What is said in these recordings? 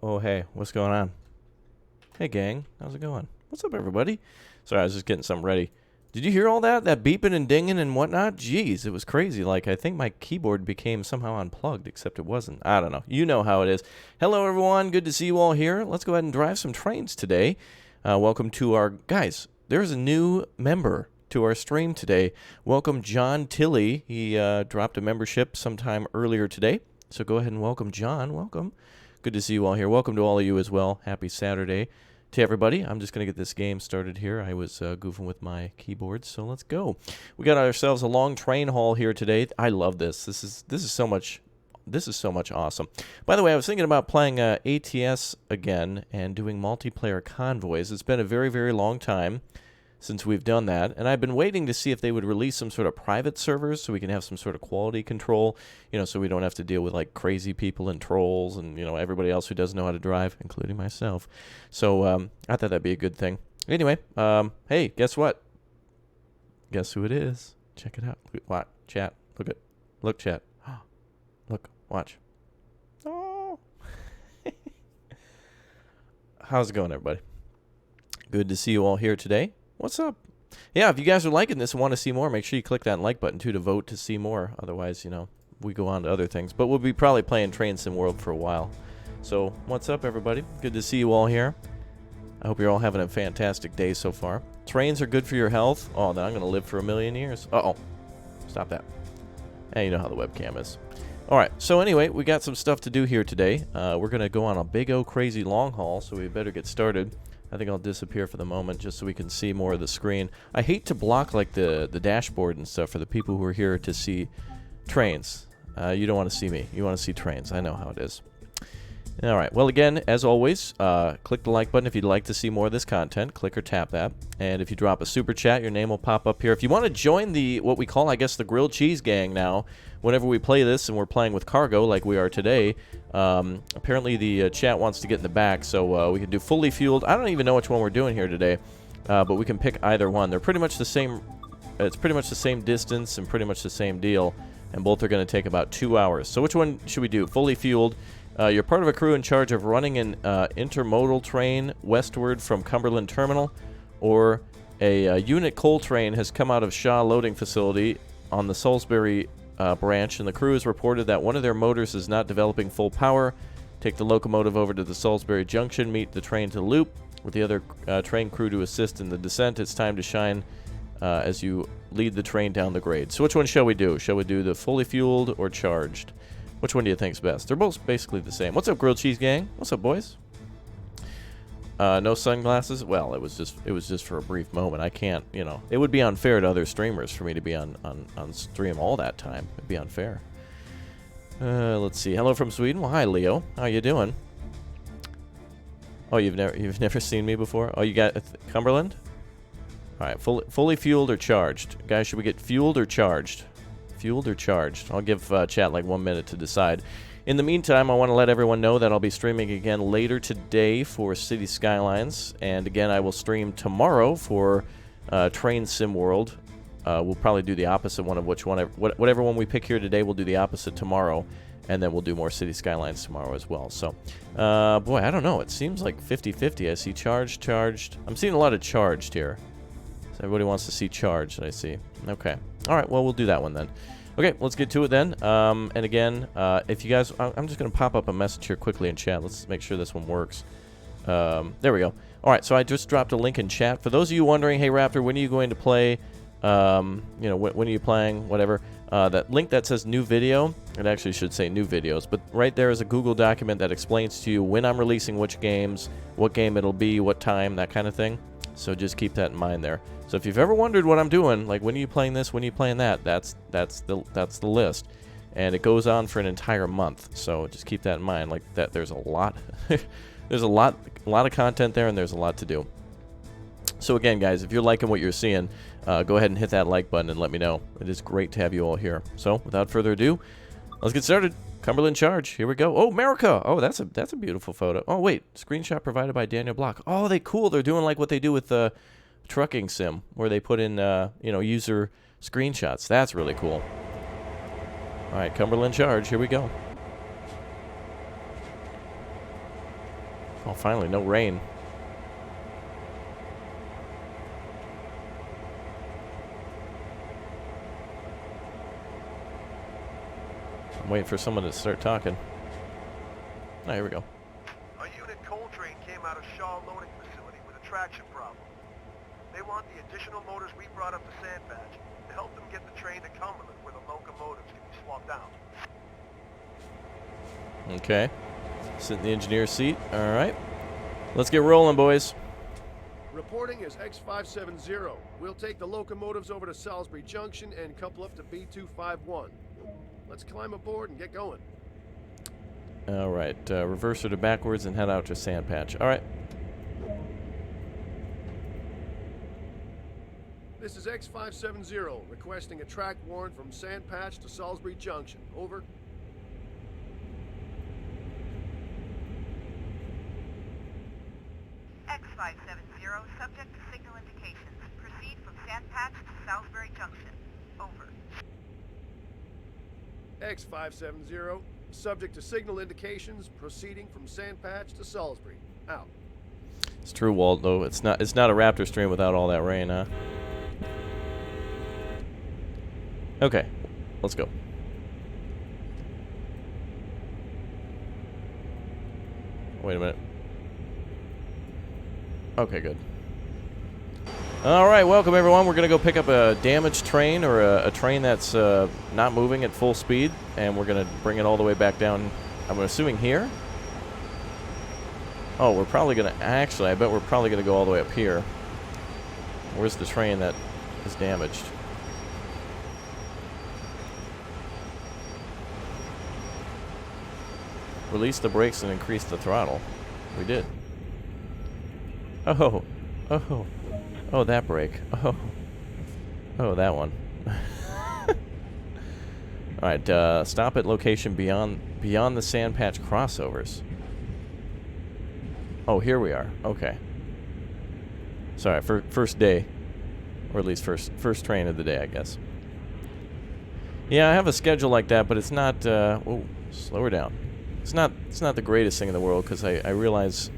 Oh, hey, what's going on? Hey, gang, how's it going? What's up, everybody? Sorry, I was just getting something ready. Did you hear all that? That beeping and dinging and whatnot? Jeez, it was crazy. Like, I think my keyboard became somehow unplugged, except it wasn't. I don't know. You know how it is. Hello, everyone. Good to see you all here. Let's go ahead and drive some trains today. Welcome to our... Guys, there's a new member to our stream today. Welcome, John Tilley. He dropped a membership sometime earlier today. So go ahead and welcome John. Welcome. Good to see you all here. Welcome to all of you as well. Happy Saturday to everybody. I'm just going to get this game started here. I was goofing with my keyboard, so let's go. We got ourselves a long train haul here today. I love this. This is so much awesome. By the way, I was thinking about playing ATS again and doing multiplayer convoys. It's been a very, very long time since we've done that, and I've been waiting to see if they would release some sort of private servers so we can have some sort of quality control, you know, so we don't have to deal with like crazy people and trolls and, you know, everybody else who doesn't know how to drive, including myself. So I thought that'd be a good thing. Anyway, hey, guess what? Guess who it is? Check it out. Watch, chat. Look, chat. Look, watch. Oh. How's it going, everybody? Good to see you all here today. What's up? Yeah, if you guys are liking this and want to see more, make sure you click that like button, too, to vote to see more. Otherwise, you know, we go on to other things. But we'll be probably playing Train Sim World for a while. So, what's up, everybody? Good to see you all here. I hope you're all having a fantastic day so far. Trains are good for your health. Oh, then I'm going to live for 1,000,000 years. Uh-oh. Stop that. Hey, you know how the webcam is. All right, so anyway, we got some stuff to do here today. We're going to go on a big old crazy long haul, so we better get started. I think I'll disappear for the moment just so we can see more of the screen. I hate to block like the dashboard and stuff for the people who are here to see trains. You don't want to see me. You want to see trains. I know how it is. All right. Well, again, as always, click the like button if you'd like to see more of this content. Click or tap that. And if you drop a super chat, your name will pop up here. If you want to join the, what we call, I guess, the grilled cheese gang now, whenever we play this and we're playing with cargo like we are today, apparently the chat wants to get in the back, so we can do fully fueled. I don't even know which one we're doing here today, but we can pick either one. They're pretty much the same. It's pretty much the same distance and pretty much the same deal, and both are going to take about 2 hours. So which one should we do? Fully fueled. You're part of a crew in charge of running an intermodal train westward from Cumberland Terminal, or A unit coal train has come out of Shaw Loading Facility on the Salisbury branch, and the crew has reported that one of their motors is not developing full power. Take the locomotive over to the Salisbury Junction, meet the train to loop with the other train crew to assist in the descent. It's time to shine as you lead the train down the grade. So which one shall we do? Shall we do the fully fueled or charged? Which one do you think's best? They're both basically the same. What's up, Grilled Cheese Gang? What's up, boys? No sunglasses? Well, it was just for a brief moment. I can't, you know, it would be unfair to other streamers for me to be on stream all that time. It'd be unfair. Let's see. Hello from Sweden. Well, hi, Leo. How you doing? Oh, you've never seen me before? Oh, you got Cumberland? All right, fully fueled or charged? Guys, should we get fueled or charged? Fueled or charged? I'll give chat like 1 minute to decide. In the meantime, I want to let everyone know that I'll be streaming again later today for City Skylines, and again I will stream tomorrow for Train Sim World. We'll probably do the opposite one of whatever one we pick here today. We'll do the opposite tomorrow, and then we'll do more City Skylines tomorrow as well. So, boy, I don't know. It seems like 50-50. I see charged. I'm seeing a lot of charged here. So everybody wants to see charged, I see. Okay. All right. Well, we'll do that one then. Okay, let's get to it then. And again, if you guys, I'm just going to pop up a message here quickly in chat. Let's make sure this one works. There we go. All right, so I just dropped a link in chat. For those of you wondering, hey, Raptor, when are you going to play, you know, when are you playing, whatever, that link that says new video, it actually should say new videos, but right there is a Google document that explains to you when I'm releasing which games, what game it'll be, what time, that kind of thing. So just keep that in mind there. So if you've ever wondered what I'm doing, like when are you playing this, when are you playing that, that's the list, and it goes on for an entire month. So just keep that in mind. Like that, there's a lot, there's a lot of content there, and there's a lot to do. So again, guys, if you're liking what you're seeing, go ahead and hit that like button and let me know. It is great to have you all here. So without further ado, let's get started. Cumberland Charge. Here we go. Oh, America. Oh, that's a beautiful photo. Oh, wait. Screenshot provided by Daniel Block. Oh, they cool. They're doing like what they do with the trucking sim, where they put in, you know, user screenshots. That's really cool. All right, Cumberland Charge. Here we go. Oh, finally, no rain. I'm waiting for someone to start talking. Oh, here we go. A unit coal train came out of Shaw Loading Facility with a traction problem. They want the additional motors we brought up to Sandpatch to help them get the train to Cumberland where the locomotives can be swapped out. Okay. Sit in the engineer's seat. All right. Let's get rolling, boys. Reporting is X570. We'll take the locomotives over to Salisbury Junction and couple up to B251. Let's climb aboard and get going. All right. Reverse her to backwards and head out to Sandpatch. All right. This is X570, requesting a track warrant from Sandpatch to Salisbury Junction. Over. X570, subject to signal indications. Proceed from Sandpatch to Salisbury Junction. Over. X570, subject to signal indications, proceeding from Sandpatch to Salisbury. Out. It's true, Walt, though. It's not a Raptor stream without all that rain, huh? Okay. Let's go. Wait a minute. Okay, good. All right, welcome everyone. We're gonna go pick up a damaged train, or a train that's not moving at full speed, and we're gonna bring it all the way back down. I'm assuming here. Oh, we're probably gonna actually. I bet we're probably gonna go all the way up here. Where's the train that is damaged? Release the brakes and increase the throttle. We did. Oh, oh, oh, that brake. Oh, that one. All right, stop at location beyond the Sandpatch crossovers. Oh, here we are. Okay. Sorry, first day, or at least first train of the day, I guess. Yeah, I have a schedule like that, but it's not. Oh, slow her down. It's not the greatest thing in the world, because I realize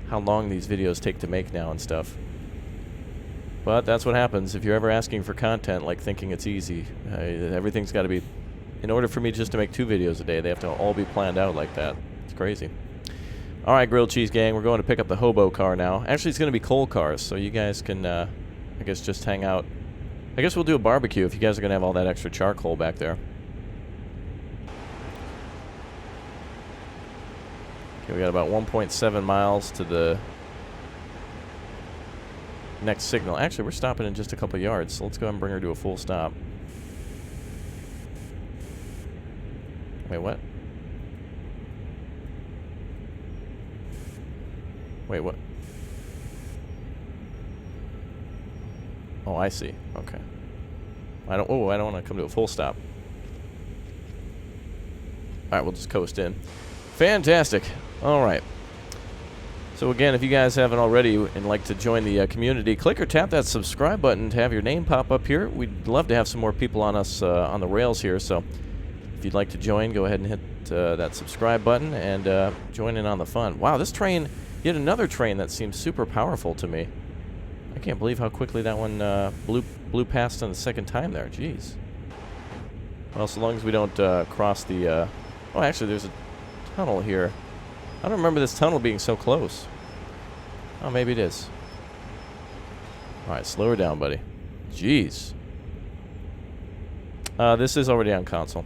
how long these videos take to make now and stuff. But that's what happens if you're ever asking for content, like thinking it's easy. Everything's got to be... In order for me just to make 2 videos a day, they have to all be planned out like that. It's crazy. All right, grilled cheese gang, we're going to pick up the hobo car now. Actually, it's going to be coal cars, so you guys can, I guess, just hang out. I guess we'll do a barbecue if you guys are going to have all that extra charcoal back there. Okay, we got about 1.7 miles to the next signal. Actually, we're stopping in just a couple yards, so let's go ahead and bring her to a full stop. Wait, what? Wait, what? Oh, I see. Okay. I don't want to come to a full stop. All right, we'll just coast in. Fantastic. All right. So again, if you guys haven't already and like to join the community, click or tap that subscribe button to have your name pop up here. We'd love to have some more people on us on the rails here. So if you'd like to join, go ahead and hit that subscribe button and join in on the fun. Wow, this train, yet another train that seems super powerful to me. I can't believe how quickly that one blew past on the second time there. Jeez. Well, so long as we don't cross the... oh, actually, there's a tunnel here. I don't remember this tunnel being so close. Oh, maybe it is. All right, slow her down, buddy. Jeez. This is already on console.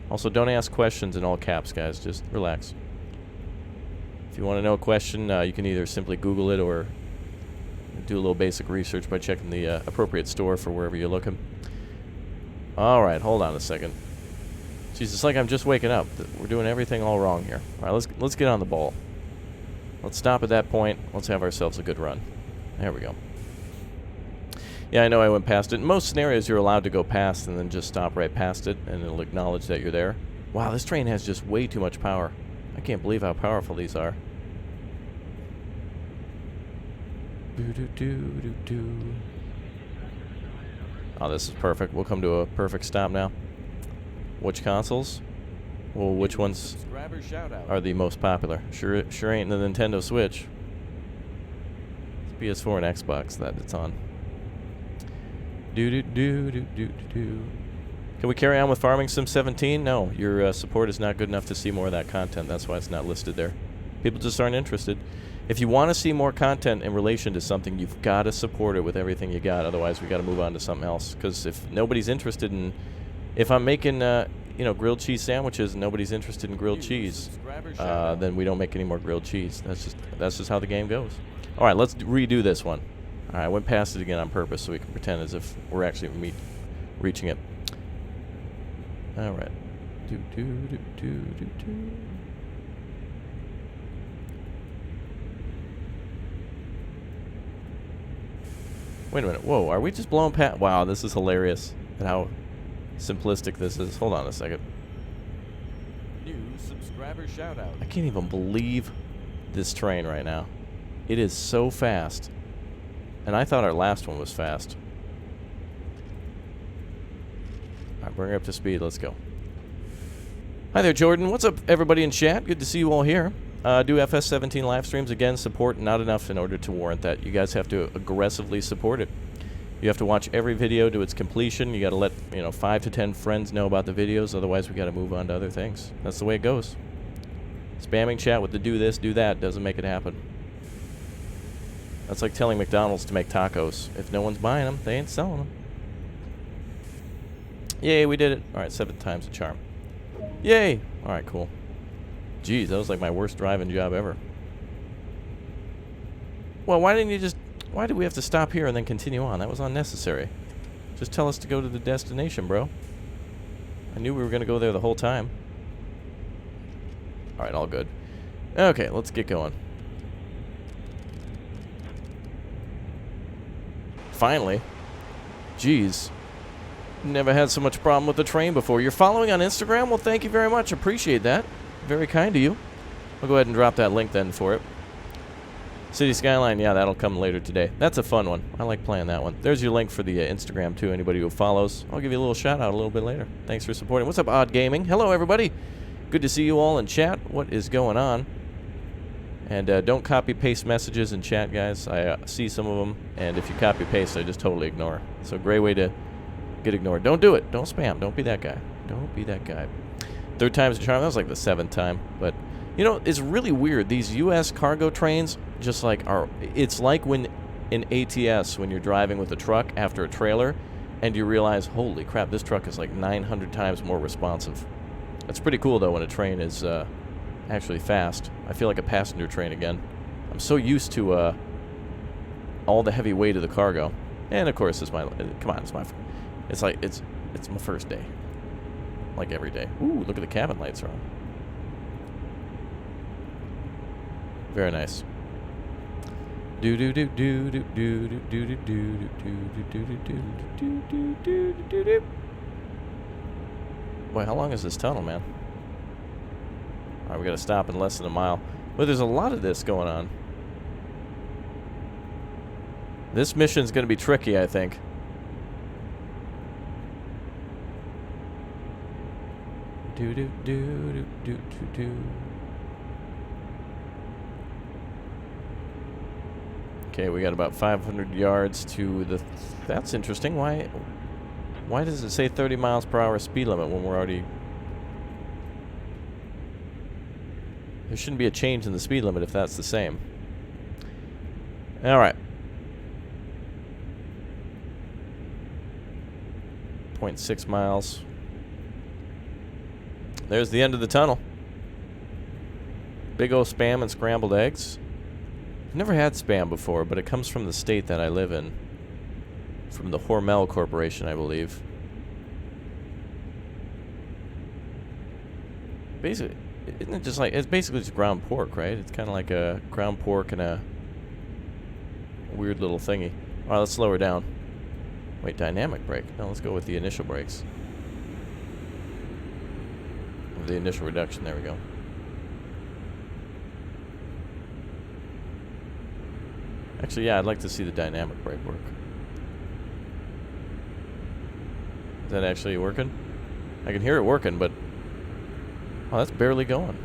Also, don't ask questions in all caps, guys. Just relax. If you want to know a question, you can either simply Google it or do a little basic research by checking the appropriate store for wherever you're looking. All right, hold on a second. Jeez, it's like I'm just waking up. We're doing everything all wrong here. All right, let's get on the ball. Let's stop at that point. Let's have ourselves a good run. There we go. Yeah, I know I went past it. In most scenarios, you're allowed to go past and then just stop right past it, and it'll acknowledge that you're there. Wow, this train has just way too much power. I can't believe how powerful these are. Oh, this is perfect. We'll come to a perfect stop now. Which consoles? Well, which ones are the most popular? Sure ain't the Nintendo Switch. It's PS4 and Xbox that it's on. Can we carry on with Farming Sim 17? No, your support is not good enough to see more of that content. That's why it's not listed there. People just aren't interested. If you want to see more content in relation to something, you've got to support it with everything you got. Otherwise, we got to move on to something else. Because if nobody's interested in... If I'm making, you know, grilled cheese sandwiches and nobody's interested in grilled cheese, then we don't make any more grilled cheese. That's just how the game goes. All right, let's redo this one. All right, I went past it again on purpose so we can pretend as if we're actually reaching it. All right. Wait a minute. Whoa, are we just blowing past? Wow, this is hilarious. And how simplistic this is. Hold on a second. New subscriber shout out. I can't even believe this train right now. It is so fast. And I thought our last one was fast. Alright, bring her up to speed. Let's go. Hi there, Jordan. What's up, everybody in chat? Good to see you all here. Do FS17 live streams. Again, support not enough in order to warrant that. You guys have to aggressively support it. You have to watch every video to its completion. You got to let, 5 to 10 friends know about the videos. Otherwise, we got to move on to other things. That's the way it goes. Spamming chat with the do this, do that doesn't make it happen. That's like telling McDonald's to make tacos. If no one's buying them, they ain't selling them. Yay, we did it. All right, 7 times the charm. Yay. All right, cool. Jeez, that was like my worst driving job ever. Well, why did we have to stop here and then continue on? That was unnecessary. Just tell us to go to the destination, bro. I knew we were going to go there the whole time. All right, all good. Okay, let's get going. Finally. Jeez. Never had so much problem with the train before. You're following on Instagram? Well, thank you very much. Appreciate that. Very kind of you. I'll go ahead and drop that link then for it. City Skyline, yeah, that'll come later today. That's a fun one. I like playing that one. There's your link for the Instagram, too, anybody who follows. I'll give you a little shout-out a little bit later. Thanks for supporting. What's up, Odd Gaming? Hello, everybody. Good to see you all in chat. What is going on? And don't copy-paste messages in chat, guys. I see some of them, and if you copy-paste, I just totally ignore. So great way to get ignored. Don't do it. Don't spam. Don't be that guy. Don't be that guy. 3rd time's a charm. That was like the 7th time. But, you know, it's really weird. These U.S. cargo trains just like are... It's like when in ATS, when you're driving with a truck after a trailer, and you realize, holy crap, this truck is like 900 times more responsive. It's pretty cool, though, when a train is actually fast. I feel like a passenger train again. I'm so used to all the heavy weight of the cargo. And, of course, it's my... Come on, it's my... It's like... It's my first day. Like every day. Ooh, look at the cabin lights are on. Very nice. Do do do do do do do do do do do do do do do do do. Boy, how long is this tunnel, man? Alright, we gotta stop in less than a mile. But there's a lot of this going on. This mission's gonna be tricky, I think. Do do do do do do do. Okay, we got about 500 yards to the... That's interesting. Why does it say 30 miles per hour speed limit when we're already... There shouldn't be a change in the speed limit if that's the same. Alright. 0.6 miles. There's the end of the tunnel. Big ol' Spam and scrambled eggs. I've never had Spam before, but it comes from the state that I live in. From the Hormel Corporation, I believe. Basically, isn't it just like... It's basically just ground pork, right? It's kind of like a ground pork and a weird little thingy. Alright, let's slow her down. Wait, dynamic brake? No, let's go with the initial brakes. The initial reduction, there we go. Actually, yeah, I'd like to see the dynamic brake work. Is that actually working? I can hear it working, but... Oh, that's barely going.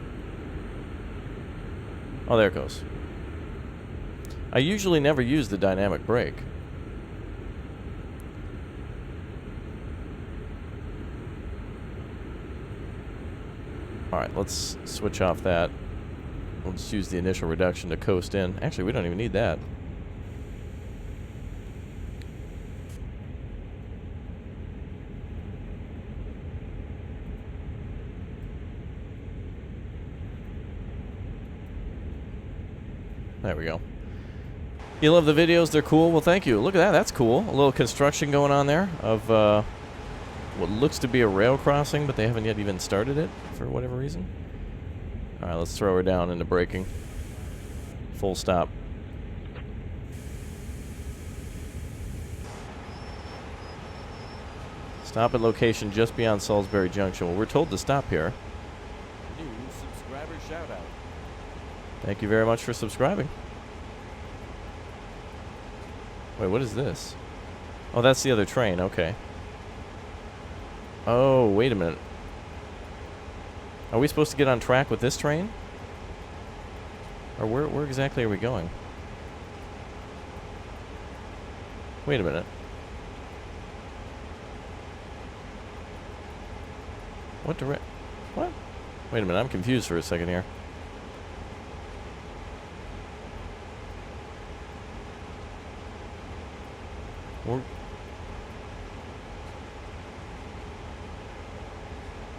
Oh, there it goes. I usually never use the dynamic brake. Alright, let's switch off that. We'll just use the initial reduction to coast in. Actually, we don't even need that. There we go. You love the videos? They're cool? Well, thank you. Look at that. That's cool. A little construction going on there of what looks to be a rail crossing, but they haven't yet even started it for whatever reason. All right, let's throw her down into braking. Full stop. Stop at location just beyond Salisbury Junction. Well, we're told to stop here. New subscriber shout out. Thank you very much for subscribing. Wait, what is this? Oh, that's the other train. Okay. Oh, wait a minute. Are we supposed to get on track with this train? Or where exactly are we going? Wait a minute. What direct? What? Wait a minute, I'm confused for a second here.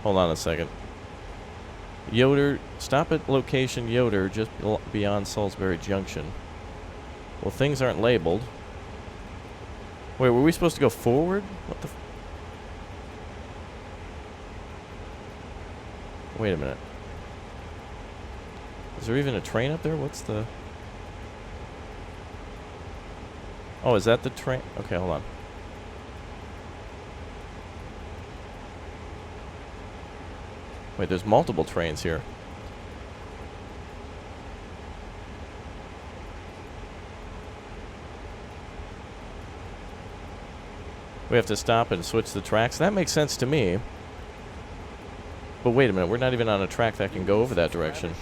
Hold on a second. Yoder, stop at location Yoder just beyond Salisbury Junction. Well, things aren't labeled. Wait, were we supposed to go forward? What the... Wait a minute. Is there even a train up there? What's the... Oh, is that the train? Okay, hold on. Wait, there's multiple trains here. We have to stop and switch the tracks. That makes sense to me. But wait a minute, we're not even on a track that can go over that direction.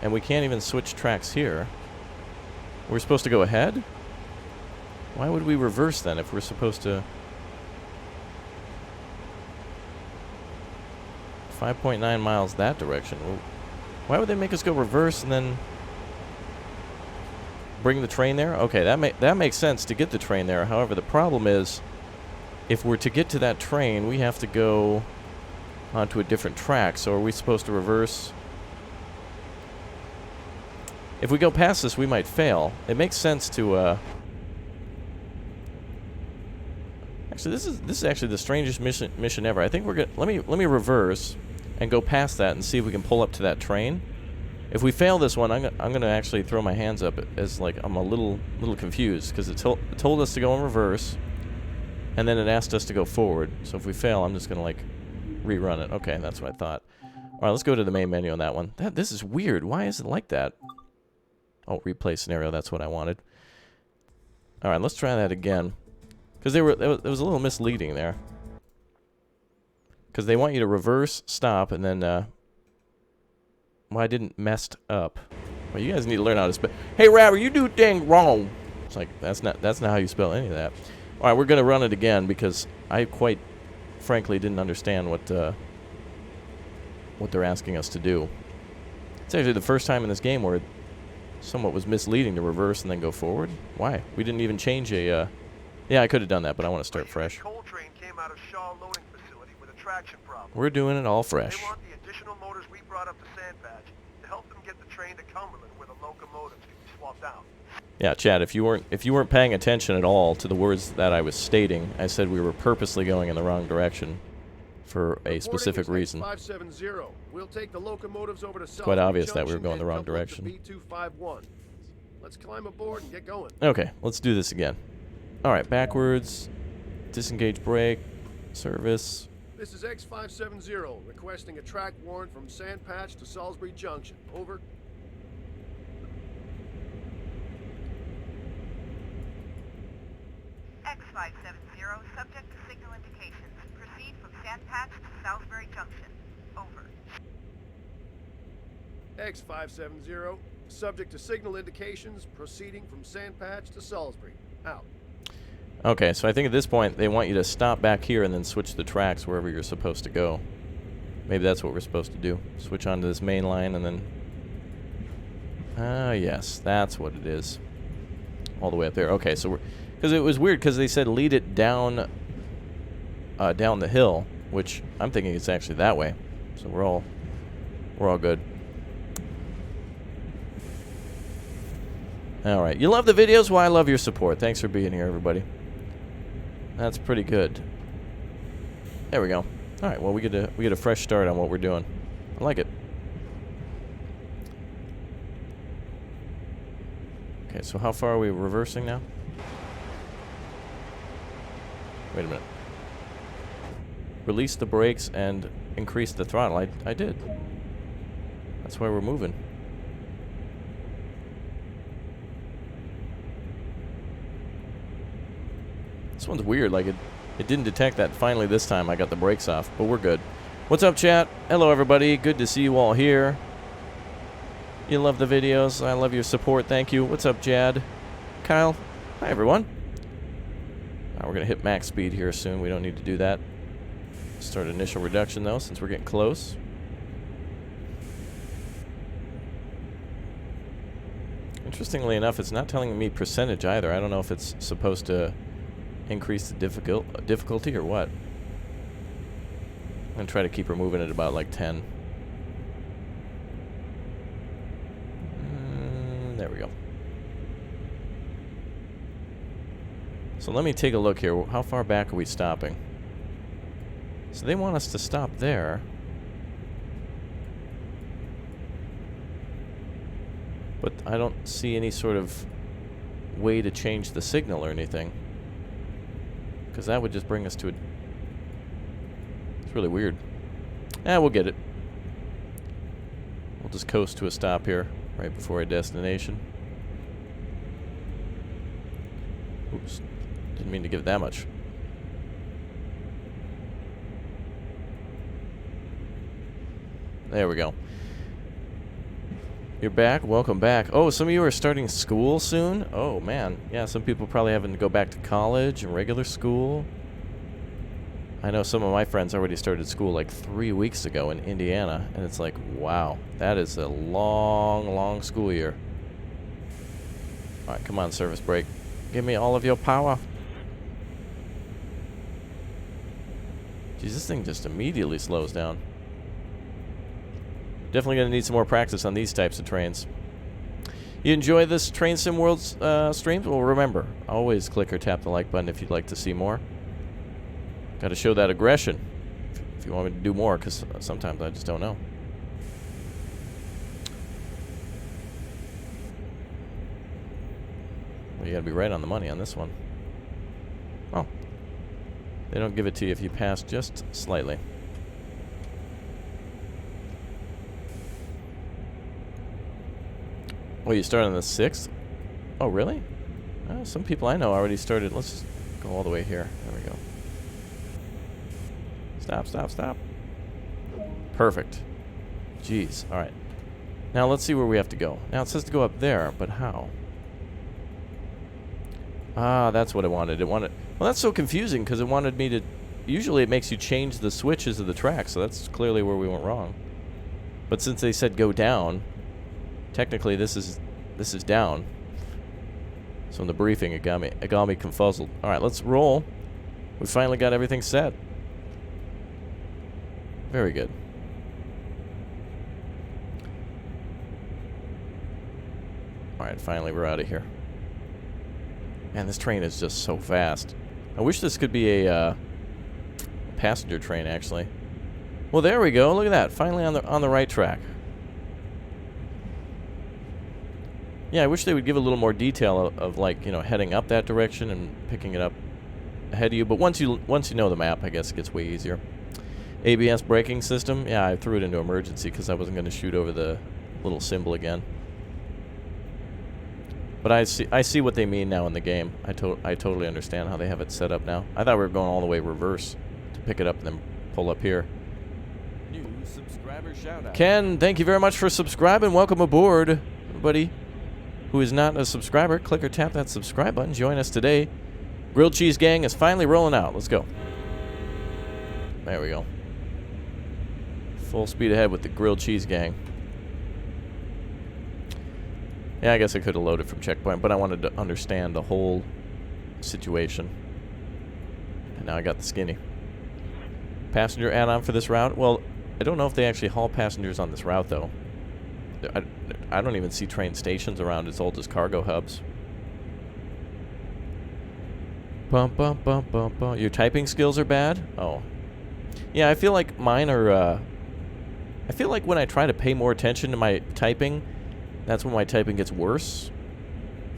and we can't even switch tracks here. We're supposed to go ahead? Why would we reverse then if we're supposed to... 5.9 miles that direction. Why would they make us go reverse and then bring the train there? Okay, that makes sense to get the train there. However, the problem is, if we're to get to that train, we have to go onto a different track. So are we supposed to reverse? If we go past this, we might fail. It makes sense to... Actually, this is actually the strangest mission ever. I think we're gonna let me reverse and go past that and see if we can pull up to that train. If we fail this one, I'm gonna actually throw my hands up as like I'm a little confused because it told us to go in reverse, and then it asked us to go forward. So if we fail, I'm just gonna like rerun it. Okay, that's what I thought. All right, let's go to the main menu on that one. This is weird. Why is it like that? Oh, replay scenario. That's what I wanted. All right, let's try that again. Because it was a little misleading there. Because they want you to reverse, stop, and then, well, I didn't messed up. Well, you guys need to learn how to spell. Hey, Robert, you do thing wrong. It's like, that's not how you spell any of that. All right, we're going to run it again because I quite frankly didn't understand what they're asking us to do. It's actually the first time in this game where it somewhat was misleading to reverse and then go forward. Why? We didn't even change a... Yeah, I could have done that, but I want to start fresh. Coal train came out of Shaw loading facility with a traction problem. We're doing it all fresh. They want the additional motors we brought up to Sandpatch to help them get the train to Cumberland where the locomotives can be swapped out. Yeah, Chad, if you weren't paying attention at all to the words that I was stating, I said we were purposely going in the wrong direction for a specific reason. 570. We'll take the locomotives over to Quite obvious that we were going the wrong direction. B251. Let's climb aboard and get going. Okay, let's do this again. All right, backwards, disengage brake, service. This is X570 requesting a track warrant from Sandpatch to Salisbury Junction. Over. X570, subject to signal indications. Proceed from Sandpatch to Salisbury Junction. Over. X570, subject to signal indications, proceeding from Sandpatch to Salisbury. Out. Okay, so I think at this point they want you to stop back here and then switch the tracks wherever you're supposed to go. Maybe that's what we're supposed to do. Switch onto this main line and then... yes, that's what it is. All the way up there. Okay, so we're... Because it was weird because they said lead it down down the hill, which I'm thinking it's actually that way. So we're all good. All right. You love the videos? Well, I love your support. Thanks for being here, everybody. That's pretty good. There we go. All right. Well, we get a fresh start on what we're doing. I like it. Okay. So how far are we reversing now? Wait a minute. Release the brakes and increase the throttle. I did. That's why we're moving. This one's weird. Like it didn't detect that. Finally, this time I got the brakes off, but we're good. What's up, chat? Hello, everybody. Good to see you all here. You love the videos. I love your support. Thank you. What's up, Jad? Kyle? Hi, everyone. We're going to hit max speed here soon. We don't need to do that. Start initial reduction, though, since we're getting close. Interestingly enough, it's not telling me percentage either. I don't know if it's supposed to increase the difficulty or what. I'm going to try to keep her moving at about like 10. There we go. So let me take a look here. How far back are we stopping? So they want us to stop there. But I don't see any sort of way to change the signal or anything. Because that would just bring us to a... It's really weird. We'll get it. We'll just coast to a stop here, right before our destination. Oops. Didn't mean to give that much. There we go. You're back. Welcome back. Oh, some of you are starting school soon? Oh, man. Yeah, some people probably having to go back to college and regular school. I know some of my friends already started school like 3 weeks ago in Indiana, and it's like, wow, that is a long, long school year. All right, come on, service brake. Give me all of your power. Jeez, this thing just immediately slows down. Definitely going to need some more practice on these types of trains. You enjoy this Train Sim World's streams? Well, remember, always click or tap the like button if you'd like to see more. Got to show that aggression if you want me to do more, because sometimes I just don't know. Well, you got to be right on the money on this one. Oh. They don't give it to you if you pass just slightly. Oh, you start on the 6th? Oh, really? Some people I know already started. Let's just go all the way here. There we go. Stop, stop, stop. Perfect. Jeez. All right. Now let's see where we have to go. Now it says to go up there, but how? Ah, that's what it wanted. It wanted... Well, that's so confusing because it wanted me to... Usually it makes you change the switches of the track, so that's clearly where we went wrong. But since they said go down, technically this is down. So in the briefing it got me confuzzled. All right, let's roll. We finally got everything set. Very good. All right, finally we're out of here. Man, this train is just so fast. I wish this could be a passenger train, actually. Well, there we go. Look at that. Finally on the right track. Yeah, I wish they would give a little more detail of like, you know, heading up that direction and picking it up ahead of you. But once you know the map, I guess it gets way easier. ABS braking system. Yeah, I threw it into emergency because I wasn't going to shoot over the little symbol again. But I see what they mean now in the game. I totally understand how they have it set up now. I thought we were going all the way reverse to pick it up and then pull up here. New subscriber shout out. Ken, thank you very much for subscribing. Welcome aboard, everybody who is not a subscriber. Click or tap that subscribe button. Join us today. Grilled Cheese Gang is finally rolling out. Let's go. There we go. Full speed ahead with the Grilled Cheese Gang. Yeah, I guess I could have loaded from checkpoint, but I wanted to understand the whole situation. And now I got the skinny. Passenger add-on for this route? Well, I don't know if they actually haul passengers on this route, though. I don't even see train stations around. It's all just cargo hubs. Bum, bum, bum, bum, bum. Your typing skills are bad? Oh. Yeah, I feel like mine are... I feel like when I try to pay more attention to my typing... That's when my typing gets worse.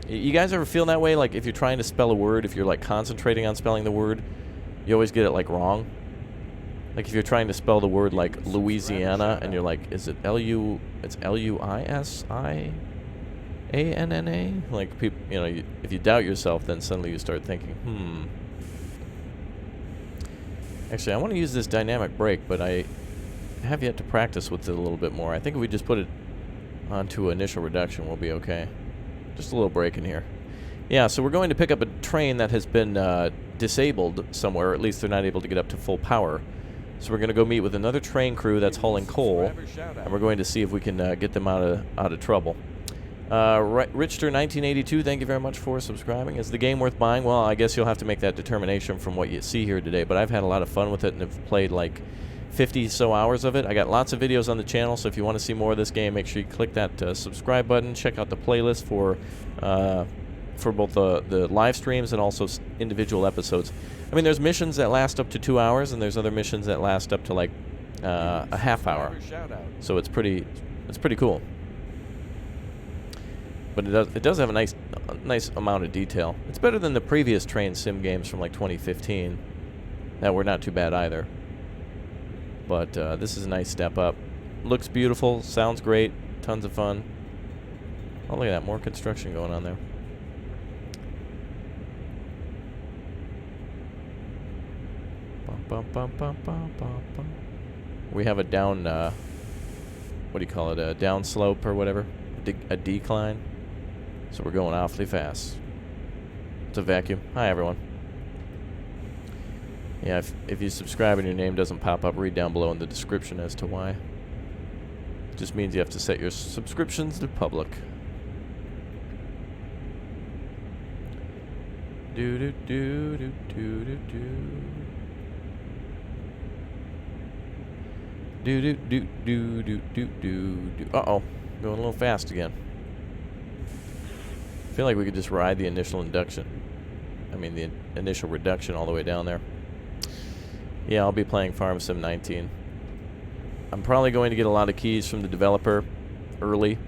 You guys ever feel that way? Like if you're trying to spell a word, if you're like concentrating on spelling the word, you always get it like wrong. Like if you're trying to spell the word like Louisiana and you're like, is it L-U... It's L-U-I-S-I-A-N-N-A? Like people, you know, if you doubt yourself, then suddenly you start thinking, Actually, I want to use this dynamic brake, but I have yet to practice with it a little bit more. I think if we just put it onto initial reduction, we'll be okay. Just a little break in here. Yeah, so we're going to pick up a train that has been disabled somewhere, or at least they're not able to get up to full power. So we're going to go meet with another train crew that's hauling coal, and we're going to see if we can get them out of trouble. Richter 1982, thank you very much for subscribing. Is the game worth buying? Well, I guess you'll have to make that determination from what you see here today, but I've had a lot of fun with it and have played like 50 so hours of it. I got lots of videos on the channel, so if you want to see more of this game, make sure you click that subscribe button. Check out the playlist for both the live streams and also individual episodes. I mean, there's missions that last up to 2 hours, and there's other missions that last up to like a half hour. So it's pretty cool. But it does have a nice amount of detail. It's better than the previous train sim games from like 2015 that were not too bad either. But this is a nice step up. Looks beautiful, sounds great, tons of fun. Oh, look at that, more construction going on there. Bum, bum, bum, bum, bum, bum. We have a down, what do you call it, a down slope or whatever. a decline. So we're going awfully fast. It's a vacuum. Hi, everyone. Yeah, if you subscribe and your name doesn't pop up, read down below in the description as to why. It just means you have to set your subscriptions to public. Do do do do do do do do do do do do do. Uh-oh, going a little fast again. I feel like we could just ride the initial induction. I mean the initial reduction all the way down there. Yeah, I'll be playing Farm Sim 19. I'm probably going to get a lot of keys from the developer early,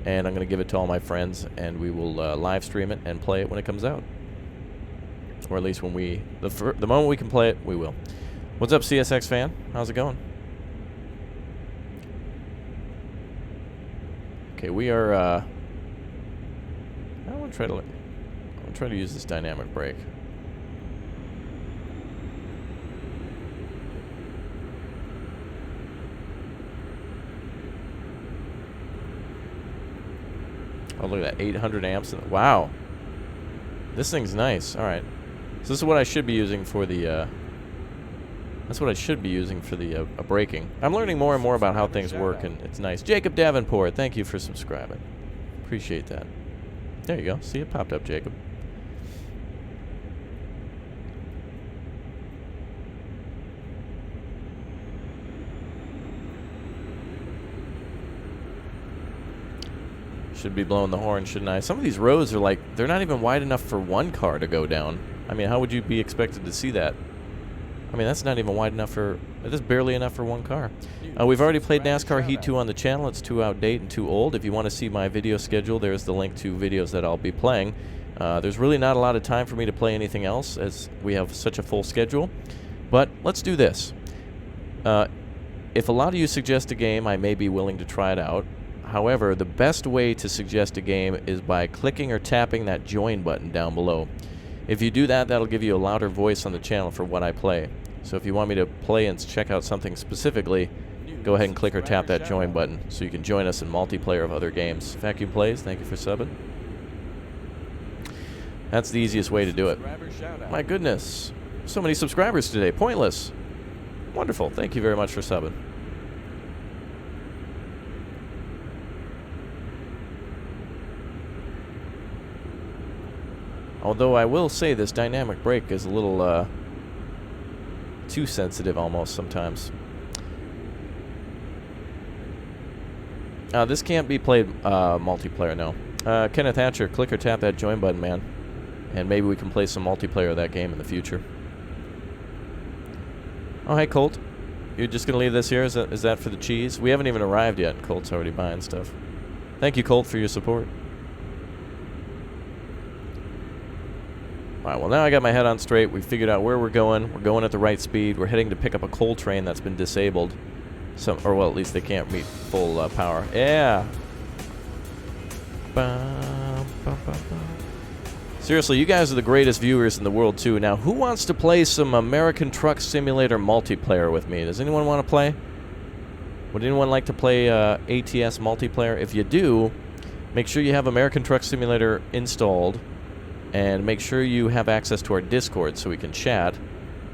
and I'm going to give it to all my friends, and we will live stream it and play it when it comes out. Or at least when we... The moment we can play it, we will. What's up, CSX fan? How's it going? Okay, we are... I want to try to use this dynamic brake. Oh, look at that, 800 amps. Wow. This thing's nice. All right. So this is what I should be using for the, that's what I should be using for the braking. I'm learning more and more about how things work, and it's nice. Jacob Davenport, thank you for subscribing. Appreciate that. There you go. See, it popped up, Jacob. Should be blowing the horn, shouldn't I? Some of these roads are like, they're not even wide enough for one car to go down. I mean, how would you be expected to see that? I mean, that's not even wide enough for, that's barely enough for one car. We've already played NASCAR Heat 2 on the channel. It's too outdated and too old. If you want to see my video schedule, there's the link to videos that I'll be playing. There's really not a lot of time for me to play anything else, as we have such a full schedule. But let's do this. If a lot of you suggest a game, I may be willing to try it out. However, the best way to suggest a game is by clicking or tapping that join button down below. If you do that, that'll give you a louder voice on the channel for what I play. So if you want me to play and check out something specifically, go ahead and click or tap that join button so you can join us in multiplayer of other games. F.A.Q plays, thank you for subbing. That's the easiest way to do it. My goodness, so many subscribers today. Pointless. Wonderful, thank you very much for subbing. Although I will say this dynamic brake is a little too sensitive almost sometimes. This can't be played multiplayer, no. Kenneth Hatcher, click or tap that join button, man. And maybe we can play some multiplayer of that game in the future. Oh, hey, Colt. You're just going to leave this here? Is that for the cheese? We haven't even arrived yet. Colt's already buying stuff. Thank you, Colt, for your support. Alright, well now I got my head on straight. We figured out where we're going. We're going at the right speed. We're heading to pick up a coal train that's been disabled. Or well, at least they can't meet full power. Yeah! Seriously, you guys are the greatest viewers in the world too. Now, who wants to play some American Truck Simulator multiplayer with me? Does anyone want to play? Would anyone like to play ATS multiplayer? If you do, make sure you have American Truck Simulator installed. And make sure you have access to our Discord so we can chat.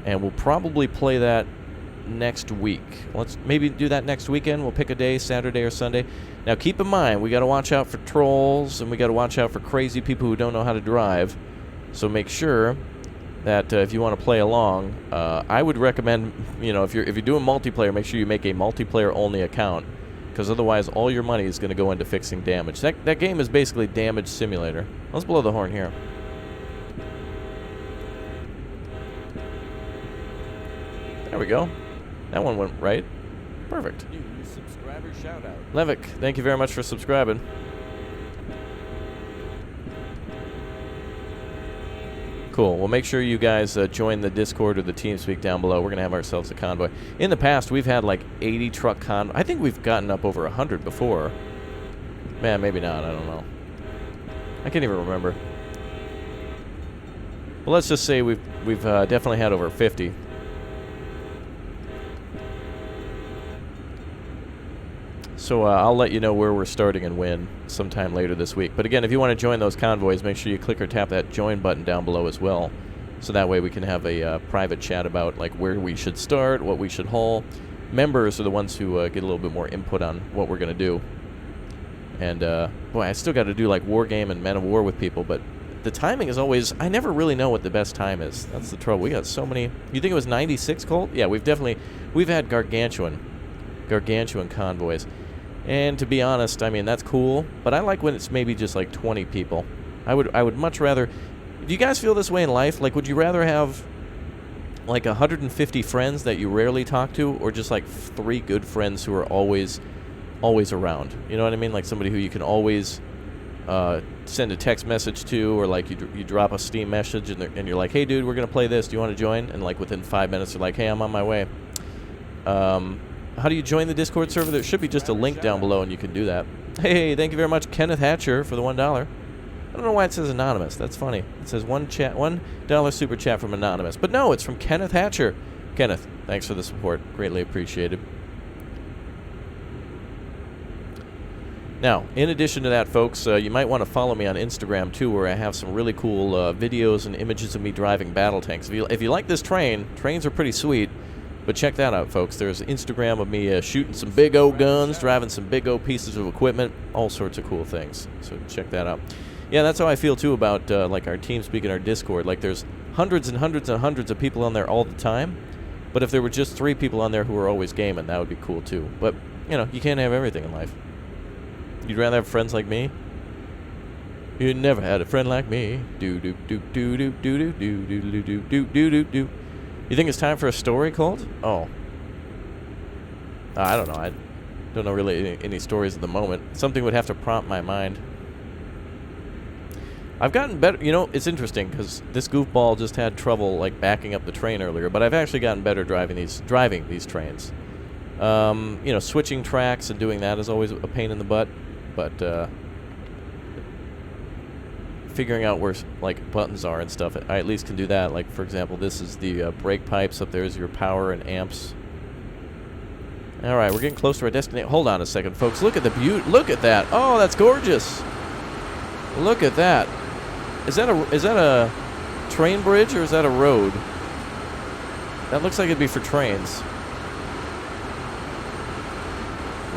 And we'll probably play that next week. Let's maybe do that next weekend. We'll pick a day, Saturday or Sunday. Now keep in mind, we got to watch out for trolls, and we got to watch out for crazy people who don't know how to drive. So make sure that if you want to play along, I would recommend, you know, if you're doing multiplayer, make sure you make a multiplayer only account, because otherwise all your money is going to go into fixing damage. That game is basically damage simulator. Let's blow the horn here. There we go. That one went right. Perfect. New subscriber shout out. Levick, thank you very much for subscribing. Cool. Well, make sure you guys join the Discord or the TeamSpeak down below. We're going to have ourselves a convoy. In the past, we've had like 80 truck convoy. I think we've gotten up over 100 before. Man, maybe not. I don't know. I can't even remember. Well, let's just say we've definitely had over 50. So I'll let you know where we're starting and when sometime later this week. But again, if you want to join those convoys, make sure you click or tap that join button down below as well. So that way we can have a private chat about like where we should start, what we should haul. Members are the ones who get a little bit more input on what we're going to do. And, boy, I still got to do like War Game and Men of War with people, but the timing is always, I never really know what the best time is. That's the trouble. We got so many. You think it was 96, Colt? Yeah, we've had gargantuan convoys. And to be honest, I mean, that's cool, but I like when it's maybe just like 20 people. I would much rather... Do you guys feel this way in life? Like, would you rather have like 150 friends that you rarely talk to, or just like 3 good friends who are always around? You know what I mean? Like somebody who you can always send a text message to, or like you drop a Steam message and you're like, hey dude, we're gonna play this, do you want to join? And like within 5 minutes you're like, hey, I'm on my way. How do you join the Discord server? There should be just a link down below and you can do that. Hey, thank you very much, Kenneth Hatcher, for the $1. I don't know why it says anonymous. That's funny. It says $1 super chat from anonymous, but no, it's from Kenneth Hatcher. Kenneth, thanks for the support, greatly appreciated. Now, in addition to that, folks, you might want to follow me on Instagram too, where I have some really cool videos and images of me driving battle tanks. If you like this trains are pretty sweet. But check that out, folks. There's Instagram of me shooting some big O guns, driving some big O pieces of equipment, all sorts of cool things. So check that out. Yeah, that's how I feel too about like our TeamSpeak and our Discord. Like there's hundreds and hundreds and hundreds of people on there all the time. But if there were just 3 people on there who were always gaming, that would be cool too. But you know, you can't have everything in life. You'd rather have friends like me? You never had a friend like me. Do do do do do do do do do do do do do do. You think it's time for a story, Colt? Oh. I don't know. I don't know really any stories at the moment. Something would have to prompt my mind. I've gotten better. You know, it's interesting because this goofball just had trouble like backing up the train earlier, but I've actually gotten better driving these trains. You know, switching tracks and doing that is always a pain in the butt, but figuring out where like buttons are and stuff, I at least can do that. Like for example, this is the brake pipes. Up there is your power and amps. All right, we're getting close to our destination. Hold on a second, folks. Look at the beauty. Look at that. Oh, that's gorgeous. Look at that. Is that a train bridge or is that a road? That looks like it'd be for trains.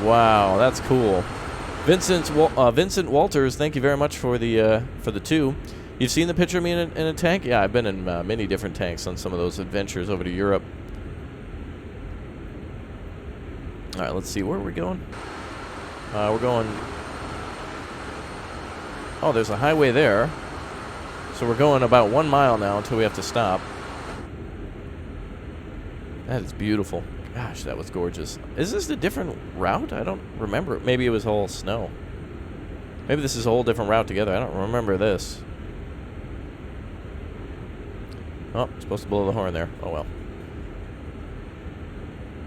Wow, that's cool. Vincent Walters, thank you very much for the 2. You've seen the picture of me in a tank? Yeah, I've been in many different tanks on some of those adventures over to Europe. All right, let's see. Where are we going? We're going... Oh, there's a highway there. So we're going about 1 mile now until we have to stop. That is beautiful. Gosh, that was gorgeous. Is this a different route? I don't remember. Maybe it was all snow. Maybe this is a whole different route together. I don't remember this. Oh, supposed to blow the horn there. Oh well.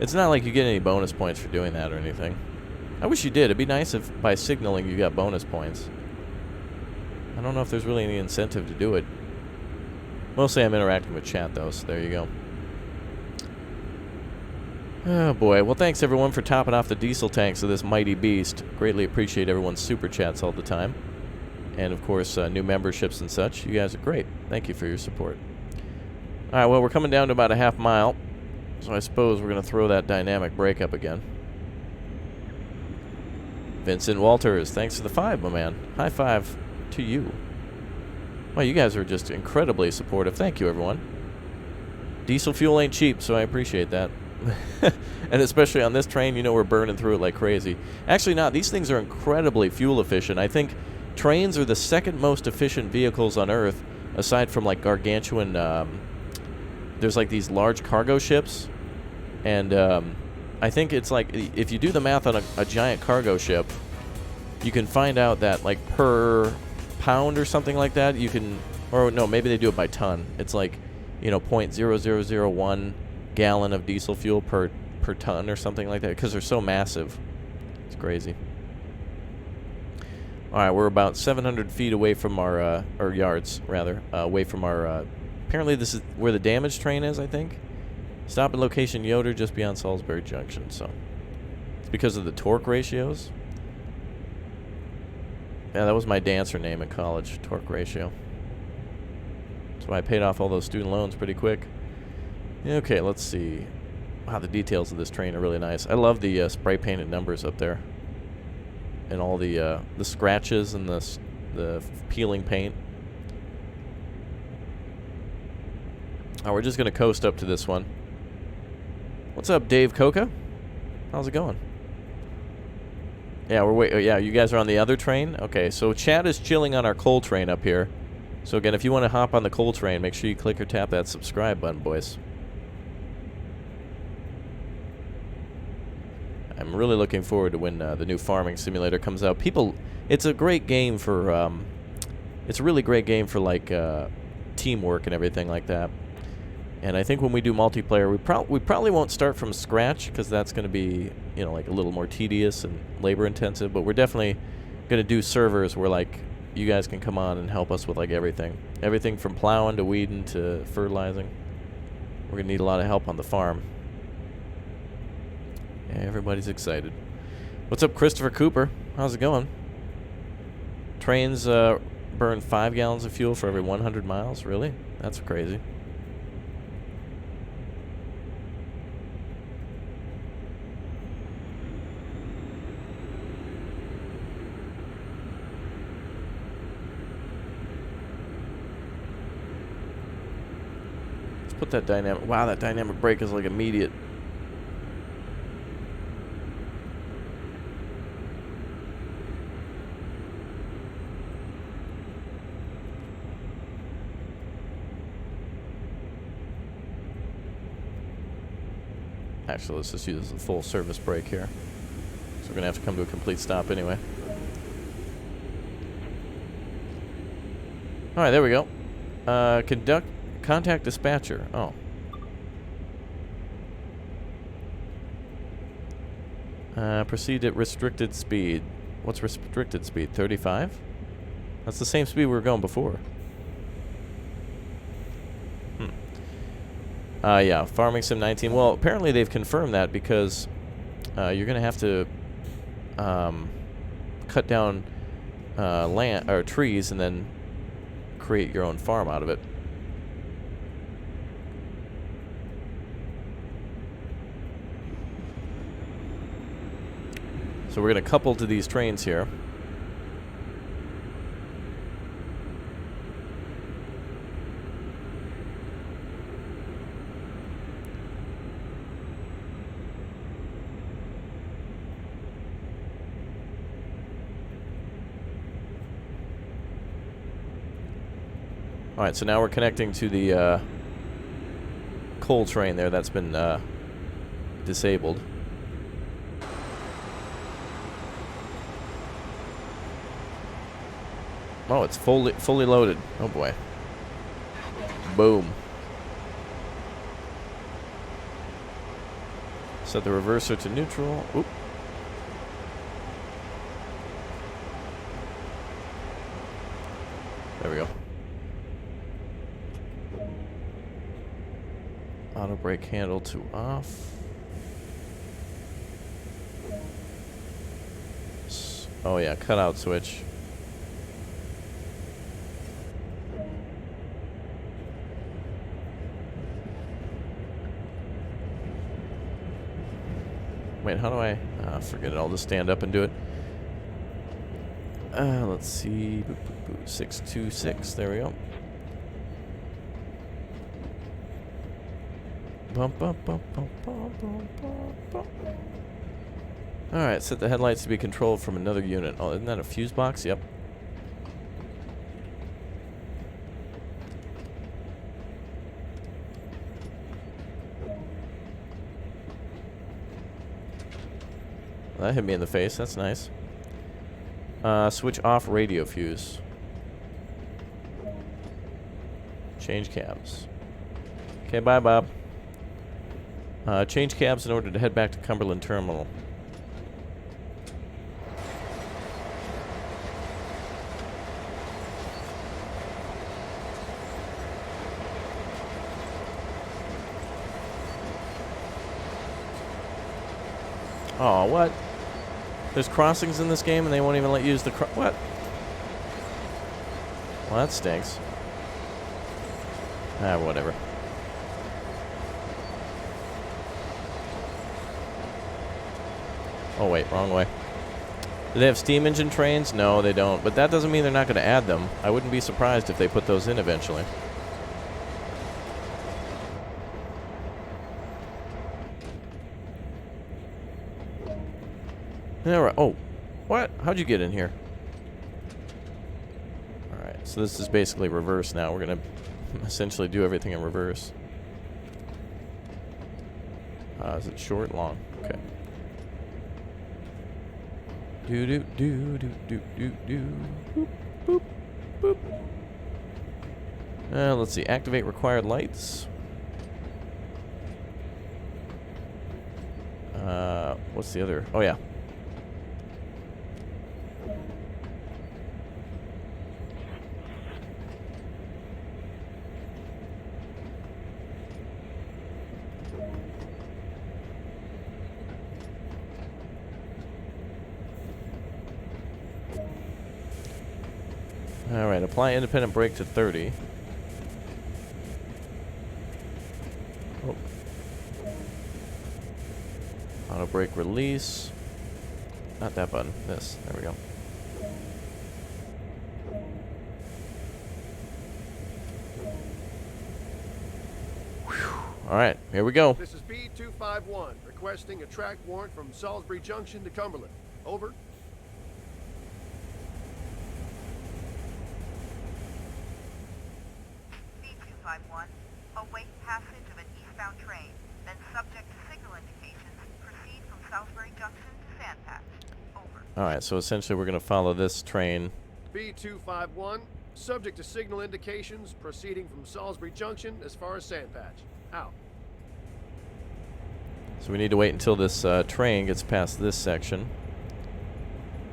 It's not like you get any bonus points for doing that or anything. I wish you did. It'd be nice if by signaling you got bonus points. I don't know if there's really any incentive to do it. Mostly I'm interacting with chat though, so there you go. Oh boy, well thanks everyone for topping off the diesel tanks of this mighty beast. Greatly appreciate everyone's super chats all the time. And of course, new memberships and such. You guys are great. Thank you for your support. Alright, well we're coming down to about a half mile. So I suppose we're going to throw that dynamic brake up again. Vincent Walters, thanks for the 5, my man. High five to you. Well, you guys are just incredibly supportive. Thank you, everyone. Diesel fuel ain't cheap, so I appreciate that. And especially on this train, you know we're burning through it like crazy. Actually not. These things are incredibly fuel efficient. I think trains are the second most efficient vehicles on Earth, aside from like gargantuan... there's like these large cargo ships. And I think it's like, if you do the math on a giant cargo ship, you can find out that like per pound or something like that, you can... Or no, maybe they do it by ton. It's like, you know, 0.0001 gallon of diesel fuel per ton or something like that, because they're so massive. It's crazy. All right, we're about 700 feet away from our, or yards rather, away from our, apparently this is where the damaged train is, I think. Stop at location Yoder just beyond Salisbury Junction, so because of the torque ratios. Yeah, that was my dancer name in college, torque ratio. That's why I paid off all those student loans pretty quick. Okay, let's see. Wow, the details of this train are really nice. I love the spray painted numbers up there, and all the scratches and the peeling paint. Oh, we're just gonna coast up to this one. What's up, Dave Coca? How's it going? Yeah, yeah, you guys are on the other train? Okay, so Chad is chilling on our coal train up here. So again, if you want to hop on the coal train, make sure you click or tap that subscribe button, boys. I'm really looking forward to when the new farming simulator comes out. It's a great game for, it's a really great game for, like, teamwork and everything like that. And I think when we do multiplayer, we probably won't start from scratch, because that's going to be, you know, like a little more tedious and labor intensive. But we're definitely going to do servers where, like, you guys can come on and help us with, like, everything from plowing to weeding to fertilizing. We're going to need a lot of help on the farm. Yeah, everybody's excited. What's up, Christopher Cooper? How's it going? Trains burn 5 gallons of fuel for every 100 miles. Really? That's crazy. Put that dynamic. Wow, that dynamic brake is like immediate. Actually, let's just use the full service brake here. So we're gonna have to come to a complete stop anyway. All right, there we go. Contact dispatcher. Oh. Proceed at restricted speed. What's restricted speed? 35? That's the same speed we were going before. Yeah, Farming Sim 19. Well, apparently they've confirmed that, because you're going to have to cut down land or trees and then create your own farm out of it. So we're going to couple to these trains here. All right, so now we're connecting to the coal train there that's been disabled. Oh, it's fully loaded. Oh boy. Boom. Set the reverser to neutral. Oop. There we go. Auto brake handle to off. Oh yeah, cutout switch. Wait, how do I... forget it. I'll just stand up and do it. Let's see. 626. There we go. Bump, bump, bump, bump, bump, bump, bump, bump. Alright, set the headlights to be controlled from another unit. Oh, isn't that a fuse box? Yep. That hit me in the face. That's nice. Switch off radio fuse. Change cabs. Okay, bye, Bob. Change cabs in order to head back to Cumberland Terminal. Oh, what? There's crossings in this game and they won't even let you use the what? Well, that stinks. Ah, whatever. Oh, wait, wrong way. Do they have steam engine trains? No, they don't. But that doesn't mean they're not going to add them. I wouldn't be surprised if they put those in eventually. Alright. Oh, what? How'd you get in here? Alright, so this is basically reverse now. We're going to essentially do everything in reverse. Is it short? Long? Okay. Do do do do do do do. Boop boop boop. Let's see. Activate required lights. What's the other? Oh yeah. Alright, apply independent brake to 30. Oh. Auto brake release. Not that button, this. There we go. Alright, here we go. This is B251, requesting a track warrant from Salisbury Junction to Cumberland. Over. B251, await passage of an eastbound train, then subject to signal indications, proceed from Salisbury Junction to Sandpatch. Over. Alright, so essentially we're going to follow this train. B251, subject to signal indications, proceeding from Salisbury Junction as far as Sandpatch. Out. So we need to wait until this train gets past this section,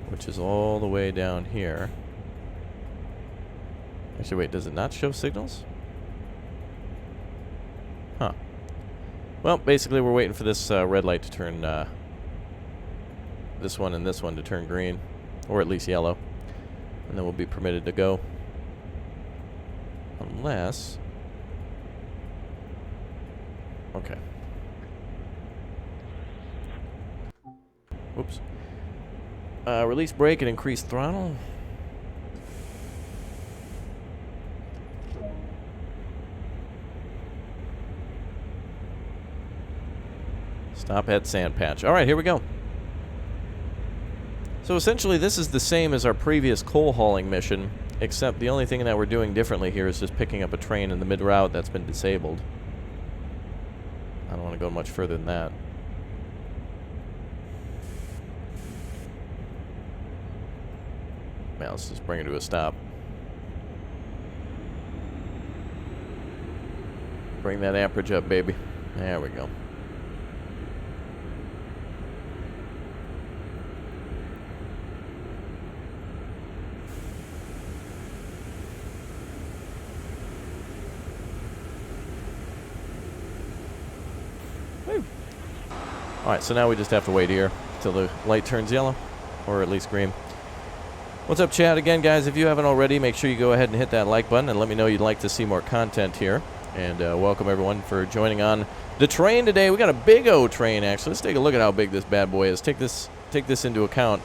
which is all the way down here. Actually, wait, does it not show signals? Huh. Well, basically we're waiting for this red light to turn, this one and this one to turn green, or at least yellow, and then we'll be permitted to go. Unless... Okay. Whoops. Release brake and increase throttle. Stop at Sandpatch. Alright, here we go. So essentially this is the same as our previous coal hauling mission, except the only thing that we're doing differently here is just picking up a train in the mid-route that's been disabled. I don't want to go much further than that. Man, let's just bring it to a stop. Bring that amperage up, baby. There we go. Alright, so now we just have to wait here till the light turns yellow, or at least green. What's up, chat? Again, guys, if you haven't already, make sure you go ahead and hit that like button and let me know you'd like to see more content here. And welcome everyone for joining on the train today. We got a big O train, actually. Let's take a look at how big this bad boy is. Take this into account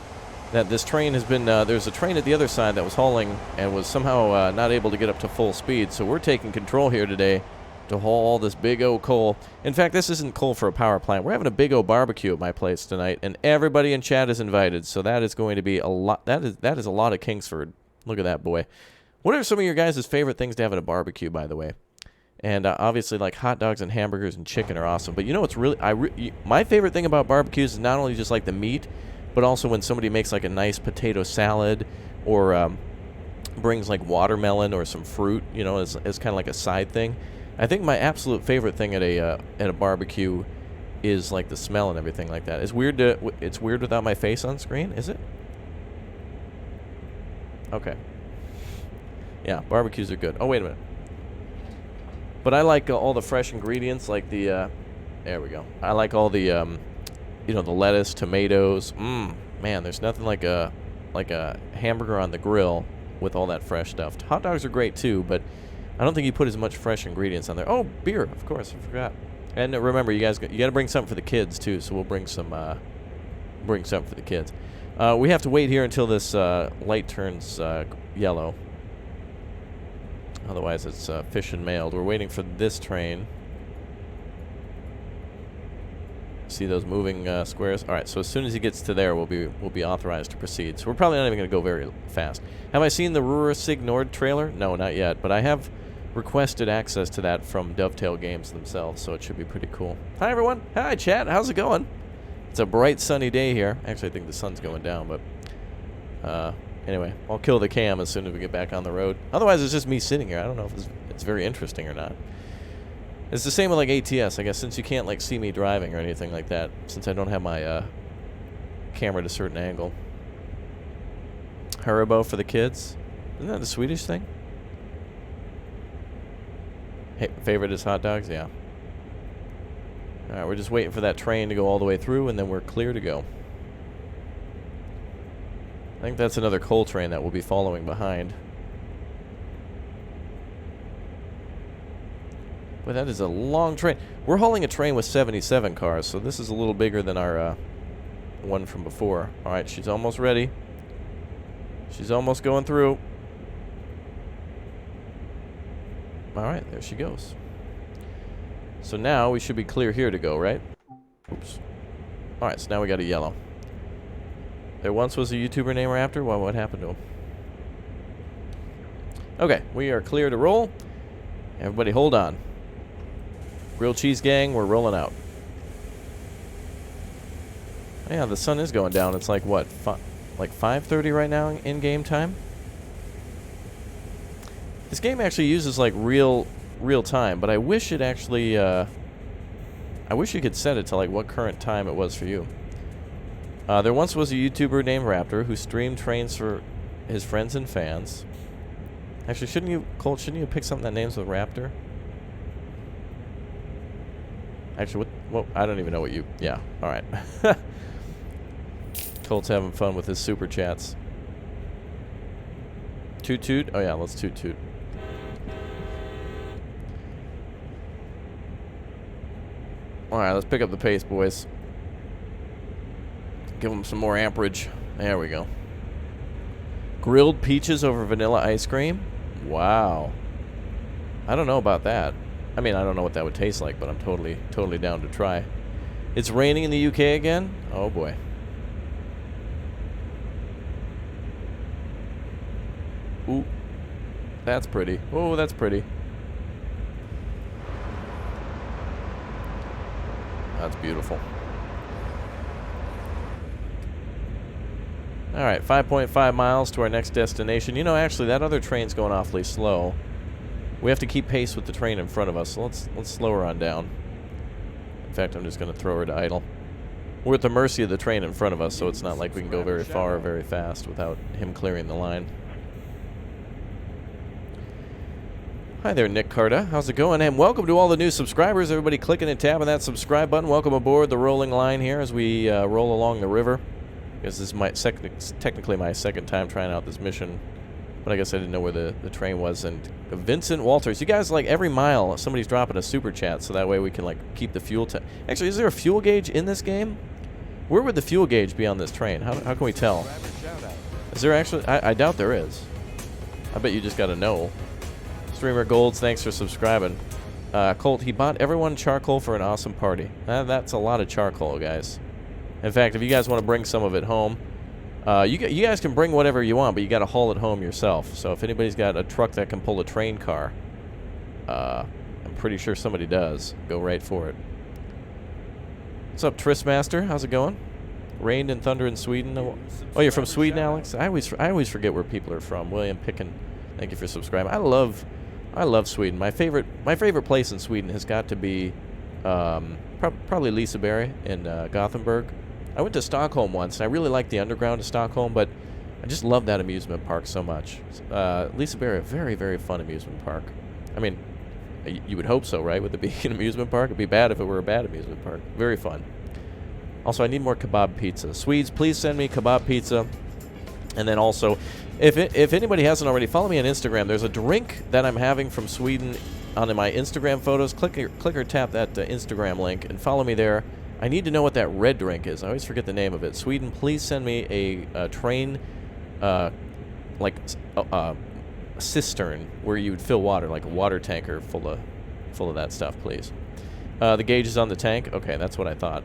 that this train has been, there's a train at the other side that was hauling and was somehow not able to get up to full speed. So we're taking control here today to haul all this big O coal. In fact, this isn't coal for a power plant. We're having a big O barbecue at my place tonight, and everybody in chat is invited. So that is going to be a lot. That is a lot of Kingsford. Look at that boy. What are some of your guys' favorite things to have at a barbecue, by the way? And obviously, like hot dogs and hamburgers and chicken are awesome. But you know what's really my favorite thing about barbecues is not only just like the meat, but also when somebody makes like a nice potato salad or brings like watermelon or some fruit, you know, as kind of like a side thing. I think my absolute favorite thing at a barbecue is like the smell and everything like that. It's weird without my face on screen, is it? Okay. Yeah, barbecues are good. Oh, wait a minute. But I like all the fresh ingredients, like the there we go. I like all the you know, the lettuce, tomatoes. Man, there's nothing like a hamburger on the grill with all that fresh stuff. Hot dogs are great too, but I don't think you put as much fresh ingredients on there. Oh, beer, of course, I forgot. And remember, you got to bring something for the kids too. So we'll bring something for the kids. We have to wait here until this light turns yellow. Otherwise, it's fish and mailed. We're waiting for this train. See those moving squares? All right. So as soon as he gets to there, we'll be authorized to proceed. So we're probably not even going to go very fast. Have I seen the Ruhr-Sig Nord trailer? No, not yet. But I have requested access to that from Dovetail Games themselves, so it should be pretty cool. Hi, everyone. Hi, chat. How's it going? It's a bright, sunny day here. Actually, I think the sun's going down, but anyway, I'll kill the cam as soon as we get back on the road. Otherwise, it's just me sitting here. I don't know if it's very interesting or not. It's the same with, like, ATS, I guess, since you can't, like, see me driving or anything like that, since I don't have my camera at a certain angle. Haribo for the kids. Isn't that a Swedish thing? Hey, favorite is hot dogs? Yeah. Alright, we're just waiting for that train to go all the way through, and then we're clear to go. I think that's another coal train that we'll be following behind. But that is a long train. We're hauling a train with 77 cars, so this is a little bigger than our one from before. Alright, she's almost ready. She's almost going through. Alright, there she goes. So now we should be clear here to go, right? Oops. Alright, so now we got a yellow. There once was a YouTuber named Raptor. Well, what happened to him? Okay, we are clear to roll. Everybody hold on. Grilled cheese gang, we're rolling out. Yeah, the sun is going down. It's like, what, like 5:30 right now in game time? This game actually uses, like, real time, but I wish it actually, I wish you could set it to, like, what current time it was for you. There once was a YouTuber named Raptor who streamed trains for his friends and fans. Actually, Colt, shouldn't you pick something that names with Raptor? Actually, what, I don't even know what you, yeah, alright. Colt's having fun with his super chats. Toot toot? Oh yeah, let's toot toot. Alright, let's pick up the pace, boys. Give them some more amperage. There we go. Grilled peaches over vanilla ice cream? Wow. I don't know about that. I mean, I don't know what that would taste like, but I'm totally down to try. It's raining in the UK again? Oh boy. Ooh. That's pretty. Oh, that's pretty. That's beautiful. Alright, 5.5 miles to our next destination. You know, actually, that other train's going awfully slow. We have to keep pace with the train in front of us, so let's slow her on down. In fact, I'm just going to throw her to idle. We're at the mercy of the train in front of us, so it's not like we can go very far or very fast without him clearing the line. Hi there, Nick Carta. How's it going? And welcome to all the new subscribers. Everybody clicking and tapping that subscribe button. Welcome aboard the rolling line here as we roll along the river. This is technically my second time trying out this mission, but I guess I didn't know where the train was. And Vincent Walters, you guys, like, every mile somebody's dropping a super chat, so that way we can, like, keep the fuel Actually, is there a fuel gauge in this game? Where would the fuel gauge be on this train? How can we tell? Is there actually? I doubt there is. I bet you just got to know. Streamer Golds, thanks for subscribing. Colt, he bought everyone charcoal for an awesome party. That's a lot of charcoal, guys. In fact, if you guys want to bring some of it home, you guys can bring whatever you want, but you got to haul it home yourself. So if anybody's got a truck that can pull a train car, I'm pretty sure somebody does. Go right for it. What's up, Tristmaster? How's it going? Rained and thunder in Sweden. Oh, you're from Sweden, Alex? I always forget where people are from. William Picken, thank you for subscribing. I love Sweden. My favorite place in Sweden has got to be probably Liseberg in Gothenburg. I went to Stockholm once, and I really liked the underground of Stockholm, but I just love that amusement park so much. Liseberg, a very, very fun amusement park. I mean, you would hope so, right? With it being an amusement park, it'd be bad if it were a bad amusement park. Very fun. Also, I need more kebab pizza. Swedes, please send me kebab pizza. And then also, if anybody hasn't already, follow me on Instagram. There's a drink that I'm having from Sweden on my Instagram photos. Click or tap that Instagram link and follow me there. I need to know what that red drink is. I always forget the name of it. Sweden, please send me a train, like a cistern where you would fill water, like a water tanker full of that stuff, please. The gauge is on the tank. Okay, that's what I thought.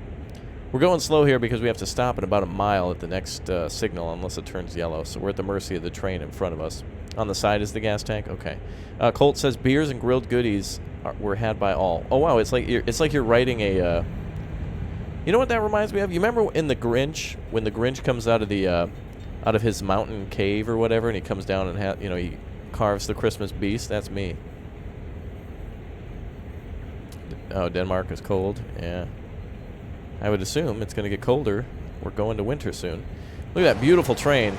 We're going slow here because we have to stop at about a mile at the next signal unless it turns yellow. So we're at the mercy of the train in front of us. On the side is the gas tank. Okay. Colt says beers and grilled goodies were had by all. Oh wow, it's like you're writing a. You know what that reminds me of? You remember in the Grinch when the Grinch comes out of his mountain cave or whatever, and he comes down and he carves the Christmas beast. That's me. Oh, Denmark is cold. Yeah. I would assume it's going to get colder. We're going to winter soon. Look at that beautiful train.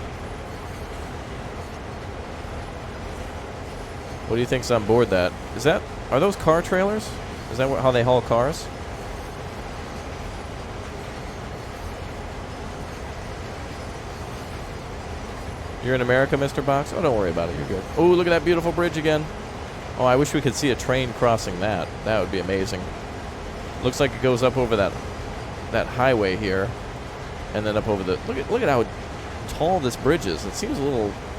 What do you think's on board that? Are those car trailers? Is that how they haul cars? You're in America, Mr. Box? Oh, don't worry about it. You're good. Oh, look at that beautiful bridge again. Oh, I wish we could see a train crossing that. That would be amazing. Looks like it goes up over that highway here, and then up over the. Look at how tall this bridge is. It seems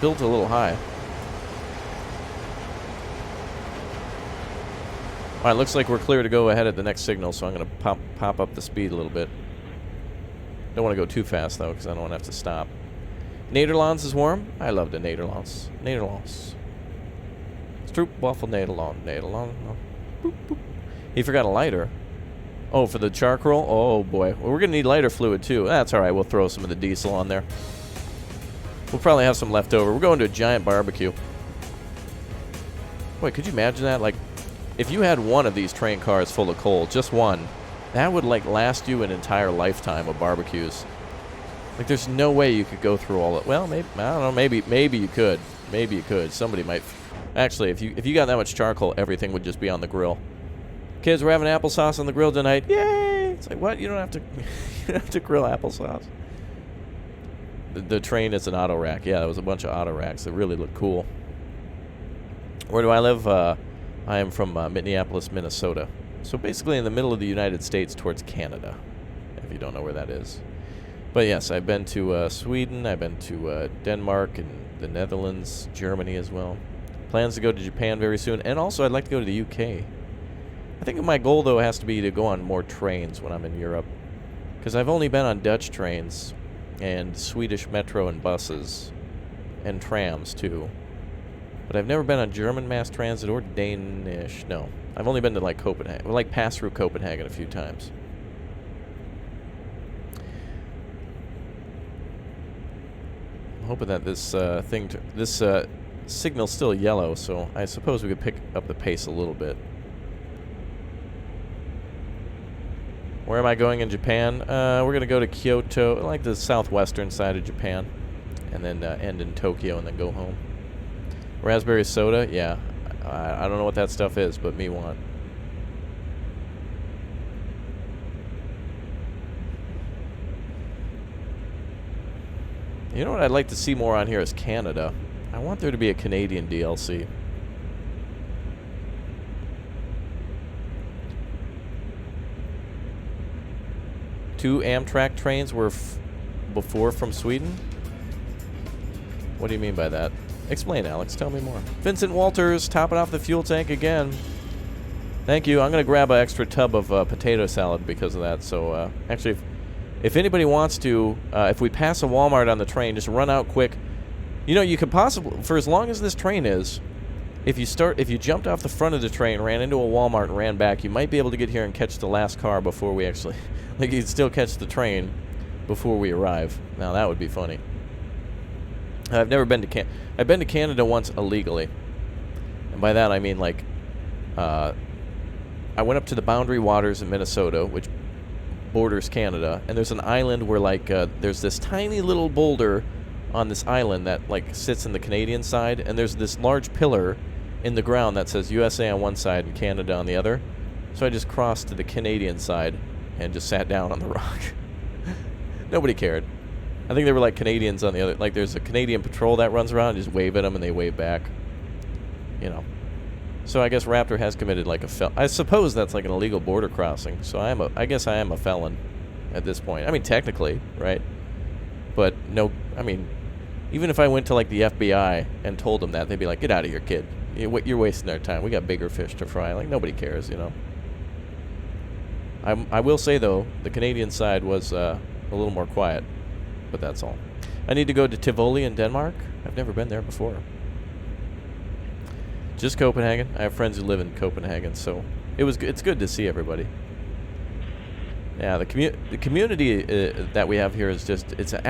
built a little high. All right, looks like we're clear to go ahead at the next signal, so I'm going to pop up the speed a little bit. Don't want to go too fast though, because I don't want to have to stop. Nederlands is warm. I love the Nederlands. Nederlands. Stroopwafel Nederland. Nederland. Boop, boop. He forgot a lighter. Oh, for the charcoal? Oh, boy. Well, we're going to need lighter fluid, too. That's all right. We'll throw some of the diesel on there. We'll probably have some left over. We're going to a giant barbecue. Wait, could you imagine that? Like, if you had one of these train cars full of coal, just one, that would, like, last you an entire lifetime of barbecues. Like, there's no way you could go through all of it. Well, maybe, I don't know. Maybe you could. Maybe you could. Somebody might. Actually, if you got that much charcoal, everything would just be on the grill. Kids, we're having applesauce on the grill tonight. Yay! It's like, what? You don't have to you don't have to grill applesauce. The train is an auto rack. Yeah, there was a bunch of auto racks that really look cool. Where do I live? I am from Minneapolis, Minnesota. So basically in the middle of the United States towards Canada, if you don't know where that is. But yes, I've been to Sweden. I've been to Denmark and the Netherlands, Germany as well. Plans to go to Japan very soon. And also I'd like to go to the UK. I think my goal, though, has to be to go on more trains when I'm in Europe. Because I've only been on Dutch trains and Swedish metro and buses and trams, too. But I've never been on German mass transit or Danish. No. I've only been to, like, Copenhagen. Well, like, passed through Copenhagen a few times. I'm hoping that this signal's still yellow, so I suppose we could pick up the pace a little bit. Where am I going in Japan? We're going to go to Kyoto, like the southwestern side of Japan, and then end in Tokyo and then go home. Raspberry soda? Yeah. I don't know what that stuff is, but me want. You know what I'd like to see more on here is Canada. I want there to be a Canadian DLC. Two Amtrak trains were before from Sweden? What do you mean by that? Explain, Alex. Tell me more. Vincent Walters, topping off the fuel tank again. Thank you. I'm going to grab an extra tub of potato salad because of that. So, actually, if anybody wants to, if we pass a Walmart on the train, just run out quick. You know, you could possibly, for as long as this train is, if you jumped off the front of the train, ran into a Walmart and ran back, you might be able to get here and catch the last car before we actually, like, you'd still catch the train before we arrive. Now, that would be funny. I've never been to Canada. I've been to Canada once illegally. And by that, I mean, like, I went up to the boundary waters in Minnesota, which borders Canada, and there's an island where, like, there's this tiny little boulder on this island that, like, sits in the Canadian side, and there's this large pillar in the ground that says USA on one side and Canada on the other. So I just crossed to the Canadian side and just sat down on the rock. Nobody cared. I think they were like Canadians on the other. Like there's a Canadian patrol that runs around, just wave at them and they wave back. You know. So I guess Raptor has committed like a I suppose that's like an illegal border crossing. So I guess I am a felon at this point. I mean, technically, right? But no, I mean, even if I went to like the FBI and told them that, they'd be like, "Get out of here, kid. You're wasting our time. We got bigger fish to fry." Like nobody cares, you know. I will say though, the Canadian side was a little more quiet, but that's all. I need to go to Tivoli in Denmark. I've never been there before. Just Copenhagen. I have friends who live in Copenhagen, so it's good to see everybody. Yeah, the community that we have here is just, it's an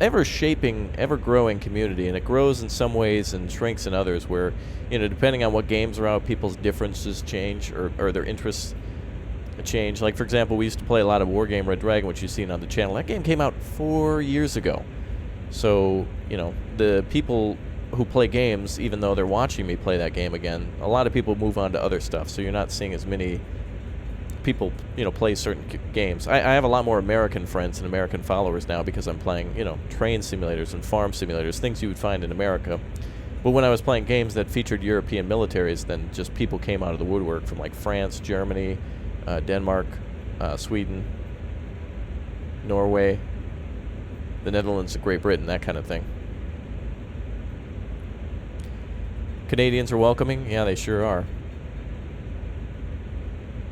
ever-shaping, ever-growing community, and it grows in some ways and shrinks in others where, you know, depending on what games are out, people's differences change or their interests change. Like, for example, we used to play a lot of Wargame Red Dragon, which you've seen on the channel. That game came out 4 years ago. So, you know, the people who play games, even though they're watching me play that game again, a lot of people move on to other stuff, so you're not seeing as many people, you know, play certain games. I have a lot more American friends and American followers now because I'm playing, you know, train simulators and farm simulators, things you would find in America. But when I was playing games that featured European militaries, then just people came out of the woodwork from like France, Germany, Denmark, Sweden, Norway, the Netherlands, Great Britain, that kind of thing. Canadians are welcoming? Yeah, they sure are.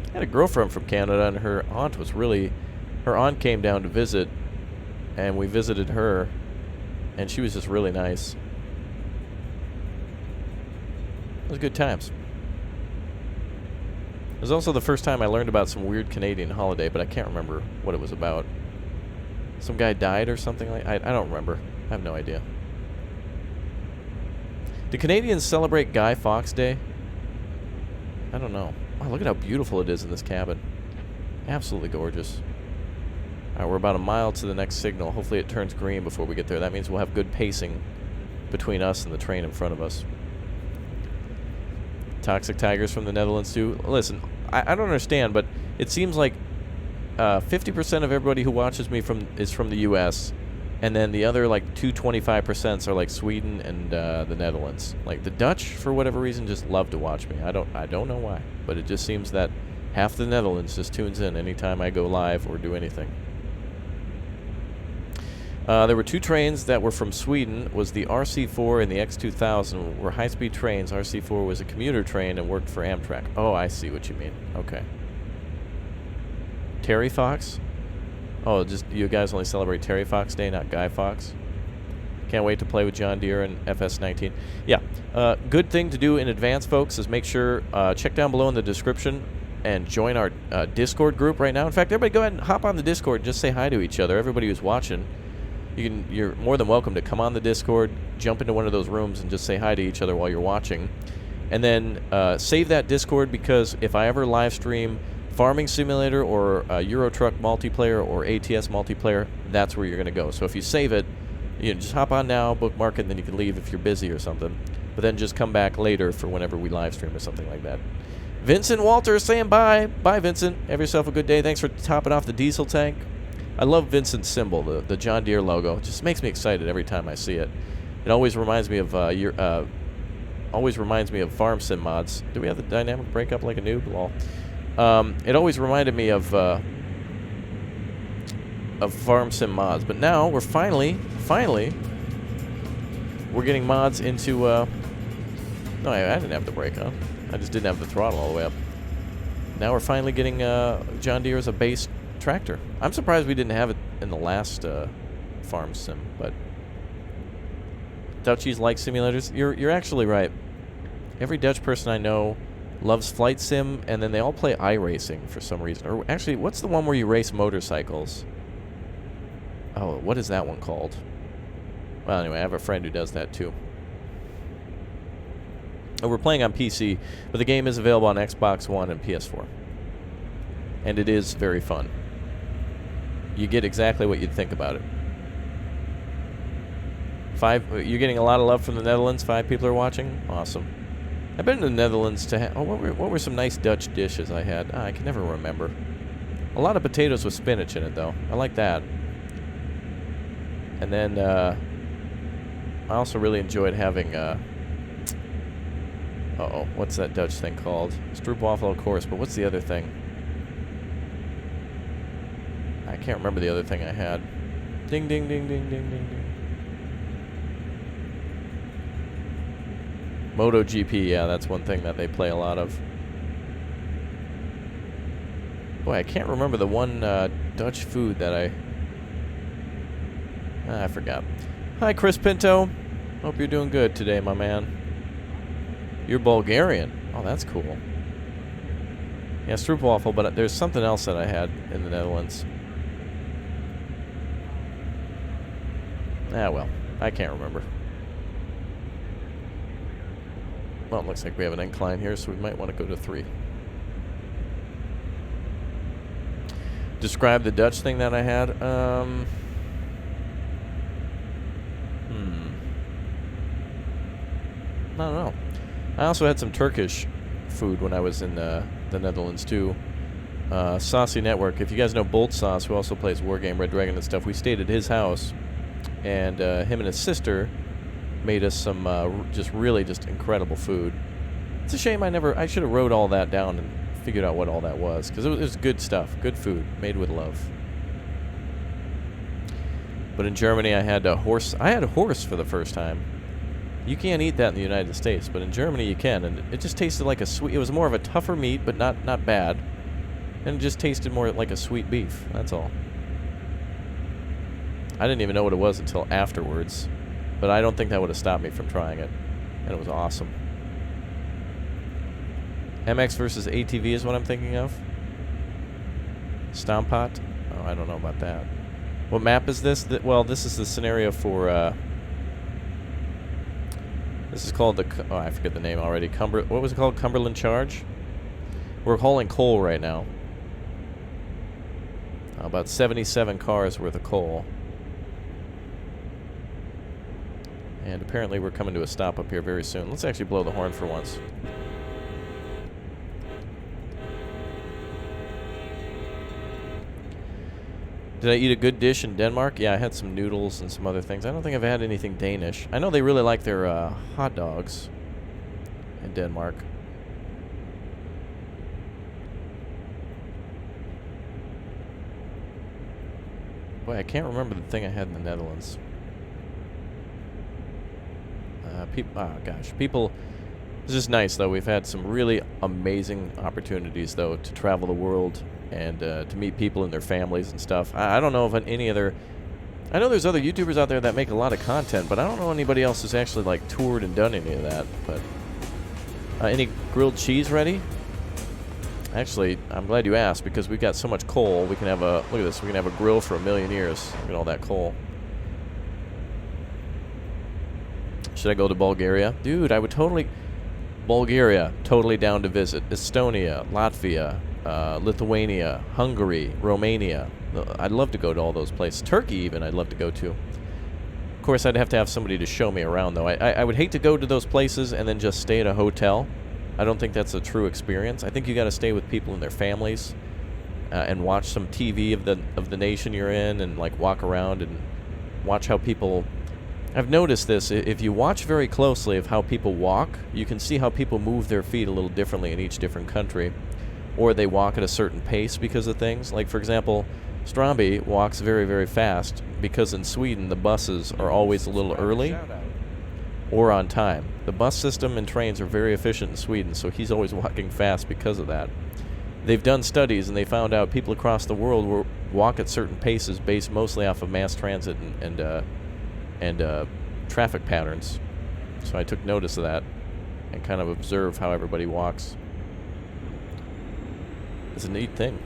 I had a girlfriend from Canada, and her aunt came down to visit, and we visited her, and she was just really nice. It was good times. It was also the first time I learned about some weird Canadian holiday, but I can't remember what it was about. Some guy died or something like I don't remember. I have no idea. Do Canadians celebrate Guy Fawkes Day? I don't know. Wow, look at how beautiful it is in this cabin. Absolutely gorgeous. Alright, we're about a mile to the next signal. Hopefully it turns green before we get there. That means we'll have good pacing between us and the train in front of us. Toxic Tigers from the Netherlands too. Listen, I don't understand, but it seems like 50% of everybody who watches me is from the U.S., and then the other like 25% are like Sweden and the Netherlands. Like the Dutch, for whatever reason, just love to watch me. I don't know why, but it just seems that half the Netherlands just tunes in anytime I go live or do anything. There were two trains that were from Sweden. Was the RC4 and the X2000 were high-speed trains. RC4 was a commuter train and worked for Amtrak. Oh, I see what you mean. Okay. Terry Fox? Oh, just you guys only celebrate Terry Fox Day, not Guy Fawkes. Can't wait to play with John Deere and FS19. Yeah, good thing to do in advance, folks, is make sure, check down below in the description and join our Discord group right now. In fact, everybody go ahead and hop on the Discord and just say hi to each other. Everybody who's watching, you're more than welcome to come on the Discord, jump into one of those rooms and just say hi to each other while you're watching. And then save that Discord, because if I ever live stream Farming Simulator or Euro Truck multiplayer or ATS multiplayer, that's where you're going to go. So if you save it, you know, just hop on now, bookmark it, and then you can leave if you're busy or something. But then just come back later for whenever we live stream or something like that. Vincent Walter saying bye. Bye, Vincent. Have yourself a good day. Thanks for topping off the diesel tank. I love Vincent's symbol, the John Deere logo. It just makes me excited every time I see it. It always reminds me of farm sim mods. Do we have the dynamic breakup like a noob? Lol. It always reminded me of farm sim mods, but now we're finally we're getting mods into no, I didn't have the brake on. I just didn't have the throttle all the way up. Now we're finally getting John Deere as a base tractor. I'm surprised we didn't have it in the last farm sim, but Dutchies like simulators. You're actually right. Every Dutch person I know loves flight sim, and then they all play iRacing for some reason. Or actually, what's the one where you race motorcycles? Oh, what is that one called? Well, anyway, I have a friend who does that too. Oh, we're playing on PC, but the game is available on Xbox One and PS4. And it is very fun. You get exactly what you'd think about it. You're getting a lot of love from the Netherlands. 5 people are watching. Awesome. I've been to the Netherlands to what were some nice Dutch dishes I had? I can never remember. A lot of potatoes with spinach in it, though. I like that. And then I also really enjoyed having uh-oh, what's that Dutch thing called? Stroopwafel, of course, but what's the other thing? I can't remember the other thing I had. Ding, ding, ding, ding, ding, ding, ding. MotoGP, yeah, that's one thing that they play a lot of. Boy, I can't remember the one Dutch food that I forgot. Hi, Chris Pinto. Hope you're doing good today, my man. You're Bulgarian. Oh, that's cool. Yeah, stroopwafel, but there's something else that I had in the Netherlands. Ah, well, I can't remember. Well, it looks like we have an incline here, so we might want to go to 3. Describe the Dutch thing that I had. I don't know. I also had some Turkish food when I was in the Netherlands, too. Saucy Network. If you guys know Bolt Sauce, who also plays Wargame, Red Dragon and stuff, we stayed at his house, and him and his sister made us some just incredible food. It's a shame I should have wrote all that down and figured out what all that was, because it was good stuff, good food, made with love. But in Germany, I had a horse. I had a horse for the first time. You can't eat that in the United States, but in Germany you can, and it just tasted like a sweet. It was more of a tougher meat, but not bad, and it just tasted more like a sweet beef. That's all. I didn't even know what it was until afterwards, but I don't think that would have stopped me from trying it, and it was awesome. MX versus ATV is what I'm thinking of. Stompat? Oh, I don't know about that. What map is this? Well, this is the scenario for, this is called the, oh, I forget the name already. What was it called? Cumberland Charge? We're hauling coal right now. About 77 cars worth of coal. And apparently we're coming to a stop up here very soon. Let's actually blow the horn for once. Did I eat a good dish in Denmark? Yeah, I had some noodles and some other things. I don't think I've had anything Danish. I know they really like their hot dogs in Denmark. Boy, I can't remember the thing I had in the Netherlands. People. It's just nice, though. We've had some really amazing opportunities, though, to travel the world and to meet people and their families and stuff. I don't know if any other... I know there's other YouTubers out there that make a lot of content, but I don't know anybody else who's actually, like, toured and done any of that. But any grilled cheese ready? Actually, I'm glad you asked, because we've got so much coal. We can have a... Look at this. We can have a grill for 1,000,000 years. Look at all that coal. Should I go to Bulgaria? Dude, I would totally... Bulgaria, totally down to visit. Estonia, Latvia, Lithuania, Hungary, Romania. I'd love to go to all those places. Turkey, even, I'd love to go to. Of course, I'd have to have somebody to show me around, though. I would hate to go to those places and then just stay at a hotel. I don't think that's a true experience. I think you got to stay with people and their families and watch some TV of the nation you're in and, like, walk around and watch how people... I've noticed this. If you watch very closely of how people walk, you can see how people move their feet a little differently in each different country. Or they walk at a certain pace because of things. Like, for example, Stromby walks very, very fast because in Sweden the buses are always a little early or on time. The bus system and trains are very efficient in Sweden, so he's always walking fast because of that. They've done studies, and they found out people across the world walk at certain paces based mostly off of mass transit and traffic patterns. So I took notice of that and kind of observe how everybody walks. It's a neat thing.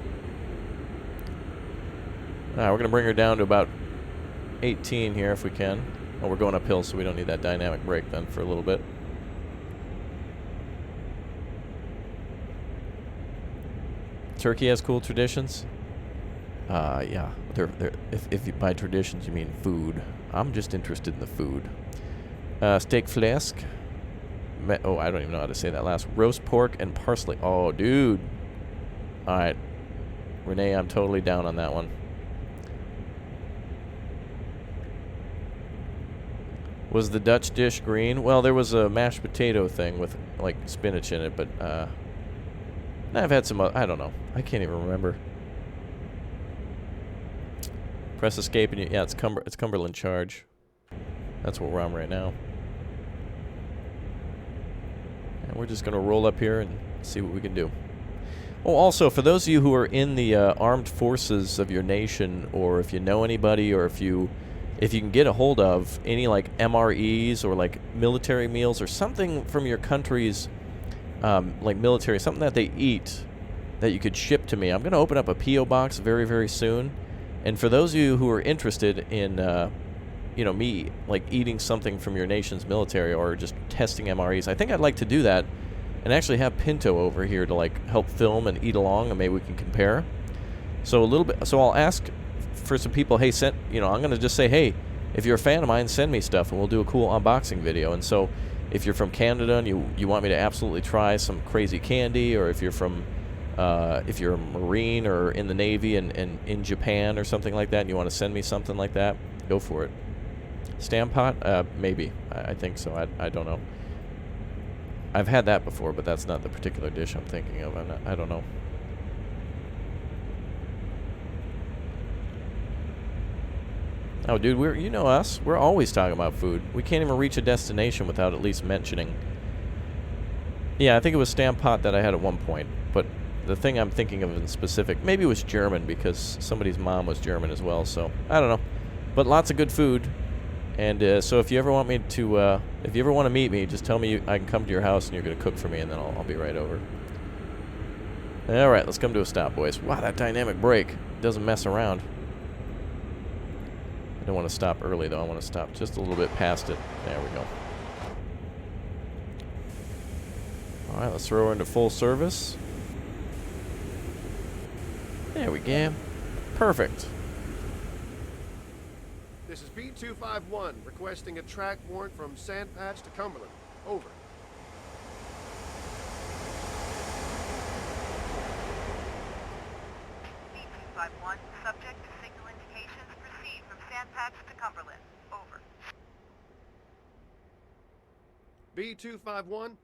We're going to bring her down to about 18 here if we can. Oh, we're going uphill, so we don't need that dynamic brake then for a little bit. Turkey has cool traditions. Yeah. If by traditions you mean food. I'm just interested in the food. Steak flesk. Oh, I don't even know how to say that last. Roast pork and parsley. Oh, dude. Alright. Renee, I'm totally down on that one. Was the Dutch dish green? Well, there was a mashed potato thing with like spinach in it, but I've had some. I don't know. I can't even remember. Press escape and yeah, it's Cumberland charge. That's where we're on right now. And we're just gonna roll up here and see what we can do. Oh, also, for those of you who are in the armed forces of your nation, or if you know anybody, or if you can get a hold of any like MREs or like military meals or something from your country's like military, something that they eat that you could ship to me, I'm going to open up a P.O. box very, very soon. And for those of you who are interested in, you know, me like eating something from your nation's military or just testing MREs, I think I'd like to do that. And actually have Pinto over here to like help film and eat along, and maybe we can compare. So a little bit. So I'll ask for some people. Hey, you know, I'm gonna just say, hey, if you're a fan of mine, send me stuff, and we'll do a cool unboxing video. And so, if you're from Canada and you want me to absolutely try some crazy candy, or if you're from, if you're a Marine or in the Navy and in Japan or something like that, and you want to send me something like that, go for it. Stampot? Maybe. I think so. I don't know. I've had that before, but that's not the particular dish I'm thinking of. I don't know. Oh, dude, you know us. We're always talking about food. We can't even reach a destination without at least mentioning. Yeah, I think it was Stampot that I had at one point, but the thing I'm thinking of in specific, maybe it was German because somebody's mom was German as well, so I don't know. But lots of good food. And so if you ever want me to, if you ever want to meet me, just tell me I can come to your house and you're going to cook for me, and then I'll be right over. All right, let's come to a stop, boys. Wow, that dynamic brake doesn't mess around. I don't want to stop early, though. I want to stop just a little bit past it. There we go. All right, let's throw her into full service. There we go. Perfect. This is B251, requesting a track warrant from Sandpatch to Cumberland. Over. B251, subject to signal indications, proceed from Sandpatch to Cumberland. Over. B251,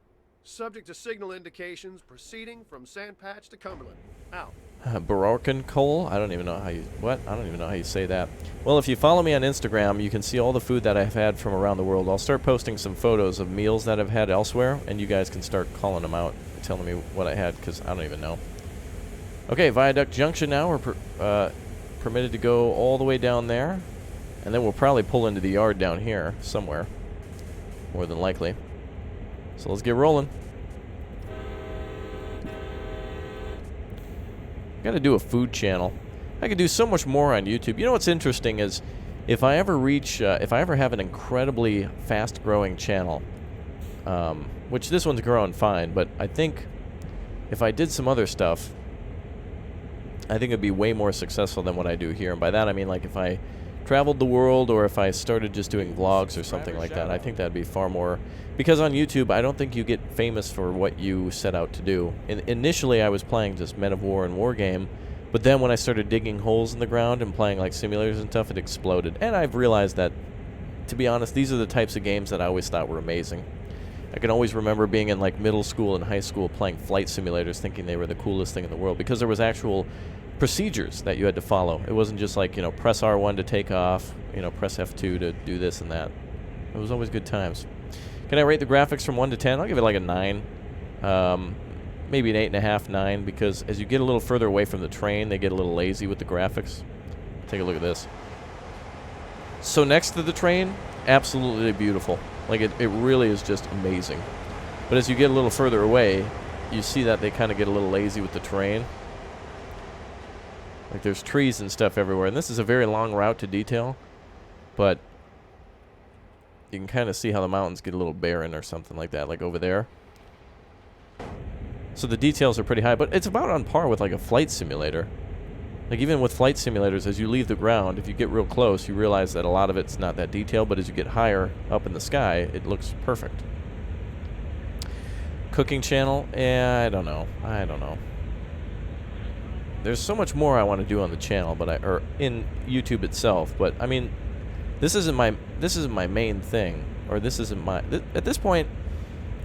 subject to signal indications, proceeding from Sandpatch to Cumberland. Out. Barocan coal? I don't even know how you... What? I don't even know how you say that. Well, if you follow me on Instagram, you can see all the food that I've had from around the world. I'll start posting some photos of meals that I've had elsewhere, and you guys can start calling them out, telling me what I had, because I don't even know. Okay, Viaduct Junction now. We're permitted to go all the way down there, and then we'll probably pull into the yard down here somewhere, more than likely. So let's get rolling. Got to do a food channel. I could do so much more on YouTube. You know what's interesting is if I ever reach, if I ever have an incredibly fast-growing channel, which this one's growing fine, but I think if I did some other stuff, I think it'd be way more successful than what I do here. And by that I mean like if I traveled the world or if I started just doing vlogs or something like that, I think that'd be far more... Because on YouTube, I don't think you get famous for what you set out to do. Initially, I was playing just Men of War and War Game, but then when I started digging holes in the ground and playing like simulators and stuff, it exploded. And I've realized that, to be honest, these are the types of games that I always thought were amazing. I can always remember being in like middle school and high school playing flight simulators thinking they were the coolest thing in the world because there was actual procedures that you had to follow. It wasn't just like, you know, press R1 to take off, you know, press F2 to do this and that. It was always good times. Can I rate the graphics from 1 to 10? I'll give it like a 9. Maybe an 8.5, 9, because as you get a little further away from the train, they get a little lazy with the graphics. Take a look at this. So next to the train, absolutely beautiful. Like, it really is just amazing. But as you get a little further away, you see that they kind of get a little lazy with the terrain. Like, there's trees and stuff everywhere. And this is a very long route to detail. But you can kind of see how the mountains get a little barren or something like that, like over there. So the details are pretty high, but it's about on par with like a flight simulator. Like even with flight simulators, as you leave the ground, if you get real close, you realize that a lot of it's not that detailed, but as you get higher up in the sky, it looks perfect. Cooking channel? Yeah, I don't know. There's so much more I want to do on the channel, but or in YouTube itself, but I mean, this isn't my main thing. or this isn't my... at this point,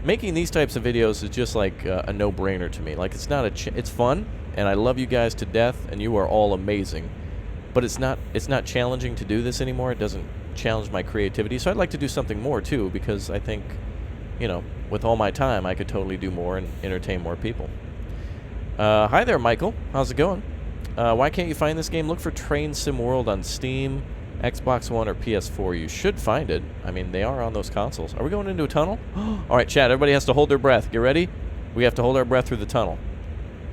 making these types of videos is just like a no-brainer to me. Like, it's not it's fun, and I love you guys to death, and you are all amazing. But it's not challenging to do this anymore. It doesn't challenge my creativity. So I'd like to do something more, too, because I think, you know, with all my time, I could totally do more and entertain more people. Hi there, Michael. How's it going? Why can't you find this game? Look for Train Sim World on Steam, Xbox One, or PS4. You should find it. I mean, they are on those consoles. Are we going into a tunnel? All right, chat, everybody has to hold their breath. Get ready? We have to hold our breath through the tunnel.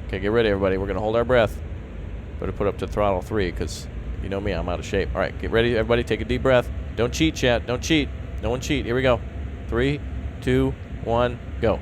Okay, get ready, everybody. We're going to hold our breath. Better put up to throttle 3, because you know me, I'm out of shape. All right, get ready, everybody. Take a deep breath. Don't cheat, chat. Don't cheat. No one cheat. Here we go. 3, 2, 1, go.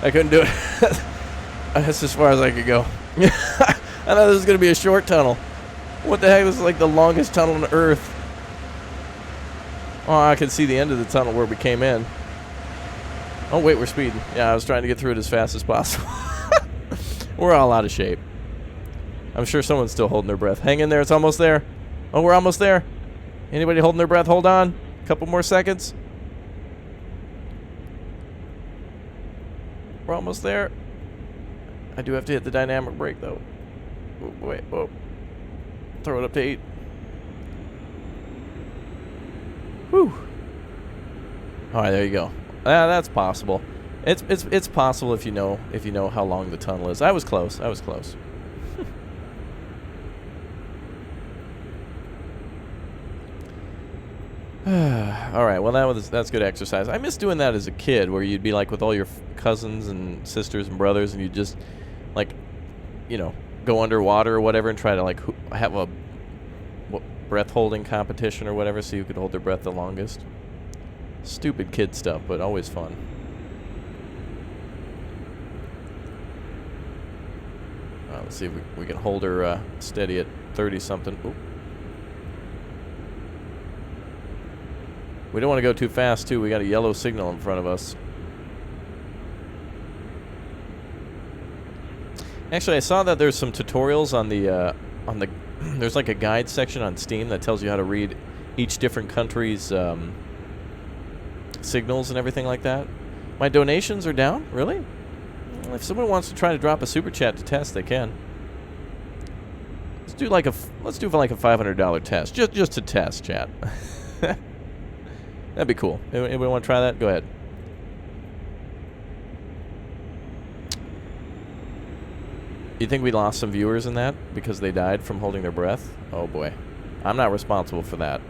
I couldn't do it. That's as far as I could go. I thought this was going to be a short tunnel. What the heck? This is like the longest tunnel on Earth. Oh, I can see the end of the tunnel where we came in. Oh, wait, we're speeding. Yeah, I was trying to get through it as fast as possible. We're all out of shape. I'm sure someone's still holding their breath. Hang in there. It's almost there. Oh, we're almost there. Anybody holding their breath? Hold on. A couple more seconds. We're almost there. I do have to hit the dynamic brake, though. Oh, wait, whoa. Throw it up to 8. Whew. All right, there you go. That's possible. It's possible if you know how long the tunnel is. I was close. I was close. All right, well that's good exercise. I miss doing that as a kid, where you'd be like with all your cousins and sisters and brothers, and you just like, you know, go underwater or whatever and try to like have a breath holding competition or whatever, so you could hold their breath the longest. Stupid kid stuff, but always fun. Let's see if we can hold her steady at 30 something. Ooh. We don't want to go too fast, too. We got a yellow signal in front of us. Actually, I saw that there's some tutorials on the there's like a guide section on Steam that tells you how to read each different country's signals and everything like that. My donations are down? Really? Well, if someone wants to try to drop a super chat to test, they can. Let's do like a $500 test, just to test, chat. That'd be cool. Anybody want to try that? Go ahead. You think we lost some viewers in that because they died from holding their breath? Oh boy. I'm not responsible for that.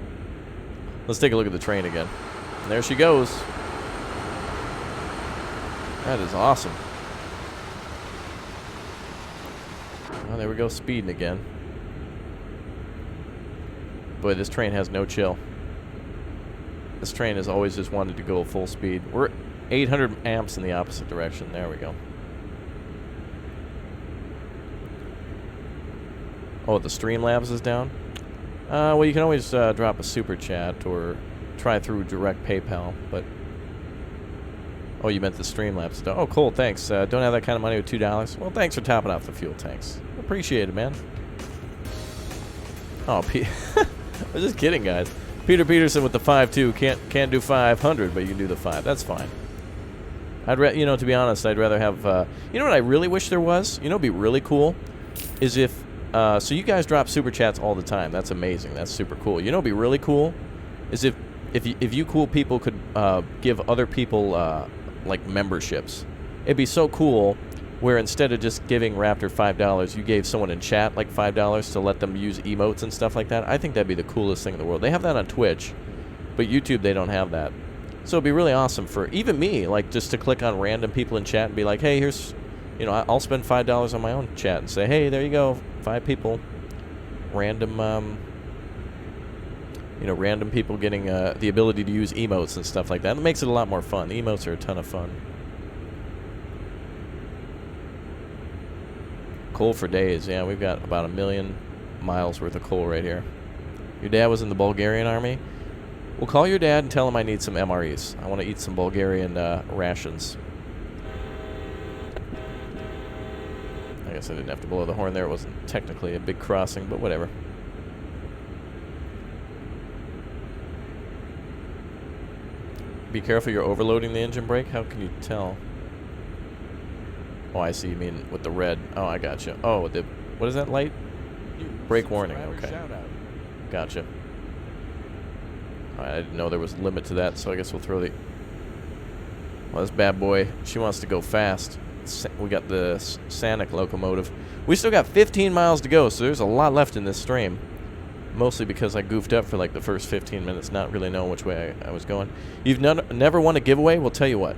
Let's take a look at the train again. And there she goes. That is awesome. Oh, there we go, speeding again. Boy, this train has no chill. This train has always just wanted to go full speed. We're 800 amps in the opposite direction. There we go. Oh, the Streamlabs is down? Well, you can always drop a super chat or try through direct PayPal, but... Oh, you meant the Streamlabs. Oh, cool, thanks. Don't have that kind of money with $2. Well, thanks for topping off the fuel tanks. Appreciate it, man. Oh, I was just kidding, guys. Peter Peterson with the 5-2. Can't do 500, but you can do the 5. That's fine. You know, to be honest, I'd rather have... you know what I really wish there was? You know what'd be really cool? Is if... so you guys drop super chats all the time. That's amazing. That's super cool. You know what'd be really cool? Is if you cool people could give other people, like, memberships. It'd be so cool where instead of just giving Raptor $5, you gave someone in chat like $5 to let them use emotes and stuff like that. I think that'd be the coolest thing in the world. They have that on Twitch, but YouTube, they don't have that. So it'd be really awesome for even me, like, just to click on random people in chat and be like, hey, here's, you know, I'll spend $5 on my own chat and say, hey, there you go, 5 people, random, you know, random people getting the ability to use emotes and stuff like that. It makes it a lot more fun. The emotes are a ton of fun. Coal for days. Yeah, we've got about 1 million miles worth of coal right here. Your dad was in the Bulgarian army? Well, call your dad and tell him I need some MREs. I want to eat some Bulgarian rations. I guess I didn't have to blow the horn there. It wasn't technically a big crossing, but whatever. Be careful, you're overloading the engine brake? How can you tell? Oh, I see. You mean with the red. Oh, I gotcha. Oh, the what is that light? Brake warning. Okay. Gotcha. I didn't know there was a limit to that, so I guess we'll throw the... Well, this bad boy, she wants to go fast. We got the Sanic locomotive. We still got 15 miles to go, so there's a lot left in this stream. Mostly because I goofed up for like the first 15 minutes, not really knowing which way I was going. You've never won a giveaway? Well, tell you what.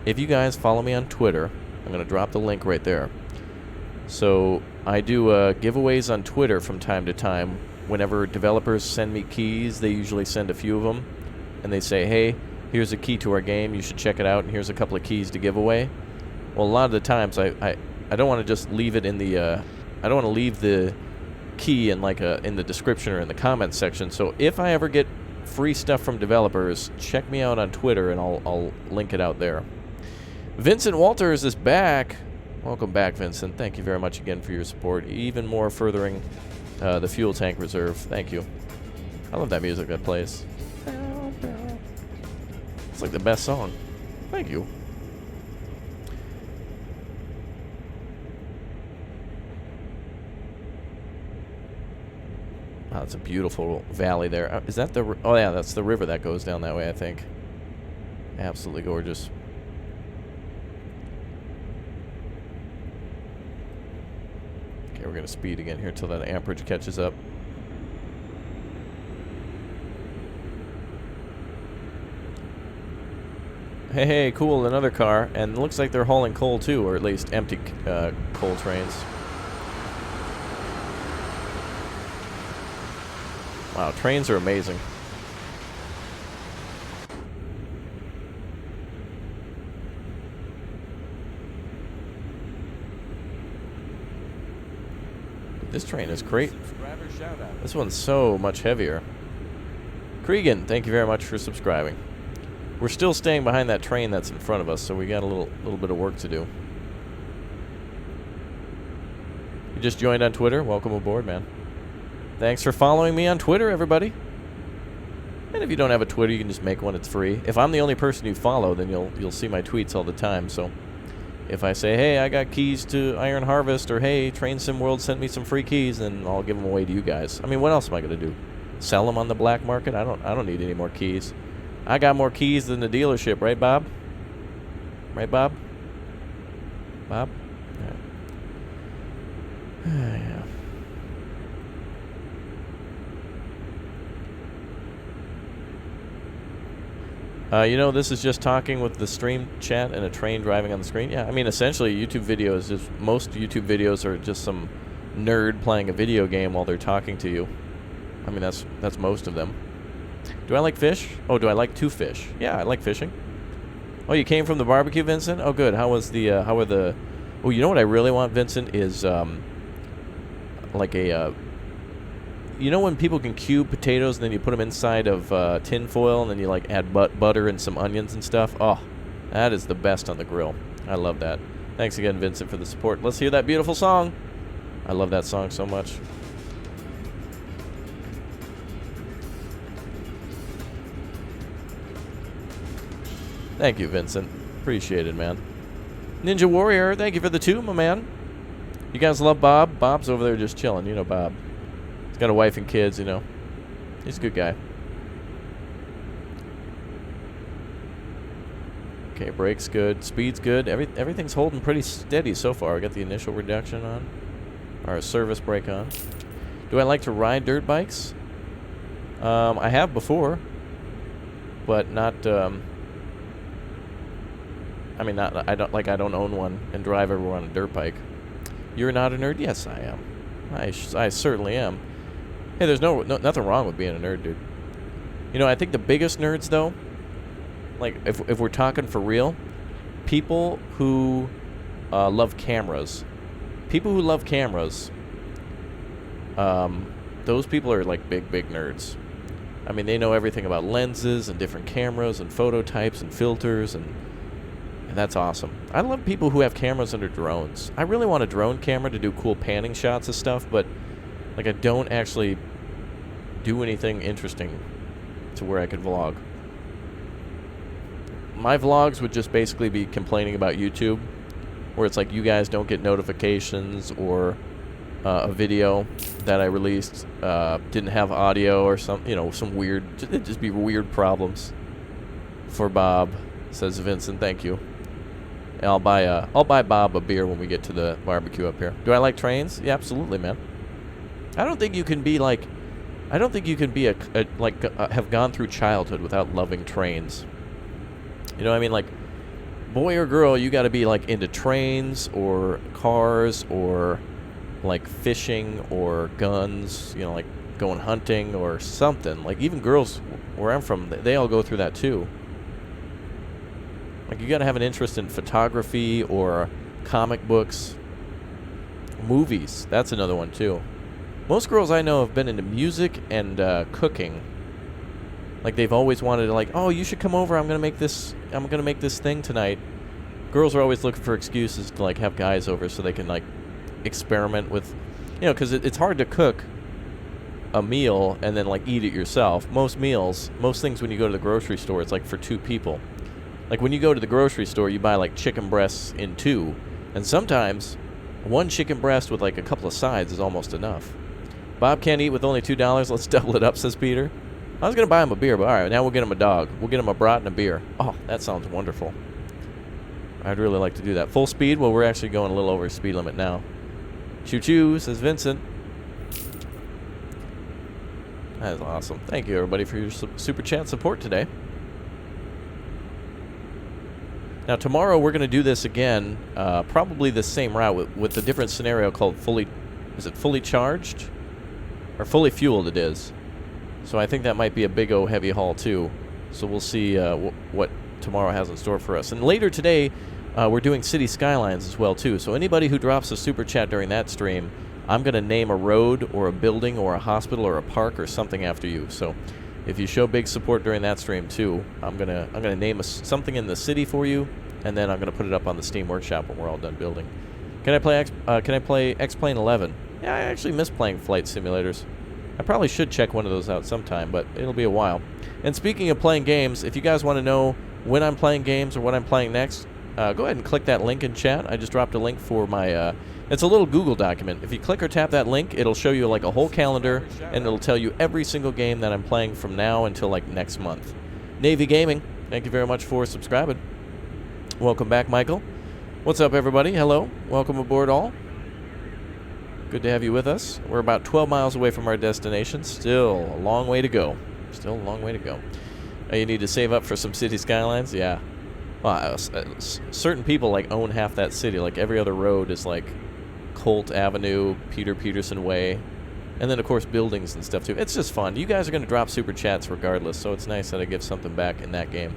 If you guys follow me on Twitter, I'm going to drop the link right there. So I do giveaways on Twitter from time to time. Whenever developers send me keys, they usually send a few of them. And they say, hey, here's a key to our game. You should check it out. And here's a couple of keys to give away. Well, a lot of the times I don't want to just leave it in the... I don't want to leave the key in like in the description or in the comments section. So if I ever get free stuff from developers, check me out on Twitter and I'll link it out there. Vincent Walters is back. Welcome back, Vincent. Thank you very much again for your support. Even more furthering the fuel tank reserve. Thank you. I love that music that plays. It's like the best song. Thank you. Wow, it's a beautiful valley there. Is that the... Oh, yeah, that's the river that goes down that way, I think. Absolutely gorgeous. Okay, we're going to speed again here until that amperage catches up. Hey, hey, cool, another car. And it looks like they're hauling coal, too, or at least empty coal trains. Wow, trains are amazing. This train is great. This one's so much heavier. Cregan, thank you very much for subscribing. We're still staying behind that train that's in front of us, so we got a little bit of work to do. You just joined on Twitter? Welcome aboard, man. Thanks for following me on Twitter, everybody. And if you don't have a Twitter, you can just make one. It's free. If I'm the only person you follow, then you'll see my tweets all the time. So if I say, hey, I got keys to Iron Harvest, or hey, Train Sim World sent me some free keys, then I'll give them away to you guys. I mean, what else am I gonna do? Sell them on the black market? I don't need any more keys. I got more keys than the dealership, right, Bob? Right, Bob? Bob? Yeah. Yeah. You know, this is just talking with the stream chat and a train driving on the screen. Yeah, I mean, essentially, YouTube videos is most YouTube videos are just some nerd playing a video game while they're talking to you. I mean, that's most of them. Do I like fish? Oh, do I like to fish? Yeah, I like fishing. Oh, you came from the barbecue, Vincent? Oh, good. How was the? How were the? Oh, you know what I really want, Vincent, is like a. You know when people can cube potatoes and then you put them inside of tin foil and then you like add butter and some onions and stuff? Oh, that is the best on the grill. I love that. Thanks again, Vincent, for the support. Let's hear that beautiful song. I love that song so much. Thank you, Vincent. Appreciate it, man. Ninja Warrior, thank you for the 2, my man. You guys love Bob? Bob's over there just chilling. You know Bob. He's got a wife and kids, you know. He's a good guy. Okay, brake's good. Speed's good. Everything's holding pretty steady so far. I got the initial reduction on. Or service brake on. Do I like to ride dirt bikes? I have before. But not, I mean, I don't own one and drive everywhere on a dirt bike. You're not a nerd? Yes, I am. I certainly am. Hey, there's nothing wrong with being a nerd, dude. You know, I think the biggest nerds, though, like, if we're talking for real, people who love cameras. People who love cameras, those people are, like, big nerds. I mean, they know everything about lenses and different cameras and photo types and filters, and that's awesome. I love people who have cameras under drones. I really want a drone camera to do cool panning shots of stuff, but, like, I don't actually do anything interesting to where I could vlog. My vlogs would just basically be complaining about YouTube, where it's like you guys don't get notifications, or a video that I released didn't have audio, or some weird, it'd just be weird problems. For Bob, says Vincent. Thank you. And I'll buy Bob a beer when we get to the barbecue up here. Do I like trains? Yeah, absolutely, man. I don't think you can be like, have gone through childhood without loving trains. You know what I mean? Like, boy or girl, you got to be like into trains or cars or like fishing or guns, you know, like going hunting or something. Like, even girls where I'm from, they all go through that too. Like, you got to have an interest in photography or comic books. Movies, that's another one too. Most girls I know have been into music and cooking. Like, they've always wanted to, like, oh, you should come over, I'm gonna make this thing tonight. Girls are always looking for excuses to, like, have guys over so they can, like, experiment with, you know, because it's hard to cook a meal and then, like, eat it yourself. Most things when you go to the grocery store, it's like for 2 people. Like, when you go to the grocery store, you buy, like, chicken breasts in 2, and sometimes 1 chicken breast with, like, a couple of sides is almost enough. Bob can't eat with only $2. Let's double it up, says Peter. I was going to buy him a beer, but all right, now we'll get him a dog. We'll get him a brat and a beer. Oh, that sounds wonderful. I'd really like to do that. Full speed? Well, we're actually going a little over speed limit now. Choo-choo, says Vincent. That is awesome. Thank you, everybody, for your super chat support today. Now, tomorrow we're going to do this again, probably the same route with a different scenario called fully charged? Or fully fueled it is. So I think that might be a big O heavy haul too. So we'll see what tomorrow has in store for us. And later today, we're doing City Skylines as well too. So anybody who drops a super chat during that stream, I'm going to name a road or a building or a hospital or a park or something after you. So if you show big support during that stream too, I'm gonna name something in the city for you, and then I'm gonna put it up on the Steam Workshop when we're all done building. Can I play X-Plane 11? Yeah, I actually miss playing flight simulators. I probably should check one of those out sometime, but it'll be a while. And speaking of playing games, if you guys want to know when I'm playing games or what I'm playing next, go ahead and click that link in chat. I just dropped a link for my, it's a little Google document. If you click or tap that link, it'll show you like a whole calendar, and it'll tell you every single game that I'm playing from now until like next month. Navy Gaming, thank you very much for subscribing. Welcome back, Michael. What's up, everybody? Hello. Welcome aboard all. Good to have you with us. We're about 12 miles away from our destination. Still a long way to go. Still a long way to go. You need to save up for some City Skylines? Yeah. Well, certain people like own half that city. Like, every other road is like Colt Avenue, Peter Peterson Way, and then of course buildings and stuff too. It's just fun. You guys are going to drop super chats regardless, so it's nice that I give something back in that game.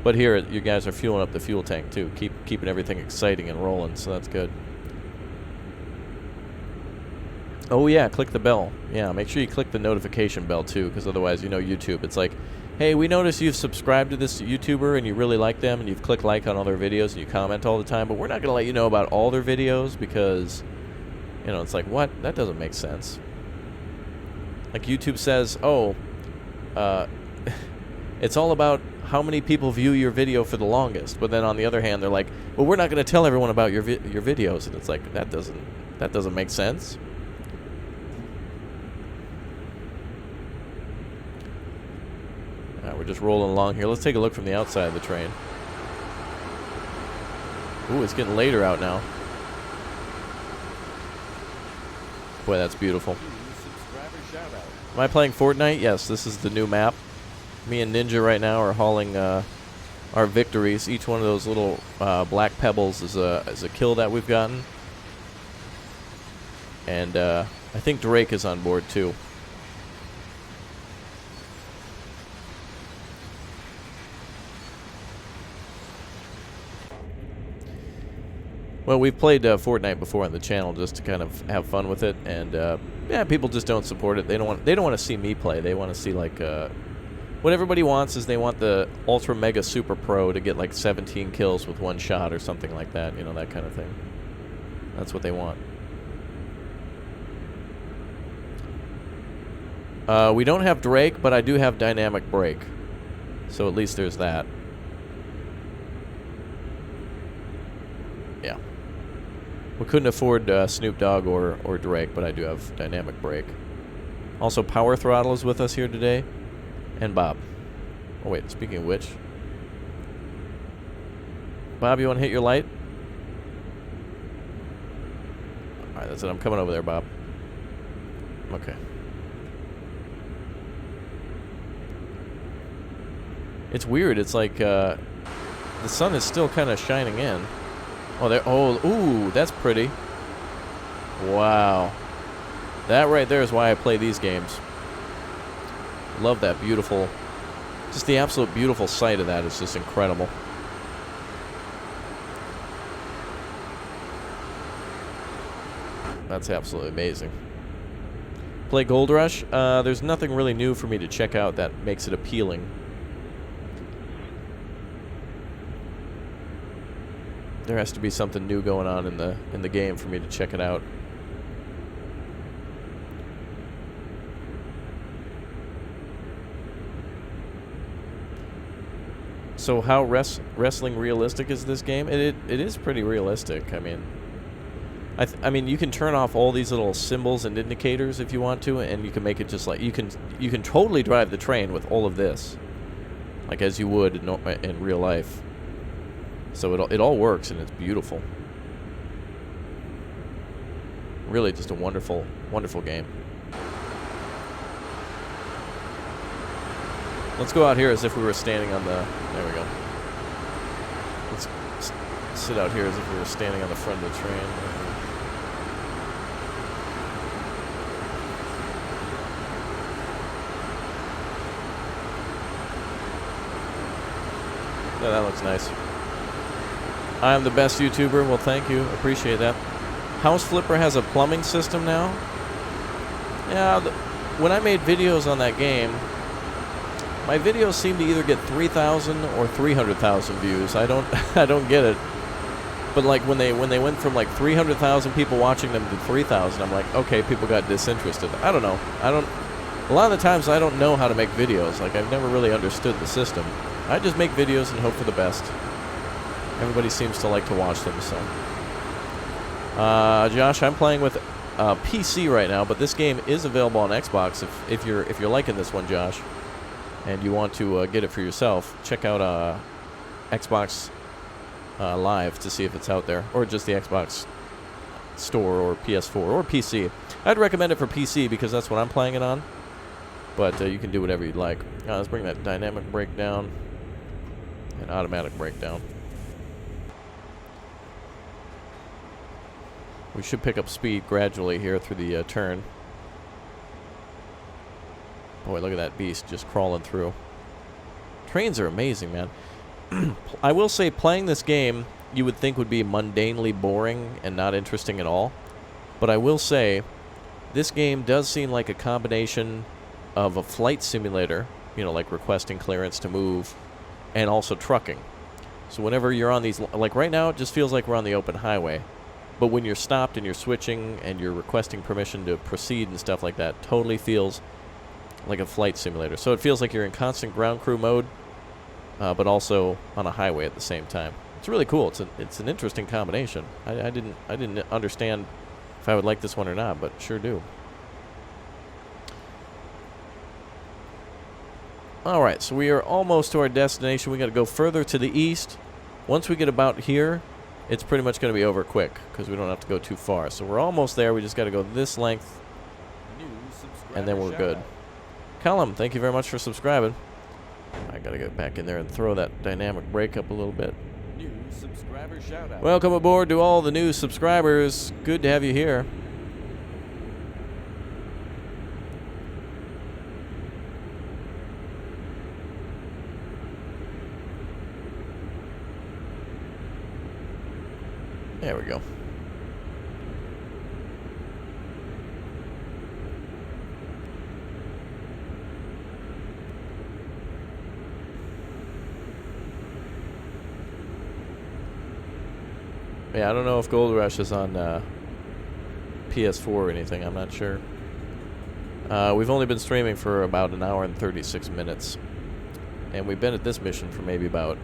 But here, you guys are fueling up the fuel tank too, keeping everything exciting and rolling, so that's good. Oh yeah, click the bell. Yeah, make sure you click the notification bell too, because otherwise, you know, YouTube, it's like, hey, we notice you've subscribed to this YouTuber and you really like them and you've clicked like on all their videos and you comment all the time, but we're not going to let you know about all their videos because, you know, it's like, what? That doesn't make sense. Like, YouTube says, oh, it's all about how many people view your video for the longest, but then on the other hand, they're like, well, we're not going to tell everyone about your videos, and it's like, that doesn't make sense. We're just rolling along here. Let's take a look from the outside of the train. Ooh, it's getting later out now. Boy, that's beautiful. Subscriber shout out. Am I playing Fortnite? Yes, this is the new map. Me and Ninja right now are hauling our victories. Each one of those little black pebbles is a kill that we've gotten. And I think Drake is on board too. Well, we've played Fortnite before on the channel just to kind of have fun with it, and yeah, people just don't support it. They don't want to see me play. They want to see like what everybody wants is they want the ultra mega super pro to get like 17 kills with one shot or something like that. You know, that kind of thing. That's what they want. We don't have Drake, but I do have dynamic brake, so at least there's that. Yeah. We couldn't afford Snoop Dogg or Drake, but I do have dynamic brake. Also, Power Throttle is with us here today, and Bob. Oh wait, speaking of which, Bob, you want to hit your light? All right, that's it. I'm coming over there, Bob. Okay. It's weird. It's like the sun is still kind of shining in. Oh, there. Oh, ooh, that's pretty. Wow. That right there is why I play these games. Love that beautiful, just the absolute beautiful sight of that is just incredible. That's absolutely amazing. Play Gold Rush. There's nothing really new for me to check out that makes it appealing. There has to be something new going on in the game for me to check it out. So how wrestling realistic is this game? It is pretty realistic. I mean, I mean you can turn off all these little symbols and indicators if you want to, and you can make it just like you can totally drive the train with all of this, like as you would in real life. So it all works, and it's beautiful. Really just a wonderful, wonderful game. Let's go out here as if we were standing on the... There we go. Let's sit out here as if we were standing on the front of the train. Yeah, that looks nice. I'm the best YouTuber. Well, thank you. Appreciate that. House Flipper has a plumbing system now. Yeah, when I made videos on that game, my videos seem to either get 3,000 or 300,000 views. I don't get it. But like when they went from like 300,000 people watching them to 3,000, I'm like, okay, people got disinterested. I don't know. A lot of the times I don't know how to make videos. Like I've never really understood the system. I just make videos and hope for the best. Everybody seems to like to watch them, so. Josh, I'm playing with PC right now, but this game is available on Xbox. If you're liking this one, Josh, and you want to get it for yourself, check out Xbox Live to see if it's out there, or just the Xbox Store or PS4 or PC. I'd recommend it for PC because that's what I'm playing it on, but you can do whatever you'd like. Let's bring that dynamic brake down and automatic brake down. We should pick up speed gradually here through the turn. Boy, look at that beast just crawling through. Trains are amazing, man. I will say, playing this game, you would think would be mundanely boring and not interesting at all. But I will say, this game does seem like a combination of a flight simulator, you know, like requesting clearance to move, and also trucking. So whenever you're on these, like right now, it just feels like we're on the open highway. But when you're stopped and you're switching and you're requesting permission to proceed and stuff like that, totally feels like a flight simulator. So it feels like you're in constant ground crew mode, but also on a highway at the same time. It's really cool. It's an interesting combination. I didn't understand if I would like this one or not, but sure do. All right, so we are almost to our destination. We got to go further to the east. Once we get about here, it's pretty much going to be over quick because we don't have to go too far. So we're almost there. We just got to go this length, New subscriber and then we're good. shout-out. Callum, thank you very much for subscribing. I got to get back in there and throw that dynamic brake up a little bit. New subscriber shout-out. Welcome aboard to all the new subscribers. Good to have you here. There we go. Yeah, I don't know if Gold Rush is on PS4 or anything. I'm not sure. We've only been streaming for about an hour and 36 minutes. And we've been at this mission for maybe about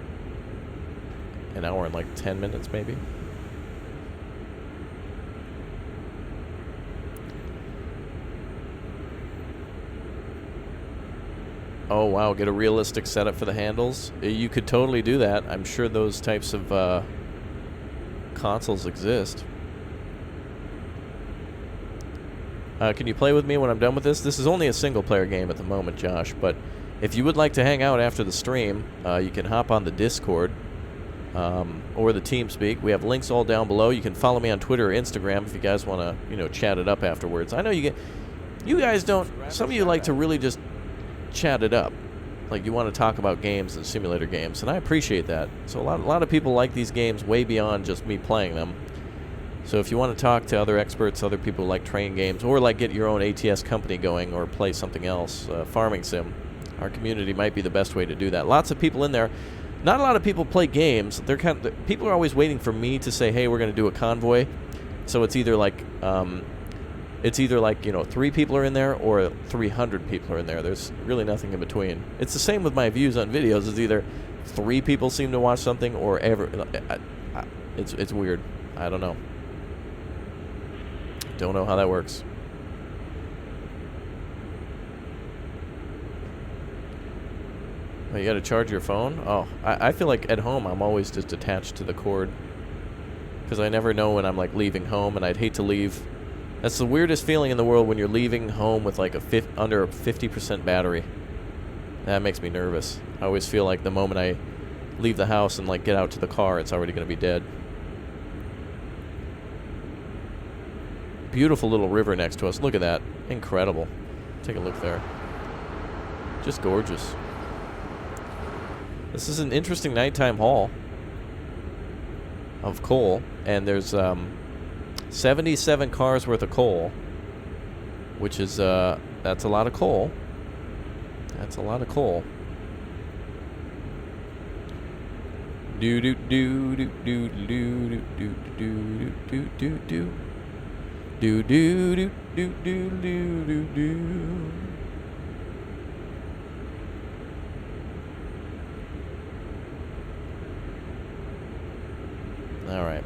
an hour and like 10 minutes, maybe. Oh, wow. Get a realistic setup for the handles. You could totally do that. I'm sure those types of consoles exist. Can you play with me when I'm done with this? This is only a single-player game at the moment, Josh, but if you would like to hang out after the stream, you can hop on the Discord or the TeamSpeak. We have links all down below. You can follow me on Twitter or Instagram if you guys want to, you know, chat it up afterwards. I know you guys don't. Some of you like to really just chat it up, like you want to talk about games and simulator games, and I appreciate that. So a lot of people like these games way beyond just me playing them. So if you want to talk to other experts, other people who like train games, or like get your own ATS company going, or play something else, farming sim, our community might be the best way to do that. Lots of people in there. Not a lot of people play games. People are always waiting for me to say, hey, we're going to do a convoy. So it's either like you know, 3 people are in there or 300 people are in there. There's really nothing in between. It's the same with my views on videos. It's either 3 people seem to watch something or it's weird. I don't know. Don't know how that works. Oh, you got to charge your phone? Oh, I feel like at home I'm always just attached to the cord because I never know when I'm like leaving home, and I'd hate to leave. That's the weirdest feeling in the world when you're leaving home with like under a 50% battery. That makes me nervous. I always feel like the moment I leave the house and like get out to the car, it's already going to be dead. Beautiful little river next to us. Look at that. Incredible. Take a look there. Just gorgeous. This is an interesting nighttime haul of coal, and there's 77 cars worth of coal, which is that's a lot of coal. That's a lot of coal. Do do do do do do do do do do do do do do do do do do. All right.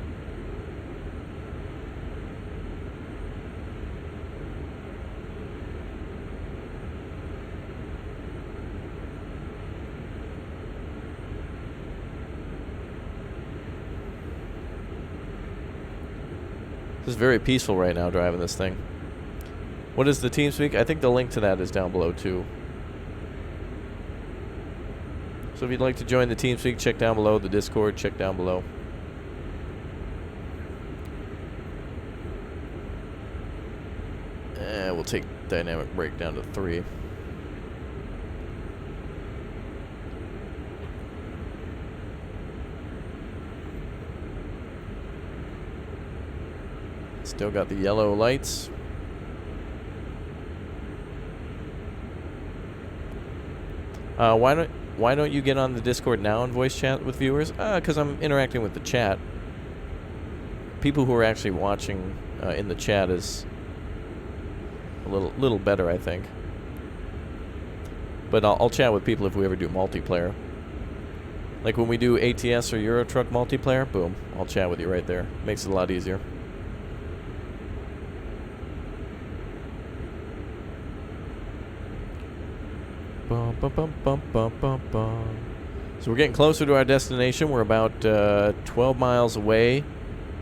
This is very peaceful right now driving this thing. What is the TeamSpeak? I think the link to that is down below too. So if you'd like to join the TeamSpeak, check down below. The Discord, check down below. We'll take dynamic brake down to 3. Still got the yellow lights. Why don't you get on the Discord now and voice chat with viewers? Because I'm interacting with the chat. People who are actually watching in the chat is a little better, I think. But I'll chat with people if we ever do multiplayer. Like when we do ATS or Euro Truck multiplayer, boom, I'll chat with you right there. Makes it a lot easier. Bum, bum, bum, bum, bum, bum, bum. So we're getting closer to our destination. We're about 12 miles away.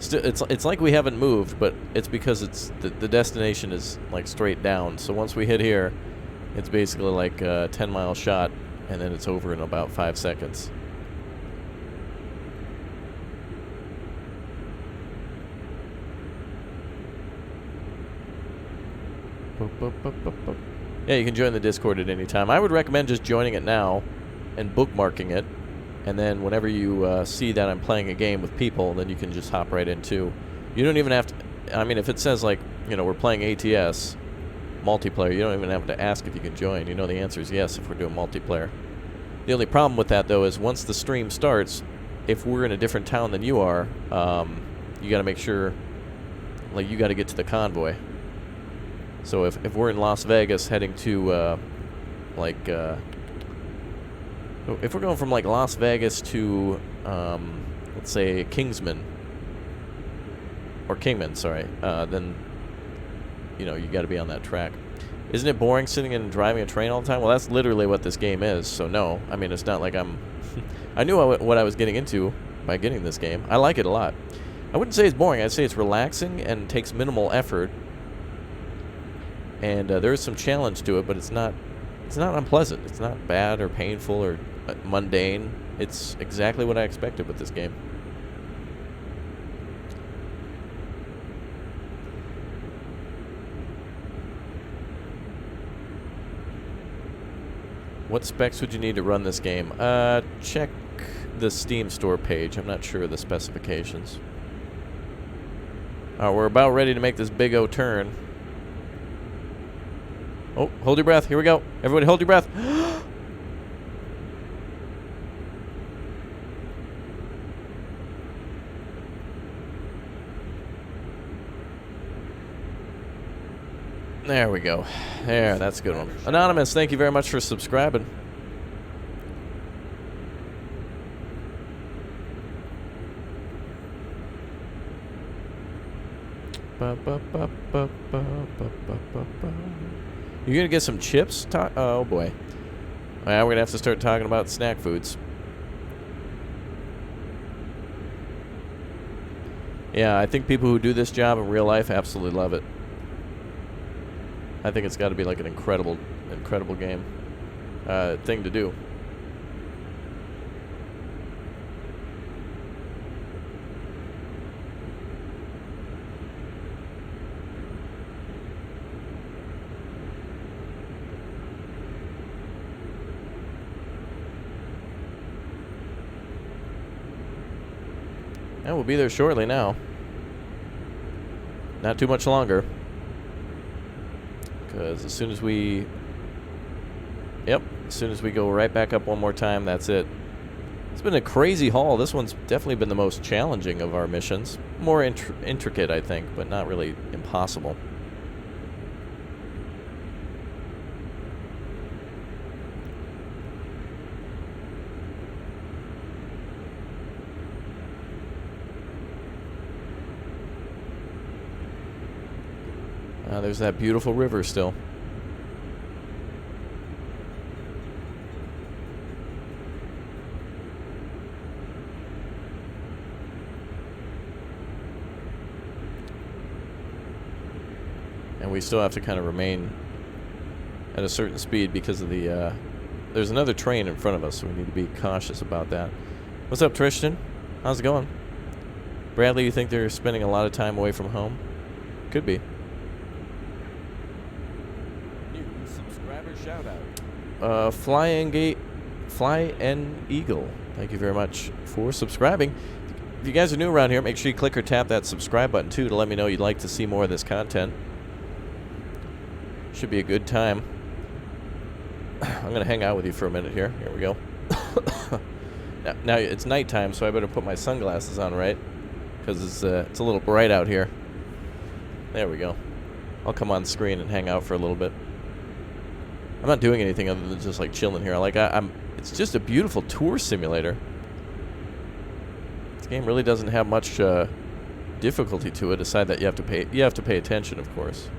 It's like we haven't moved, but it's because it's the destination is like straight down. So once we hit here, it's basically like a 10-mile shot, and then it's over in about 5 seconds. Yeah, you can join the Discord at any time. I would recommend just joining it now and bookmarking it. And then whenever you see that I'm playing a game with people, then you can just hop right in too. You don't even have to... I mean, if it says, like, you know, we're playing ATS multiplayer, you don't even have to ask if you can join. You know the answer is yes if we're doing multiplayer. The only problem with that, though, is once the stream starts, if we're in a different town than you are, you got to make sure... Like, you got to get to the convoy. So if we're in Las Vegas heading to, if we're going from, like, Las Vegas to, let's say, Kingman, sorry, then, you know, you got to be on that track. Isn't it boring sitting and driving a train all the time? Well, that's literally what this game is, so no. I mean, it's not like I'm... I knew what I was getting into by getting this game. I like it a lot. I wouldn't say it's boring. I'd say it's relaxing and takes minimal effort. And there is some challenge to it, but it's not unpleasant. It's not bad or painful or mundane. It's exactly what I expected with this game. What specs would you need to run this game? Check the Steam store page. I'm not sure of the specifications. We're about ready to make this big O turn. Oh, hold your breath. Here we go. Everybody hold your breath. There we go. There, that's a good one. Anonymous, thank you very much for subscribing. You're gonna get some chips? Oh boy. Well, we're gonna have to start talking about snack foods. Yeah, I think people who do this job in real life absolutely love it. I think it's got to be like an incredible game, thing to do. And we'll be there shortly now. Not too much longer. Because as soon as we... Yep, as soon as we go right back up one more time, that's it. It's been a crazy haul. This one's definitely been the most challenging of our missions. More intricate, I think, but not really impossible. There's that beautiful river still. And we still have to kind of remain at a certain speed because of the, there's another train in front of us, so we need to be cautious about that. What's up, Tristan? How's it going? Bradley, you think they're spending a lot of time away from home? Could be. Shout out. Fly and Eagle. Thank you very much for subscribing. If you guys are new around here, make sure you click or tap that subscribe button too to let me know you'd like to see more of this content. Should be a good time. I'm gonna hang out with you for a minute here. Here we go. now it's nighttime, so I better put my sunglasses on, right? Because it's a little bright out here. There we go. I'll come on screen and hang out for a little bit. I'm not doing anything other than just like chilling here. Like it's just a beautiful tour simulator. This game really doesn't have much difficulty to it, aside that you have to pay attention, of course.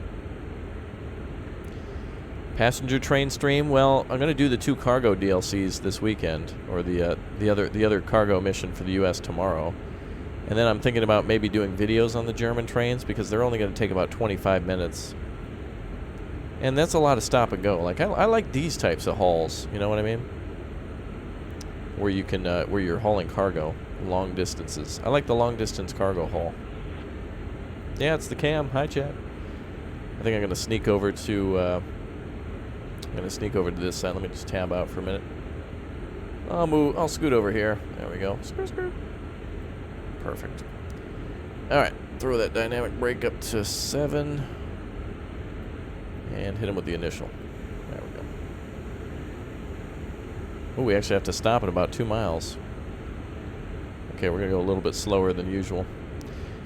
Passenger train stream. Well, I'm gonna do the 2 cargo DLCs this weekend, or the other cargo mission for the U.S. tomorrow, and then I'm thinking about maybe doing videos on the German trains because they're only gonna take about 25 minutes, and that's a lot of stop and go. Like I like these types of hauls. You know what I mean? Where you can where you're hauling cargo long distances. I like the long distance cargo haul. Yeah, it's the cam. Hi, chat. I think I'm gonna sneak over to. I'm gonna sneak over to this side. Let me just tab out for a minute. I'll scoot over here. There we go. Skirt, skirt. Perfect. All right. Throw that dynamic brake up to 7, and hit him with the initial. There we go. Oh, we actually have to stop at about 2 miles. Okay, we're gonna go a little bit slower than usual.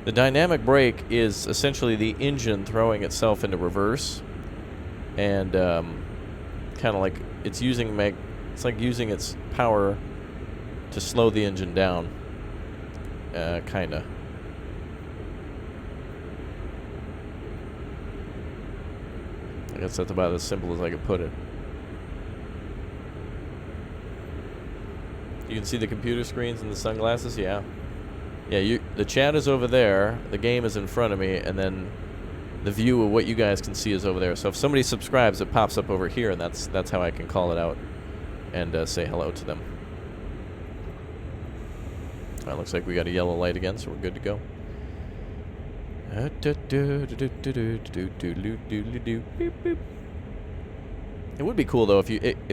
The dynamic brake is essentially the engine throwing itself into reverse, and kind of like it's using it's like using its power to slow the engine down, kinda. I guess that's about as simple as I could put it. You can see the computer screens and the sunglasses. Yeah, the chat is over there, the game is in front of me, and then the view of what you guys can see is over there. So if somebody subscribes, it pops up over here, and that's how I can call it out and say hello to them. All right, looks like we got a yellow light again, so we're good to go. It would be cool though if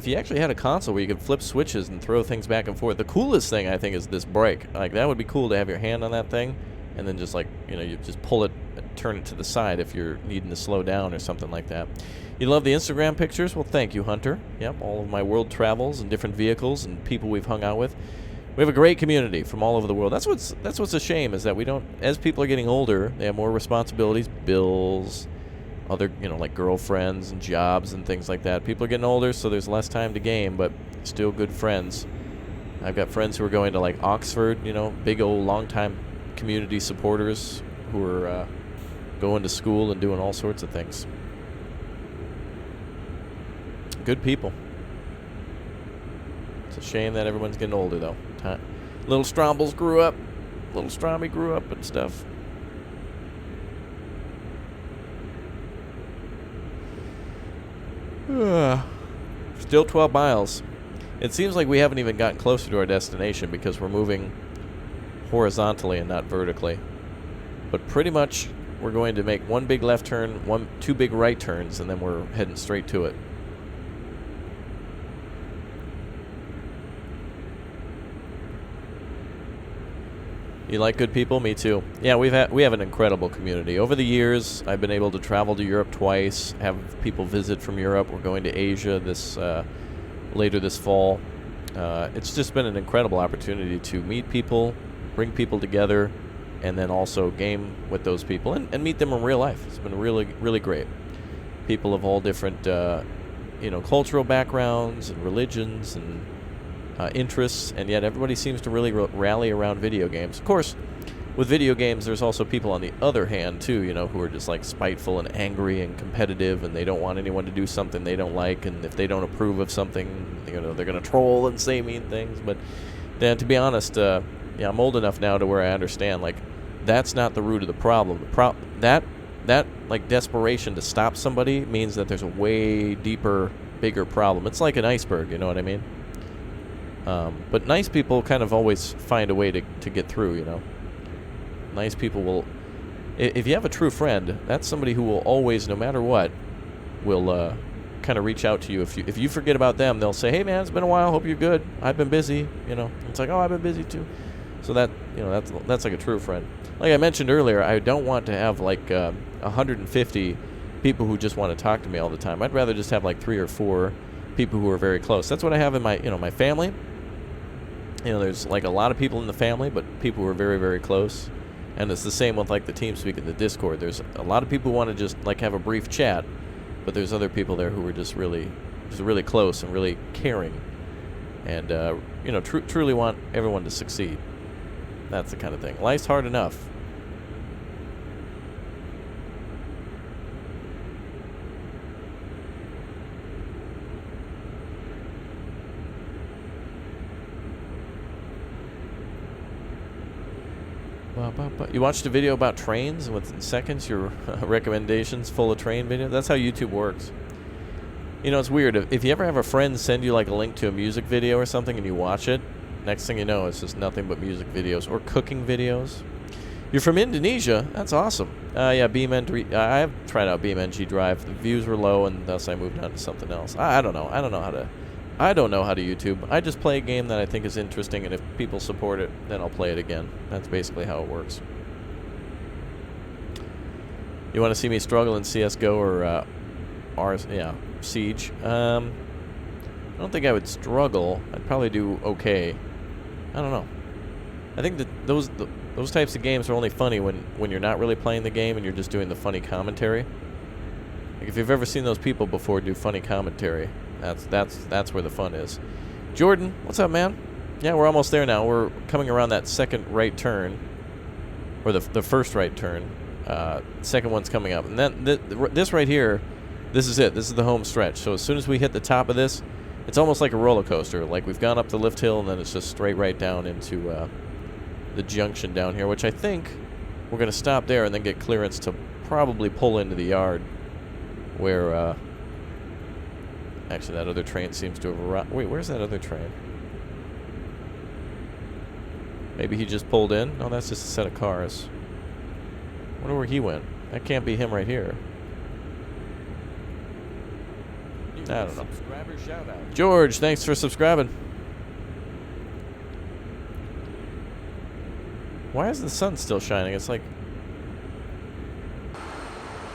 you actually had a console where you could flip switches and throw things back and forth. The coolest thing I think is this brake. Like that would be cool to have your hand on that thing, and then just like you just pull it, turn it to the side if you're needing to slow down or something like that. You love the Instagram pictures? Well, thank you, Hunter. Yep, all of my world travels and different vehicles and people we've hung out with. We have a great community from all over the world. That's what's a shame is that we don't. As people are getting older, they have more responsibilities, bills, other like girlfriends and jobs and things like that. People are getting older, so there's less time to game, but still good friends. I've got friends who are going to like Oxford, big old long-time community supporters who are going to school and doing all sorts of things. Good people. It's a shame that everyone's getting older, though. Little Strombles grew up. Little Stromby grew up and stuff. Still 12 miles. It seems like we haven't even gotten closer to our destination because we're moving horizontally and not vertically. But pretty much we're going to make one big left turn, two big right turns, and then we're heading straight to it. You like good people? Me too. Yeah, we have an incredible community. Over the years, I've been able to travel to Europe twice, have people visit from Europe. We're going to Asia later this fall. It's just been an incredible opportunity to meet people, bring people together, and then also game with those people and meet them in real life. It's been really, really great. People of all different, cultural backgrounds and religions and interests, and yet everybody seems to really rally around video games. Of course, with video games, there's also people on the other hand too, who are just like spiteful and angry and competitive, and they don't want anyone to do something they don't like, and if they don't approve of something, they're gonna troll and say mean things. But then, to be honest, I'm old enough now to where I understand like that's not the root of the problem. That like desperation to stop somebody means that there's a way deeper, bigger problem. It's like an iceberg, you know what I mean? But nice people kind of always find a way to get through, Nice people will... If you have a true friend, that's somebody who will always, no matter what, will kind of reach out to you. If you forget about them, they'll say, hey man, it's been a while, hope you're good. I've been busy, It's like, oh, I've been busy too. So that's like a true friend. Like I mentioned earlier, I don't want to have like 150 people who just want to talk to me all the time. I'd rather just have like 3 or 4 people who are very close. That's what I have in my, my family. There's like a lot of people in the family, but people who are very, very close. And it's the same with like the TeamSpeak and the Discord. There's a lot of people who want to just like have a brief chat, but there's other people there who are just really close and really caring, and truly want everyone to succeed. That's the kind of thing. Life's hard enough. You watched a video about trains, and within seconds your recommendations full of train video? That's how YouTube works. You know, it's weird. If you ever have a friend send you like a link to a music video or something and you watch it, next thing you know, it's just nothing but music videos or cooking videos. You're from Indonesia? That's awesome. Yeah, I have tried out BeamNG Drive. The views were low, and thus I moved on to something else. I don't know. I don't know how to YouTube. I just play a game that I think is interesting, and if people support it, then I'll play it again. That's basically how it works. You want to see me struggle in CSGO or Siege? I don't think I would struggle. I'd probably do okay. I don't know. I think that those types of games are only funny when you're not really playing the game and you're just doing the funny commentary. Like if you've ever seen those people before do funny commentary, that's where the fun is. Jordan, what's up, man? Yeah, we're almost there now. We're coming around that second right turn, or the first right turn. Second one's coming up, and then this right here, this is it. This is the home stretch. So as soon as we hit the top of this, it's almost like a roller coaster. Like we've gone up the lift hill, and then it's just straight right down into the junction down here, which I think we're going to stop there and then get clearance to probably pull into the yard where, actually that other train seems to have arrived. Wait, where's that other train? Maybe he just pulled in? No, that's just a set of cars. I wonder where he went. That can't be him right here. I don't know. Subscriber shout out. George, thanks for subscribing. Why is the sun still shining? It's like...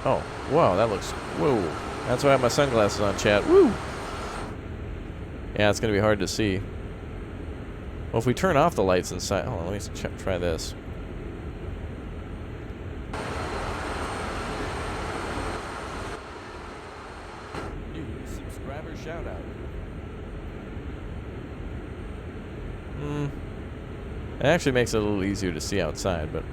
Oh, wow, that looks... Whoa. That's why I have my sunglasses on, chat. Woo! Yeah, it's going to be hard to see. Well, if we turn off the lights inside... Hold on, let me try this. New subscriber shout out. It actually makes it a little easier to see outside, but...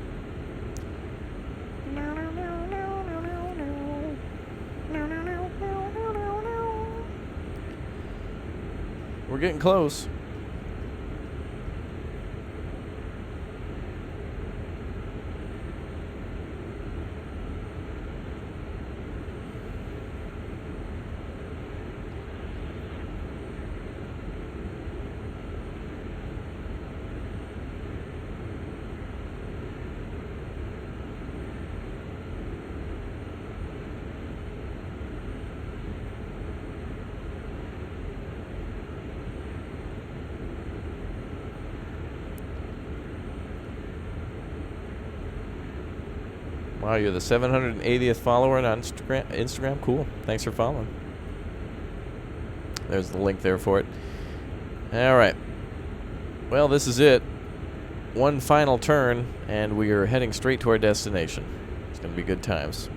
We're getting close. Wow, you're the 780th follower on Instagram? Cool. Thanks for following. There's the link there for it. All right. Well, this is it. One final turn, and we are heading straight to our destination. It's going to be good times.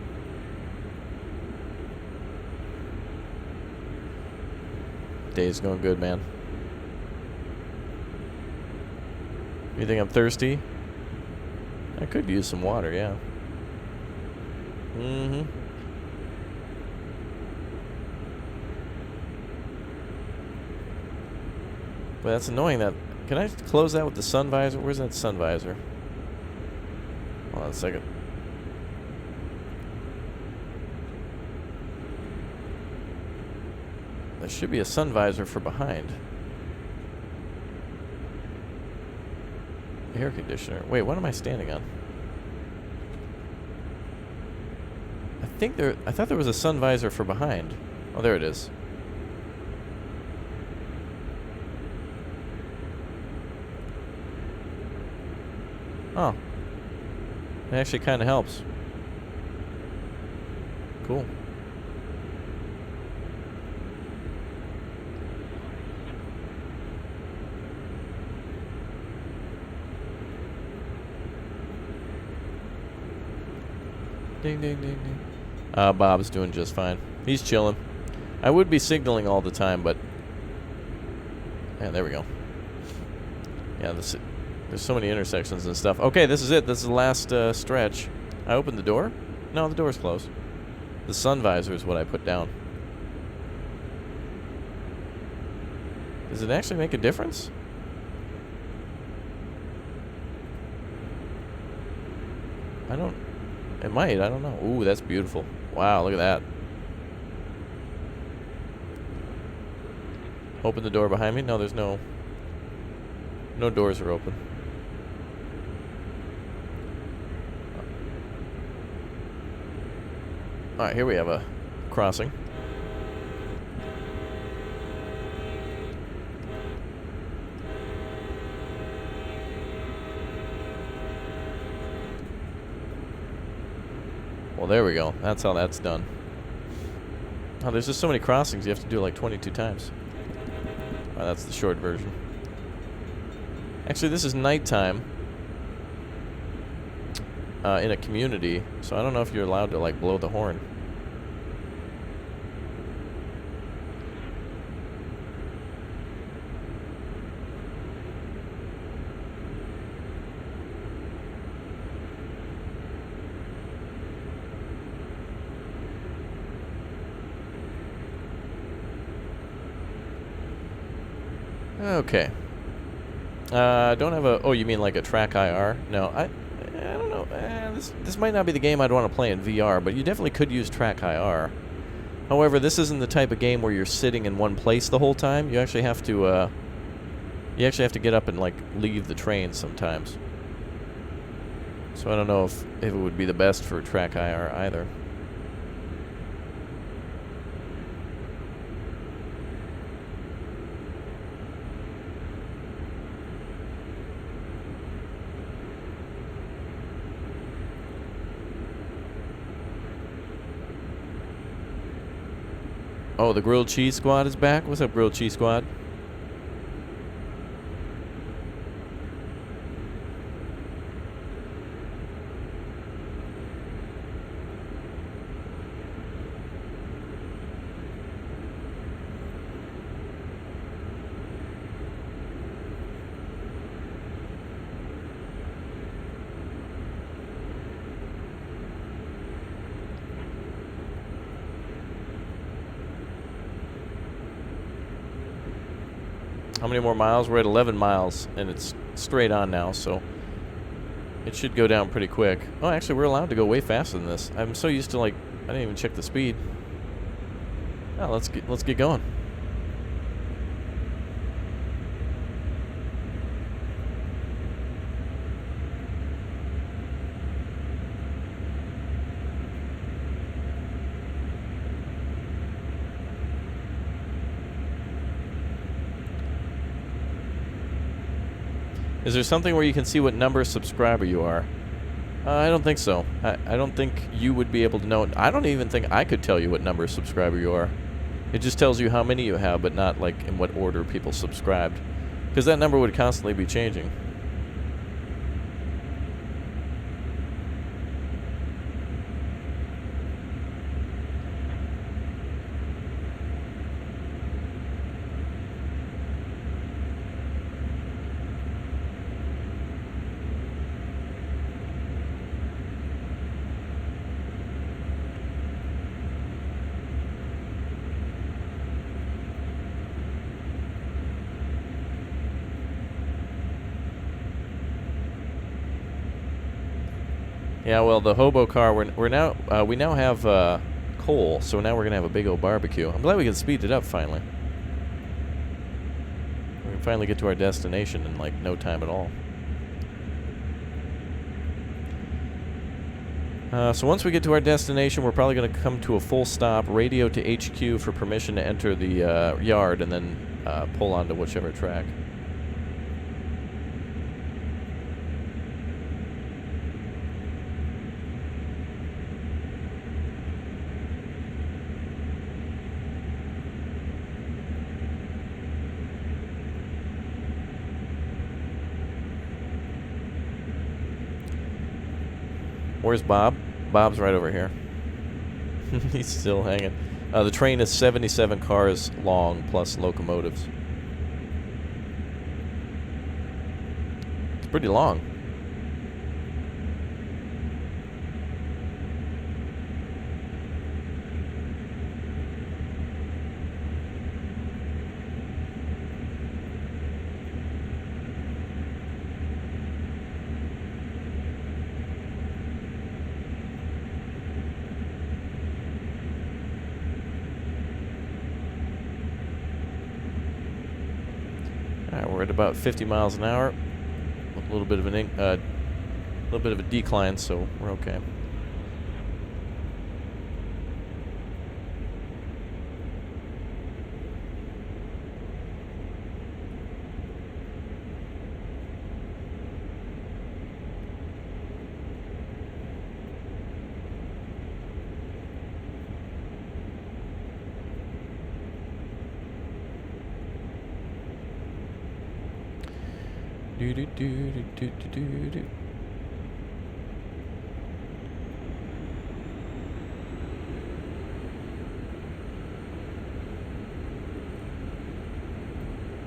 Day's going good, man. You think I'm thirsty? I could use some water, yeah. Mm-hmm. But that's annoying that... Can I close that with the sun visor? Where's that sun visor? Hold on a second. There should be a sun visor for behind. Air conditioner. Wait, what am I standing on? I thought there was a sun visor for behind. Oh, there it is. Oh. It actually kind of helps. Cool. Ding, ding, ding, ding. Bob's doing just fine. He's chilling. I would be signaling all the time, but... Yeah, there we go. Yeah, there's so many intersections and stuff. Okay, this is it. This is the last stretch. I opened the door? No, the door's closed. The sun visor is what I put down. Does it actually make a difference? I don't... It might. I don't know. Ooh, that's beautiful. Wow, look at that. Open the door behind me? No, there's no... No doors are open. Alright, here we have a crossing. Well, there we go. That's how that's done. Oh, there's just so many crossings you have to do like 22 times. Oh, that's the short version. Actually, this is nighttime in a community, so I don't know if you're allowed to like blow the horn. Okay. Don't have a... Oh, you mean like a track IR? No, I don't know. This might not be the game I'd want to play in VR, but you definitely could use track IR. However, this isn't the type of game where you're sitting in one place the whole time. You actually have to, get up and, like, leave the train sometimes. So I don't know if it would be the best for track IR either. Oh, the Grilled Cheese Squad is back? What's up, Grilled Cheese Squad? How many more miles? We're at 11 miles, and it's straight on now, so it should go down pretty quick. Oh, actually, we're allowed to go way faster than this. I'm so used to, like, I didn't even check the speed. Oh, let's get going. Is there something where you can see what number subscriber you are? I don't think so. I don't think you would be able to know. I don't even think I could tell you what number subscriber you are. It just tells you how many you have, but not like in what order people subscribed. Because that number would constantly be changing. Yeah, well, the hobo car, we now have coal, so now we're gonna have a big old barbecue. I'm glad we can speed it up finally. We can finally get to our destination in like no time at all. So once we get to our destination, we're probably gonna come to a full stop, radio to HQ for permission to enter the yard, and then pull onto whichever track. Where's Bob? Bob's right over here. He's still hanging. The train is 77 cars long, plus locomotives. It's pretty long. we're at about 50 miles an hour. A little bit of a decline, so we're okay. Do do do do do do do.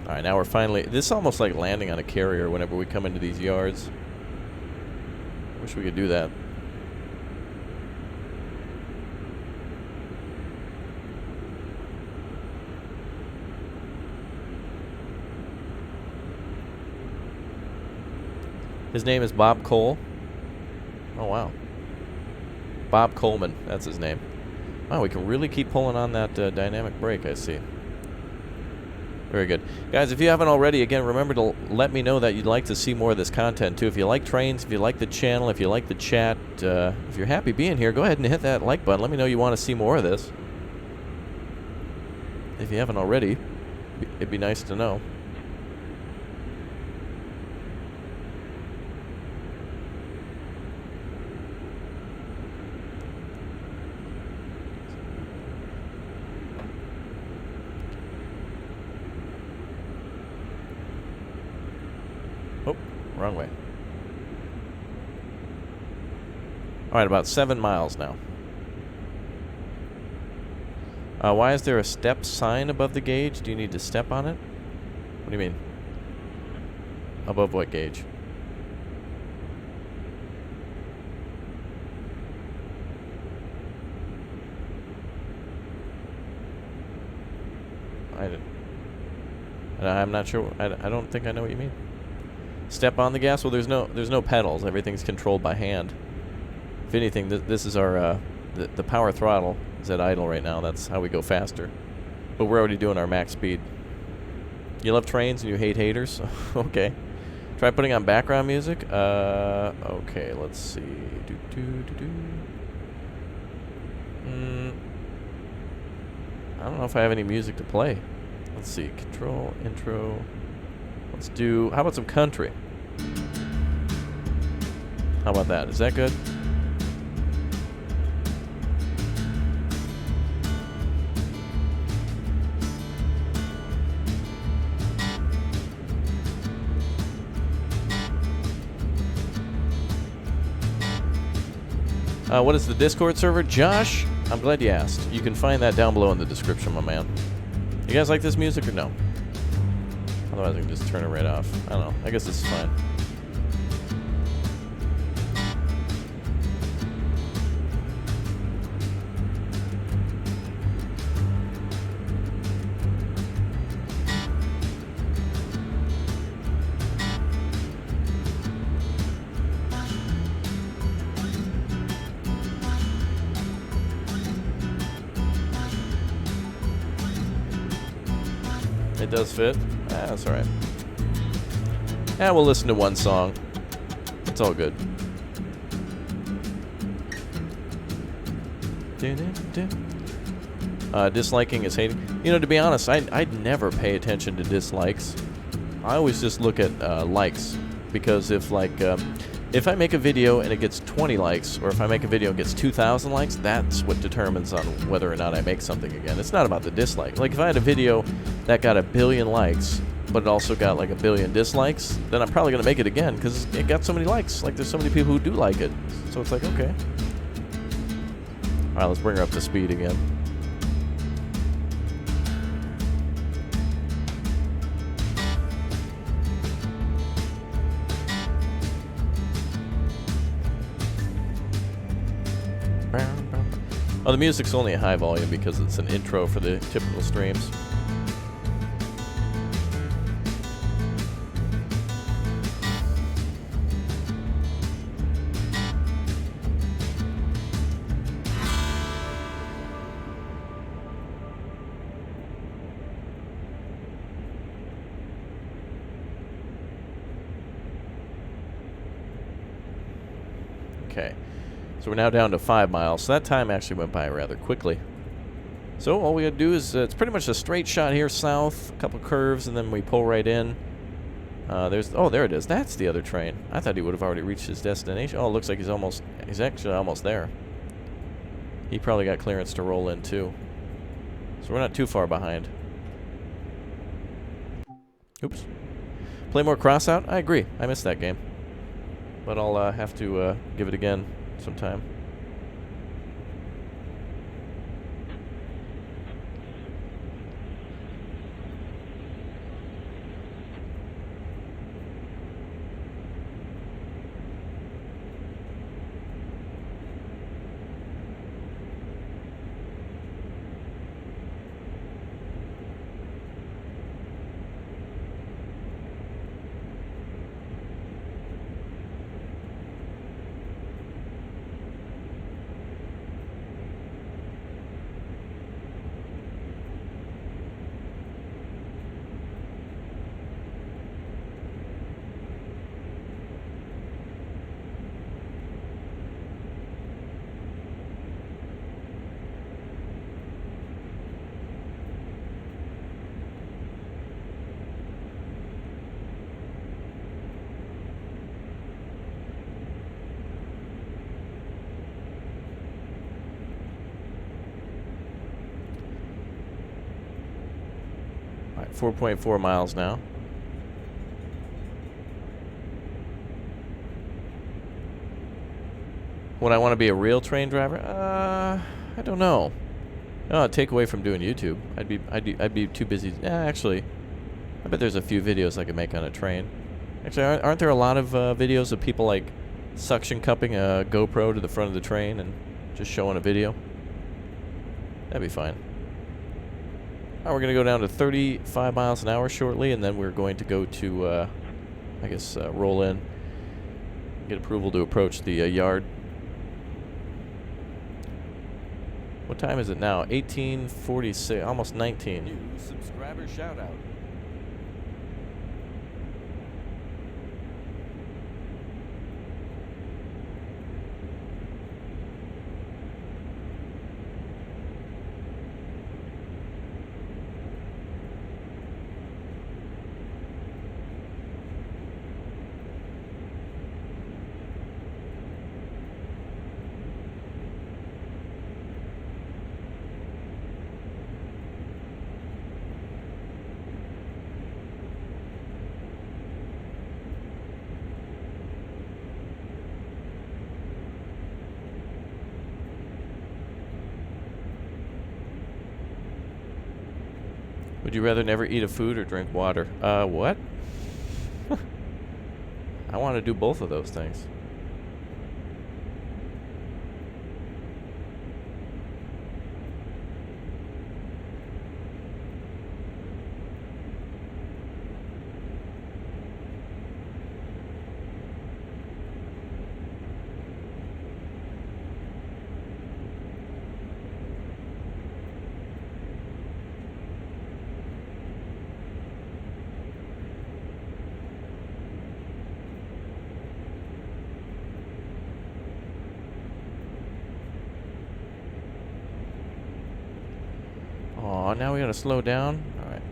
All right, now we're finally. This is almost like landing on a carrier whenever we come into these yards. Wish we could do that. His name is Bob Cole. Oh, wow. Bob Coleman, that's his name. Wow, we can really keep pulling on that dynamic brake, I see. Very good. Guys, if you haven't already, again, remember to let me know that you'd like to see more of this content, too. If you like trains, if you like the channel, if you like the chat, if you're happy being here, go ahead and hit that like button. Let me know you want to see more of this. If you haven't already, it'd be nice to know. Wrong way. All right, about 7 miles now. Why is there a step sign above the gauge? Do you need to step on it? What do you mean? Above what gauge? I'm not sure. I don't think I know what you mean. Step on the gas? Well, there's no pedals. Everything's controlled by hand. If anything, this is our the power throttle is at idle right now. That's how we go faster. But we're already doing our max speed. You love trains and you hate haters? Okay. Try putting on background music. Okay, let's see. I don't know if I have any music to play. Let's see. Control, intro. Let's do, how about some country? How about that? Is that good? What is the Discord server? Josh, I'm glad you asked. You can find that down below in the description, my man. You guys like this music or no? Otherwise I can just turn it right off. I don't know. I guess this is fine. It does fit. That's alright. Yeah, we'll listen to one song. It's all good. Disliking is hating. You know, to be honest, I'd never pay attention to dislikes. I always just look at likes. Because if I make a video and it gets 20 likes, or if I make a video and it gets 2,000 likes, that's what determines on whether or not I make something again. It's not about the dislike. Like, if I had a video that got 1 billion likes, but it also got like 1 billion dislikes, then I'm probably going to make it again because it got so many likes. Like, there's so many people who do like it. So it's like, okay. All right, let's bring her up to speed again. Oh, the music's only at high volume because it's an intro for the typical streams. Okay. So we're now down to 5 miles. So that time actually went by rather quickly. So all we gotta do is, it's pretty much a straight shot here south, a couple curves, and then we pull right in. Oh, there it is. That's the other train. I thought he would have already reached his destination. Oh, it looks like he's actually almost there. He probably got clearance to roll in too. So we're not too far behind. Oops. Play more Crossout? I agree. I missed that game. But I'll have to give it again sometime. Alright, 4.4 miles now. Would I want to be a real train driver? I don't know. No, take away from doing YouTube. I'd be too busy. Actually, I bet there's a few videos I could make on a train. Actually, aren't there a lot of videos of people like suction cupping a GoPro to the front of the train and just showing a video? That'd be fine. Alright, we're going to go down to 35 miles an hour shortly, and then we're going to go to, I guess, roll in. Get approval to approach the yard. What time is it now? 18:46, almost 19. New subscriber shout out. Would you rather never eat a food or drink water? What? I want to do both of those things. Oh, now we gotta slow down? Alright.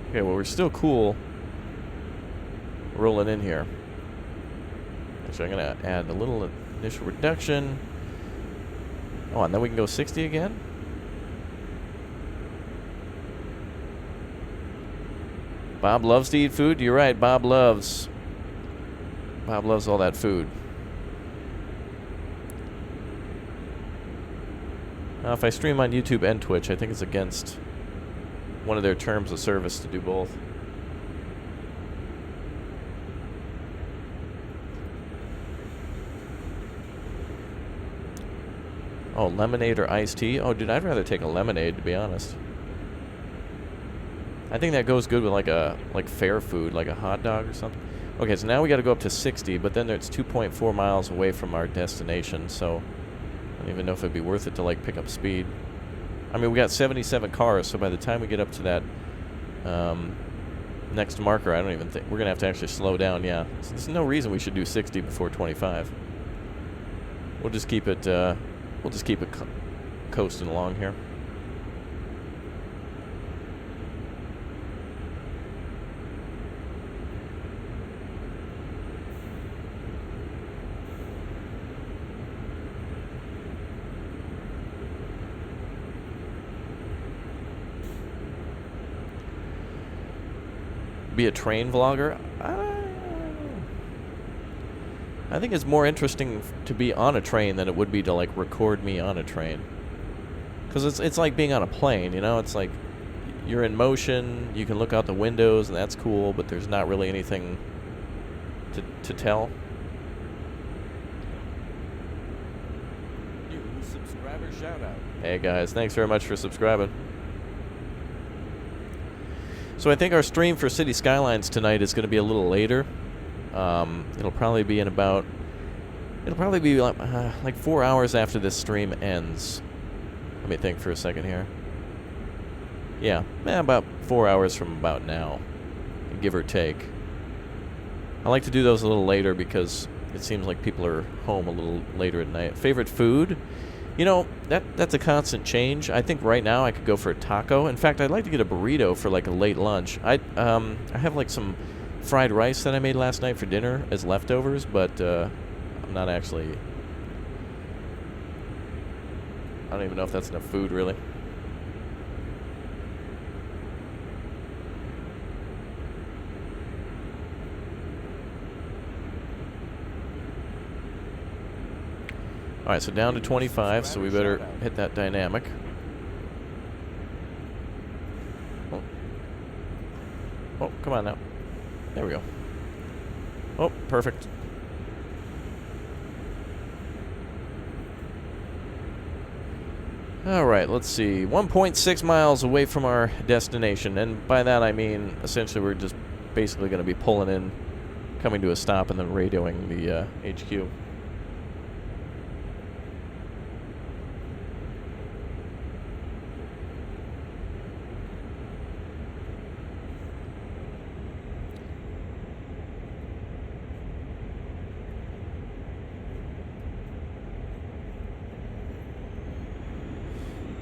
Okay, well, we're still cool rolling in here. Actually, I'm gonna add a little initial reduction. Oh, and then we can go 60 again? Bob loves to eat food? You're right, Bob loves all that food. If I stream on YouTube and Twitch, I think it's against one of their terms of service to do both. Oh, lemonade or iced tea? Oh, dude, I'd rather take a lemonade, to be honest. I think that goes good with like fair food, like a hot dog or something. Okay, so now we got to go up to 60, but then it's 2.4 miles away from our destination, so I don't even know if it'd be worth it to like pick up speed. I mean, we got 77 cars, so by the time we get up to that next marker, I don't even think we're gonna have to actually slow down. Yeah, so there's no reason we should do 60 before 25. We'll just keep it. Coasting along here. Be a train vlogger? I think it's more interesting to be on a train than it would be to like record me on a train. Because it's like being on a plane, you know? It's like you're in motion, you can look out the windows, and that's cool, but there's not really anything to tell. New subscriber shout out. Hey guys, thanks very much for subscribing. So I think our stream for City Skylines tonight is going to be a little later. It'll probably be like 4 hours after this stream ends. Let me think for a second here. Yeah, about 4 hours from about now, give or take. I like to do those a little later because it seems like people are home a little later at night. Favorite food? You know, that's a constant change. I think right now I could go for a taco. In fact, I'd like to get a burrito for like a late lunch. I have like some fried rice that I made last night for dinner as leftovers, but I'm not actually... I don't even know if that's enough food, really. Alright, so down to 25, so we better hit that dynamic. Oh. Oh, come on now. There we go. Oh, perfect. Alright, let's see. 1.6 miles away from our destination, and by that I mean essentially we're just basically going to be pulling in, coming to a stop, and then radioing the HQ.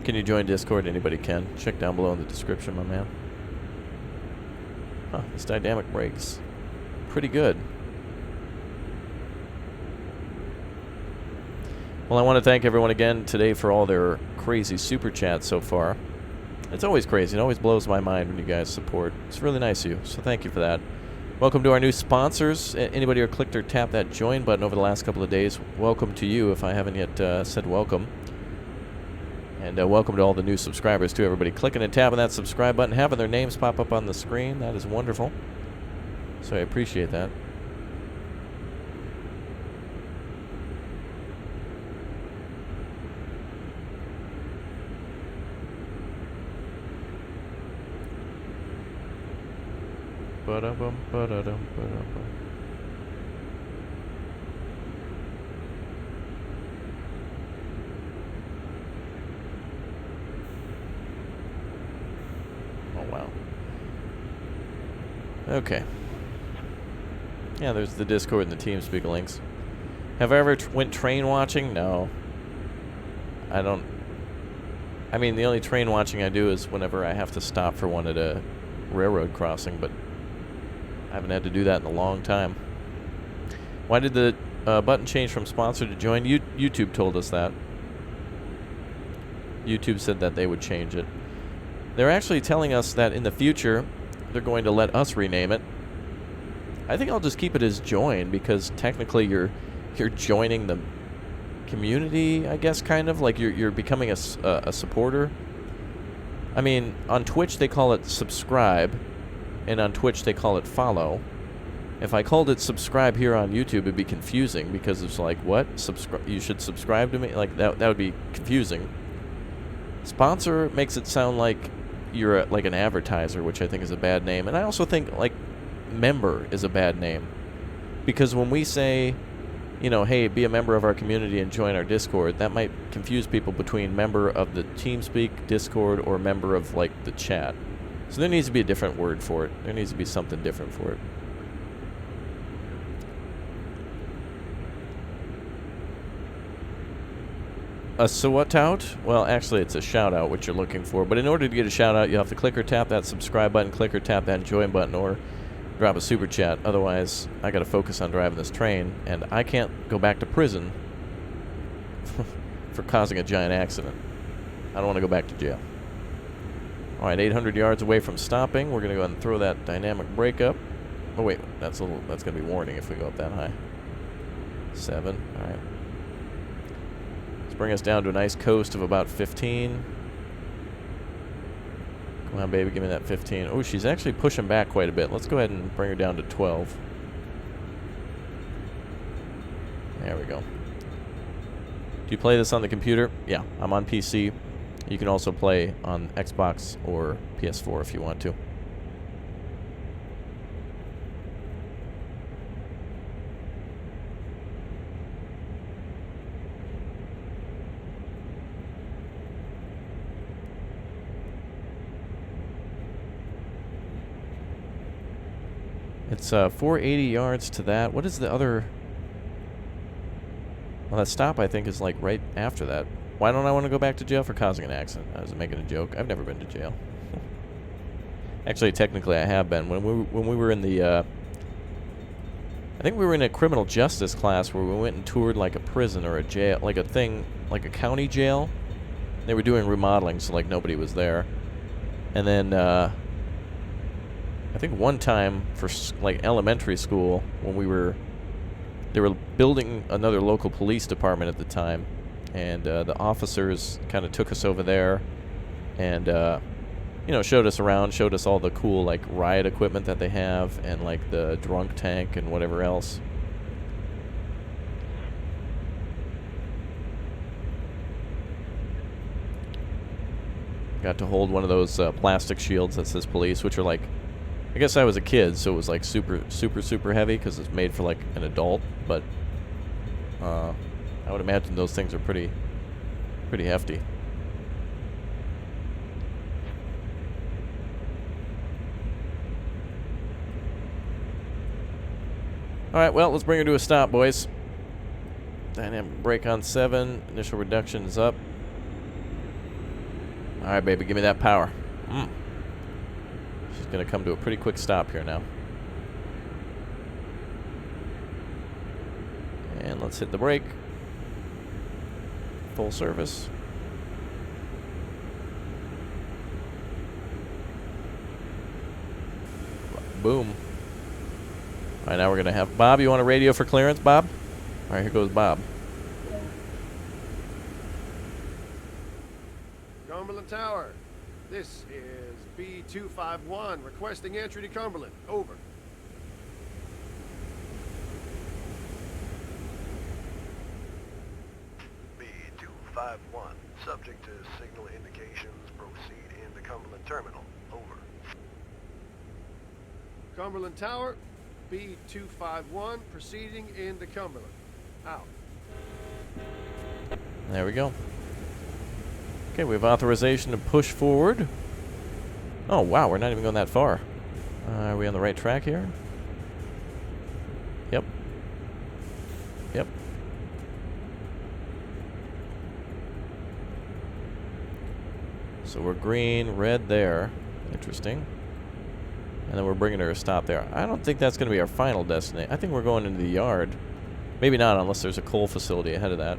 Can you join Discord? Anybody can. Check down below in the description, my man. Huh, this dynamic breaks pretty good. Well, I want to thank everyone again today for all their crazy super chats so far. It's always crazy. It always blows my mind when you guys support. It's really nice of you, so thank you for that. Welcome to our new sponsors. Anybody who clicked or tapped that join button over the last couple of days, welcome to you if I haven't yet said welcome. And welcome to all the new subscribers, too. Everybody clicking and tapping that subscribe button, having their names pop up on the screen. That is wonderful. So I appreciate that. Ba-da-bum, ba-da-dum, ba-da-bum. Wow. Okay. Yeah, there's the Discord and the TeamSpeak links. Have I ever went train watching? No. I don't... I mean, the only train watching I do is whenever I have to stop for one at a railroad crossing, but I haven't had to do that in a long time. Why did the button change from sponsor to join? YouTube told us that. YouTube said that they would change it. They're actually telling us that in the future, they're going to let us rename it. I think I'll just keep it as join, because technically you're joining the community, I guess, kind of. Like you're becoming a supporter. I mean, on Twitch they call it subscribe, and on Twitch they call it follow. If I called it subscribe here on YouTube, it'd be confusing, because it's like, what? You should subscribe to me? Like, that would be confusing. Sponsor makes it sound like you're like an advertiser, which I think is a bad name. And I also think, like, member is a bad name. Because when we say, you know, hey, be a member of our community and join our Discord, that might confuse people between member of the TeamSpeak Discord or member of, like, the chat. So there needs to be a different word for it. There needs to be something different for it. A SWAT-out? Well, actually, it's a shout-out, which you're looking for. But in order to get a shout-out, you have to click or tap that subscribe button, click or tap that join button, or drop a super chat. Otherwise, I got to focus on driving this train, and I can't go back to prison for causing a giant accident. I don't want to go back to jail. All right, 800 yards away from stopping. We're going to go ahead and throw that dynamic brake up. Oh, wait, that's going to be warning if we go up that high. 7, all right. Bring us down to a nice coast of about 15. Come on, baby, give me that 15. Oh, she's actually pushing back quite a bit. Let's go ahead and bring her down to 12. There we go. Do you play this on the computer? Yeah, I'm on PC. You can also play on Xbox or PS4 if you want to. It's 480 yards to that. What is the other? Well, that stop, I think, is like right after that. Why don't I want to go back to jail for causing an accident? I was making a joke. I've never been to jail. Actually, technically, I have been. When we were in the, I think we were in a criminal justice class where we went and toured like a prison or a jail, like a thing, like a county jail. They were doing remodeling, so like nobody was there. And then, I think one time for like elementary school when they were building another local police department at the time, and the officers kind of took us over there and you know, showed us around, showed us all the cool like riot equipment that they have and like the drunk tank and whatever else. Got to hold one of those plastic shields that says police, which are like, I guess I was a kid, so it was like super heavy because it's made for like an adult. But I would imagine those things are pretty hefty. All right, well, let's bring her to a stop, boys. Dynamic brake on 7. Initial reduction is up. All right, baby, give me that power. She's going to come to a pretty quick stop here now. And let's hit the brake. Full service. Boom. All right, now we're going to have Bob. You want a radio for clearance, Bob? All right, here goes Bob. Cumberland Tower. This is B251 requesting entry to Cumberland. Over. B251. Subject to signal indications. Proceed into Cumberland Terminal. Over. Cumberland Tower. B251 proceeding into Cumberland. Out. There we go. Okay, we have authorization to push forward. Oh, wow, we're not even going that far. Are we on the right track here? Yep. Yep. So we're green, red there. Interesting. And then we're bringing her a stop there. I don't think that's going to be our final destination. I think we're going into the yard. Maybe not, unless there's a coal facility ahead of that.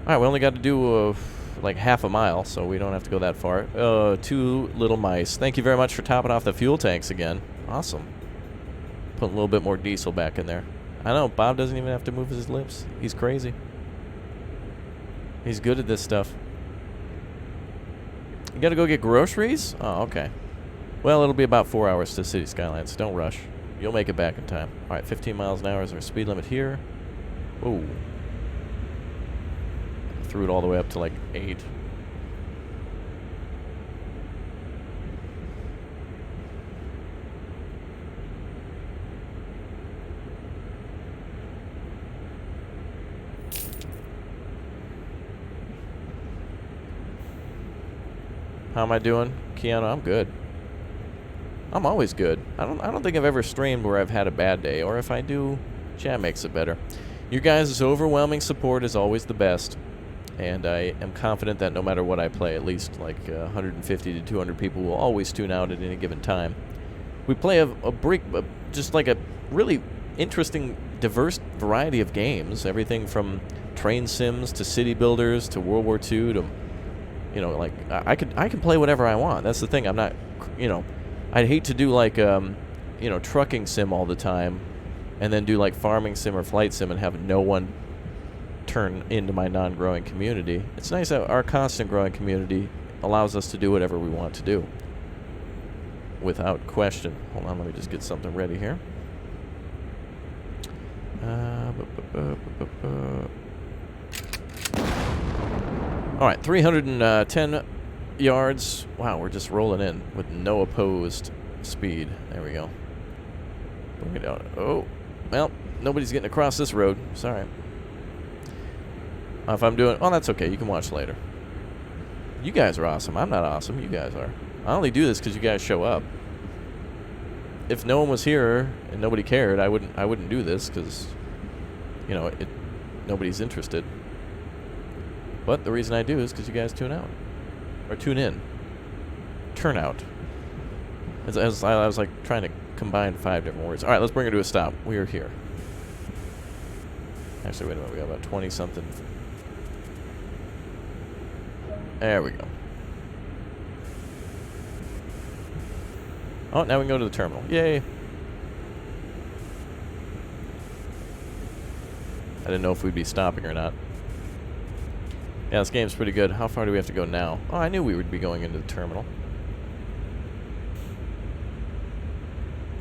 Alright, we only got to do like half a mile, so we don't have to go that far. 2 little mice. Thank you very much for topping off the fuel tanks again. Awesome. Put a little bit more diesel back in there. I know, Bob doesn't even have to move his lips. He's crazy. He's good at this stuff. You gotta go get groceries? Oh, okay. Well, it'll be about 4 hours to City Skylines. Don't rush. You'll make it back in time. Alright, 15 miles an hour is our speed limit here. Ooh. Threw it all the way up to like 8. How am I doing, Keanu? I'm good. I'm always good. I don't think I've ever streamed where I've had a bad day, or if I do, chat makes it better. You guys' overwhelming support is always the best, and I am confident that no matter what I play, at least like 150 to 200 people will always tune out at any given time. We play just like a really interesting, diverse variety of games. Everything from train sims to city builders to World War II to, you know, like I can play whatever I want. That's the thing. I'm not, you know, I'd hate to do like you know, trucking sim all the time, and then do like farming sim or flight sim and have no one turn into my non-growing community. It's nice that our constant growing community allows us to do whatever we want to do. Without question. Hold on, let me just get something ready here. Alright, 310 yards. Wow, we're just rolling in with no opposed speed. There we go. Bring it down. Oh, well, nobody's getting across this road. Sorry. If I'm doing... Oh, that's okay. You can watch later. You guys are awesome. I'm not awesome. You guys are. I only do this because you guys show up. If no one was here and nobody cared, I wouldn't do this because, you know, nobody's interested. But the reason I do is because you guys tune out. Or tune in. Turn out. As I was like trying to combine 5 different words. Alright, let's bring it to a stop. We are here. Actually, wait a minute. We got about 20-something. There we go. Oh, now we can go to the terminal. Yay! I didn't know if we'd be stopping or not. Yeah, this game's pretty good. How far do we have to go now? Oh, I knew we would be going into the terminal.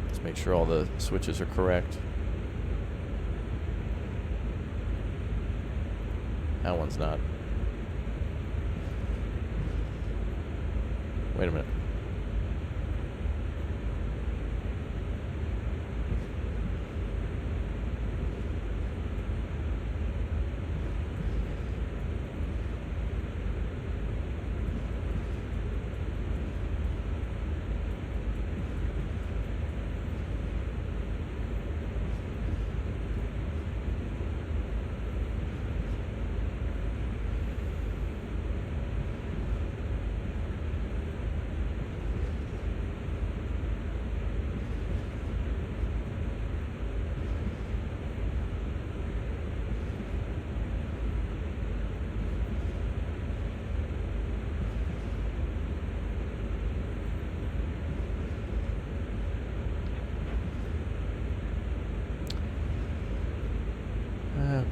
Let's make sure all the switches are correct. That one's not. Wait a minute.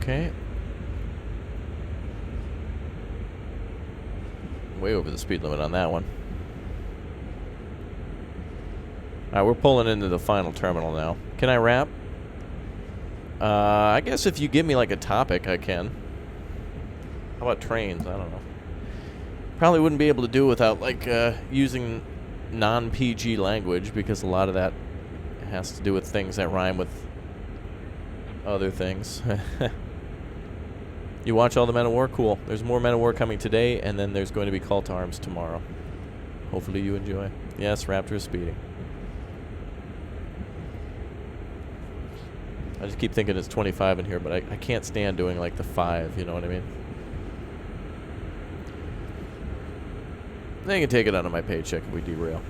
Okay. Way over the speed limit on that one. Alright, we're pulling into the final terminal now. Can I wrap? I guess if you give me like a topic, I can. How about trains? I don't know. Probably wouldn't be able to do it without like using non-PG language, because a lot of that has to do with things that rhyme with other things. You watch all the Men of War? Cool. There's more Men of War coming today, and then there's going to be Call to Arms tomorrow. Hopefully you enjoy. Yes, Raptor is speeding. I just keep thinking it's 25 in here, but I can't stand doing like the 5, you know what I mean? They can take it out of my paycheck if we derail.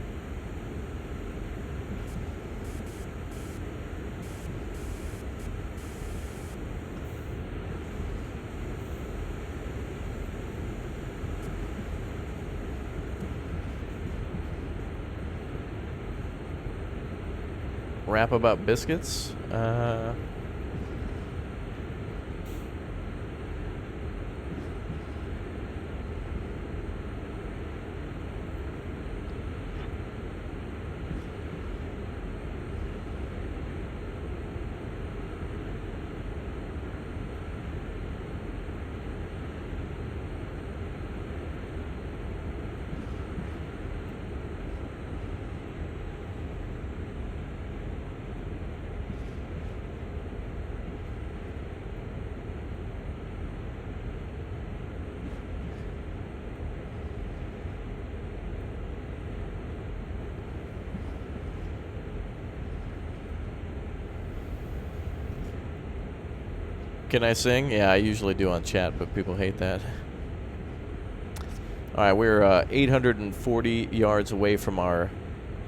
Rap about biscuits? Can I sing? Yeah, I usually do on chat, but people hate that. Alright, we're 840 yards away from our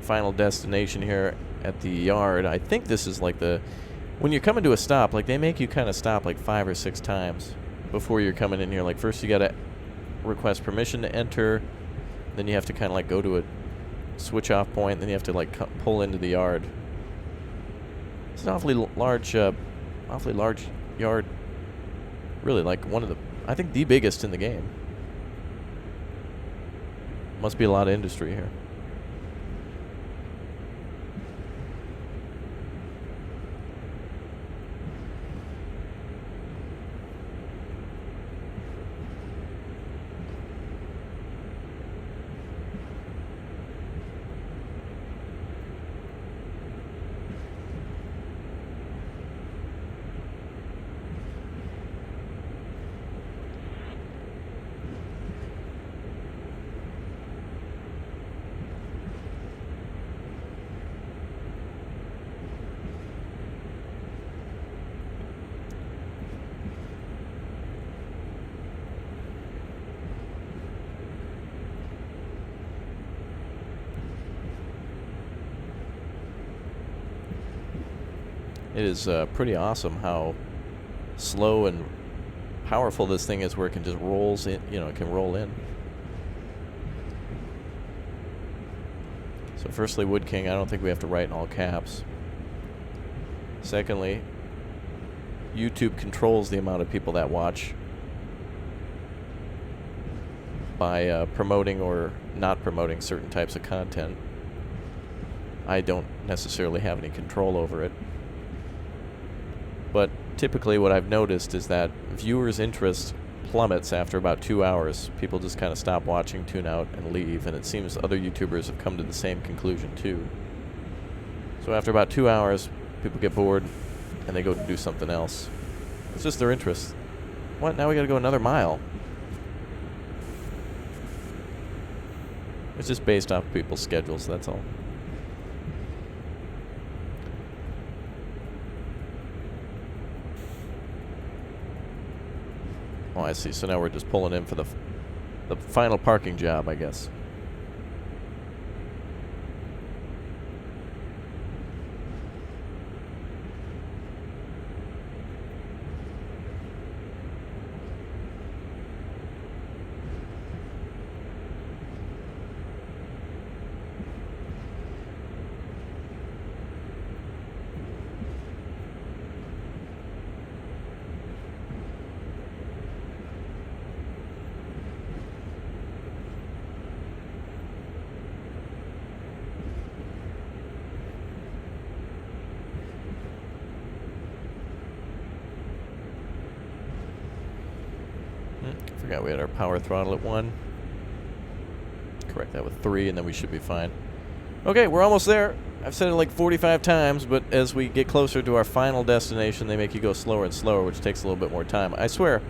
final destination here at the yard. I think this is like the... When you're coming to a stop, like they make you kind of stop like 5 or 6 times before you're coming in here. Like first you gotta request permission to enter, then you have to kind of like go to a switch off point, then you have to like pull into the yard. It's an awfully large yard. Really, like one of the, I think the biggest in the game. Must be a lot of industry here. It is pretty awesome how slow and powerful this thing is, where it can just rolls in, you know, it can roll in. So firstly, Wood King, I don't think we have to write in all caps. Secondly, YouTube controls the amount of people that watch by promoting or not promoting certain types of content. I don't necessarily have any control over it. But typically what I've noticed is that viewers' interest plummets after about 2 hours. People just kind of stop watching, tune out, and leave, and it seems other YouTubers have come to the same conclusion too. So after about 2 hours, people get bored, and they go to do something else. It's just their interest. What? Now we gotta go another mile. It's just based off people's schedules, that's all. Oh, I see. So now we're just pulling in for the final parking job, I guess. Forgot we had our power throttle at 1. Correct that with 3, and then we should be fine. Okay, we're almost there. I've said it like 45 times, but as we get closer to our final destination, they make you go slower and slower, which takes a little bit more time. I swear,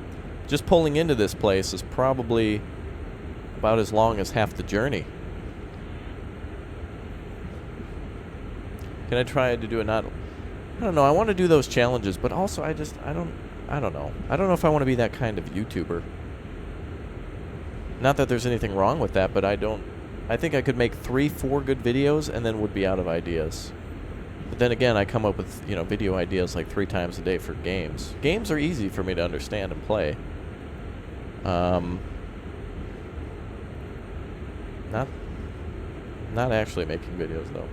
just pulling into this place is probably about as long as half the journey. Can I try to do a not... I don't know, I want to do those challenges, but also I don't know. I don't know if I want to be that kind of YouTuber. Not that there's anything wrong with that, but I think I could make 3-4 good videos and then would be out of ideas. But then again, I come up with, you know, video ideas like 3 times a day for games. Games are easy for me to understand and play. Not actually making videos though.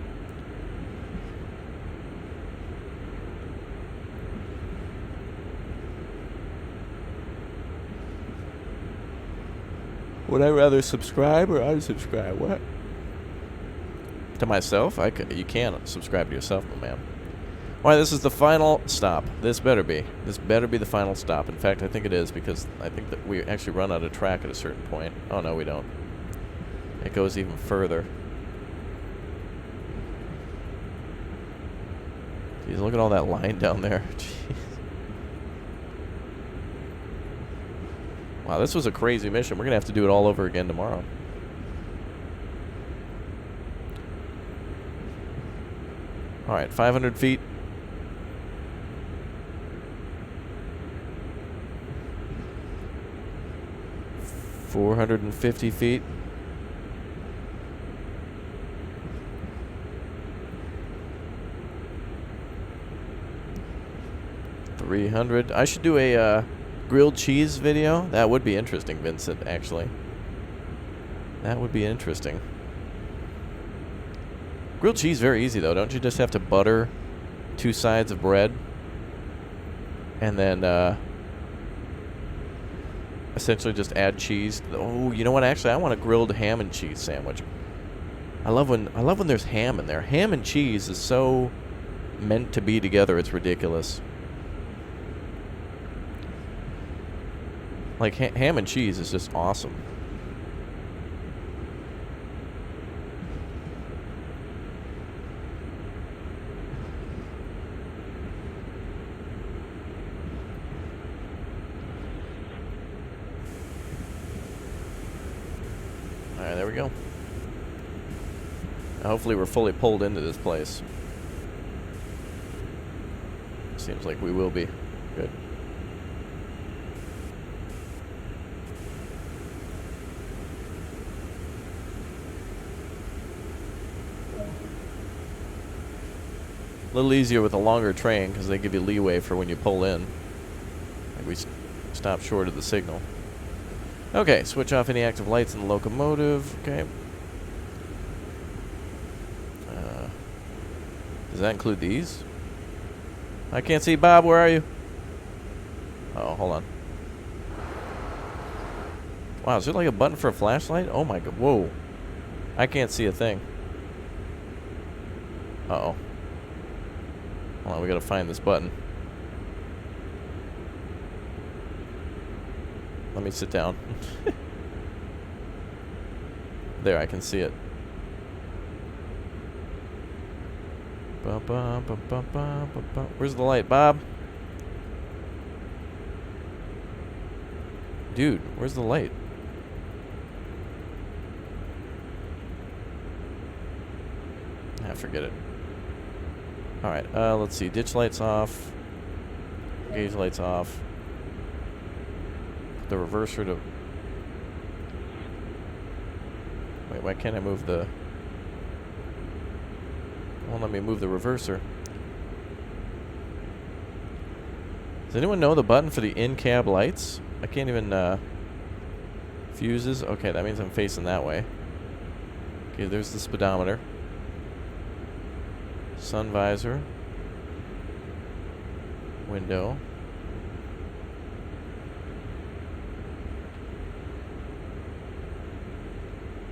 Would I rather subscribe or unsubscribe? What? To myself? You can't subscribe to yourself, my man. Alright, this is the final stop. This better be. This better be the final stop. In fact, I think it is, because I think that we actually run out of track at a certain point. Oh, no, we don't. It goes even further. Jeez, look at all that line down there. Jeez. Wow, this was a crazy mission. We're going to have to do it all over again tomorrow. Alright, 500 feet. 450 feet. $300. I should do a grilled cheese video. That would be interesting, Vincent, actually. That would be interesting. Grilled cheese very easy though. Don't you just have to butter 2 sides of bread and then essentially just add cheese? Oh, you know what? Actually, I want a grilled ham and cheese sandwich. I love when there's ham in there. Ham and cheese is so meant to be together. It's ridiculous. Like ham and cheese is just awesome. Alright, there we go. Now hopefully we're fully pulled into this place. Seems like we will be. Good. A little easier with a longer train because they give you leeway for when you pull in. Like we stop short of the signal. Okay, switch off any active lights in the locomotive. Okay. Does that include these? I can't see Bob. Where are you? Oh, hold on. Wow, is there like a button for a flashlight? Oh my god. Whoa. I can't see a thing. Uh-oh. Hold on, we gotta find this button. Let me sit down. There, I can see it. Where's the light, Bob? Dude, where's the light? Ah, forget it. Alright, let's see. Ditch lights off. Gauge lights off. Put the reverser to... Wait, why can't I move the... Won't let me move the reverser. Does anyone know the button for the in-cab lights? I can't even, fuses? Okay, that means I'm facing that way. Okay, there's the speedometer. Sun visor. Window.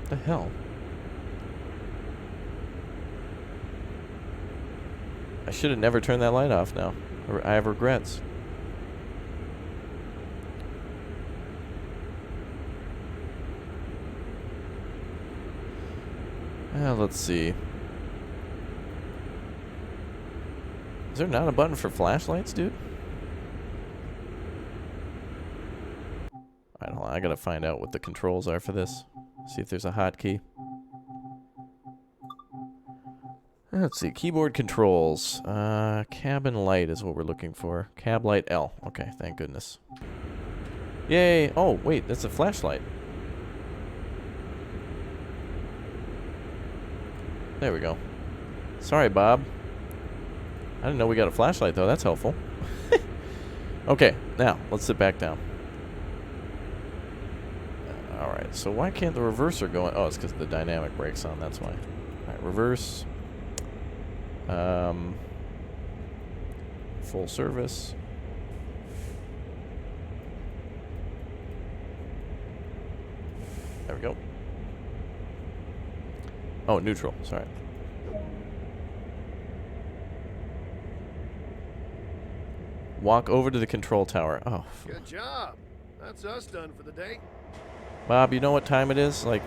The hell? I should have never turned that light off now. I have regrets. Let's see. Is there not a button for flashlights, dude? Alright, hold on. I gotta find out what the controls are for this. See if there's a hotkey. Let's see. Keyboard controls. Cabin light is what we're looking for. Cab light L. Okay, thank goodness. Yay! Oh, wait, that's a flashlight. There we go. Sorry, Bob. I didn't know we got a flashlight, though. That's helpful. Okay, now, let's sit back down. Alright, so why can't the reverser go on? Oh, it's because the dynamic brake's on. That's why. Alright, reverse. Full service. There we go. Oh, neutral. Sorry. Walk over to the control tower. Oh. Good job. That's us done for the day. Bob, you know what time it is? Like...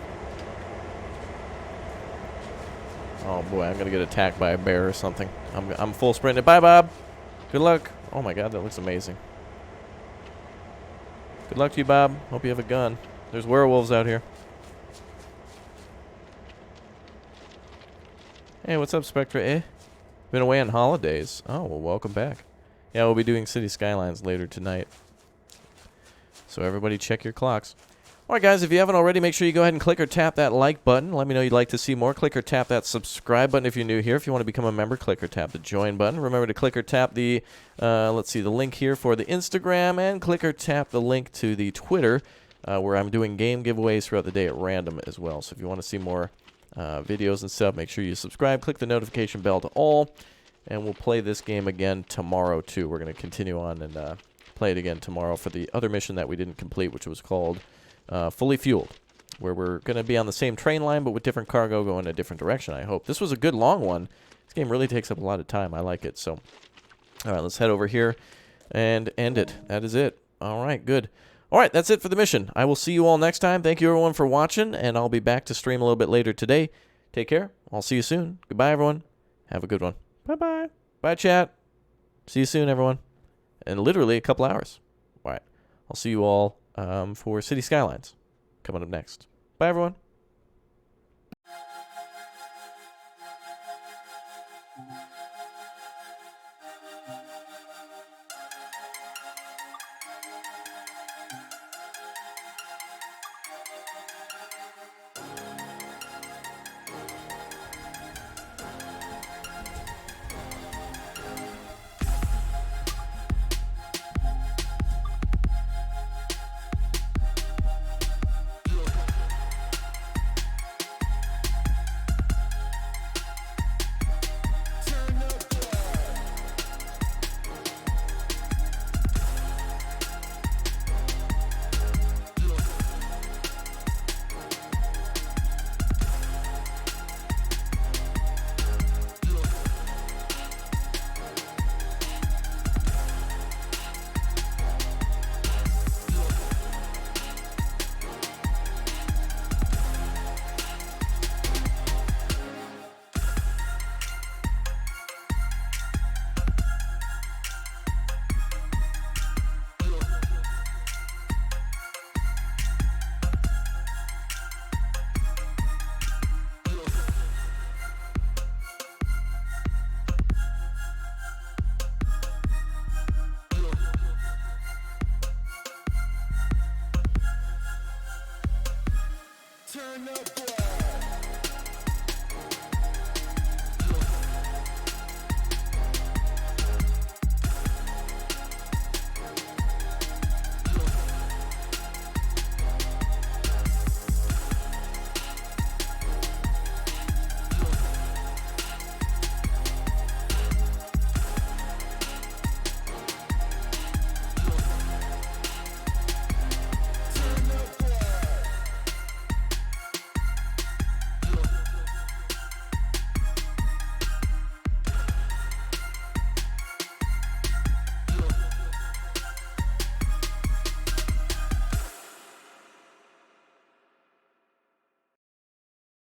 Oh boy, I'm gonna get attacked by a bear or something. I'm full sprinting. Bye, Bob. Good luck. Oh my god, that looks amazing. Good luck to you, Bob. Hope you have a gun. There's werewolves out here. Hey, what's up, Spectra? Eh? Been away on holidays. Oh, well, welcome back. Yeah, we'll be doing City Skylines later tonight. So everybody check your clocks. All right, guys, if you haven't already, make sure you go ahead and click or tap that like button. Let me know you'd like to see more. Click or tap that subscribe button if you're new here. If you want to become a member, click or tap the join button. Remember to click or tap the, let's see, the link here for the Instagram, and click or tap the link to the Twitter, where I'm doing game giveaways throughout the day at random as well. So if you want to see more videos and stuff, make sure you subscribe. Click the notification bell to all, and we'll play this game again tomorrow, too. We're going to continue on and play it again tomorrow for the other mission that we didn't complete, which was called Fully Fueled, where we're going to be on the same train line but with different cargo going a different direction, I hope. This was a good long one. This game really takes up a lot of time. I like it. So, all right, let's head over here and end it. That is it. All right, good. All right, that's it for the mission. I will see you all next time. Thank you, everyone, for watching, and I'll be back to stream a little bit later today. Take care. I'll see you soon. Goodbye, everyone. Have a good one. Bye-bye. Bye, chat. See you soon, everyone. In literally a couple hours. All right. I'll see you all for City Skylines coming up next. Bye, everyone.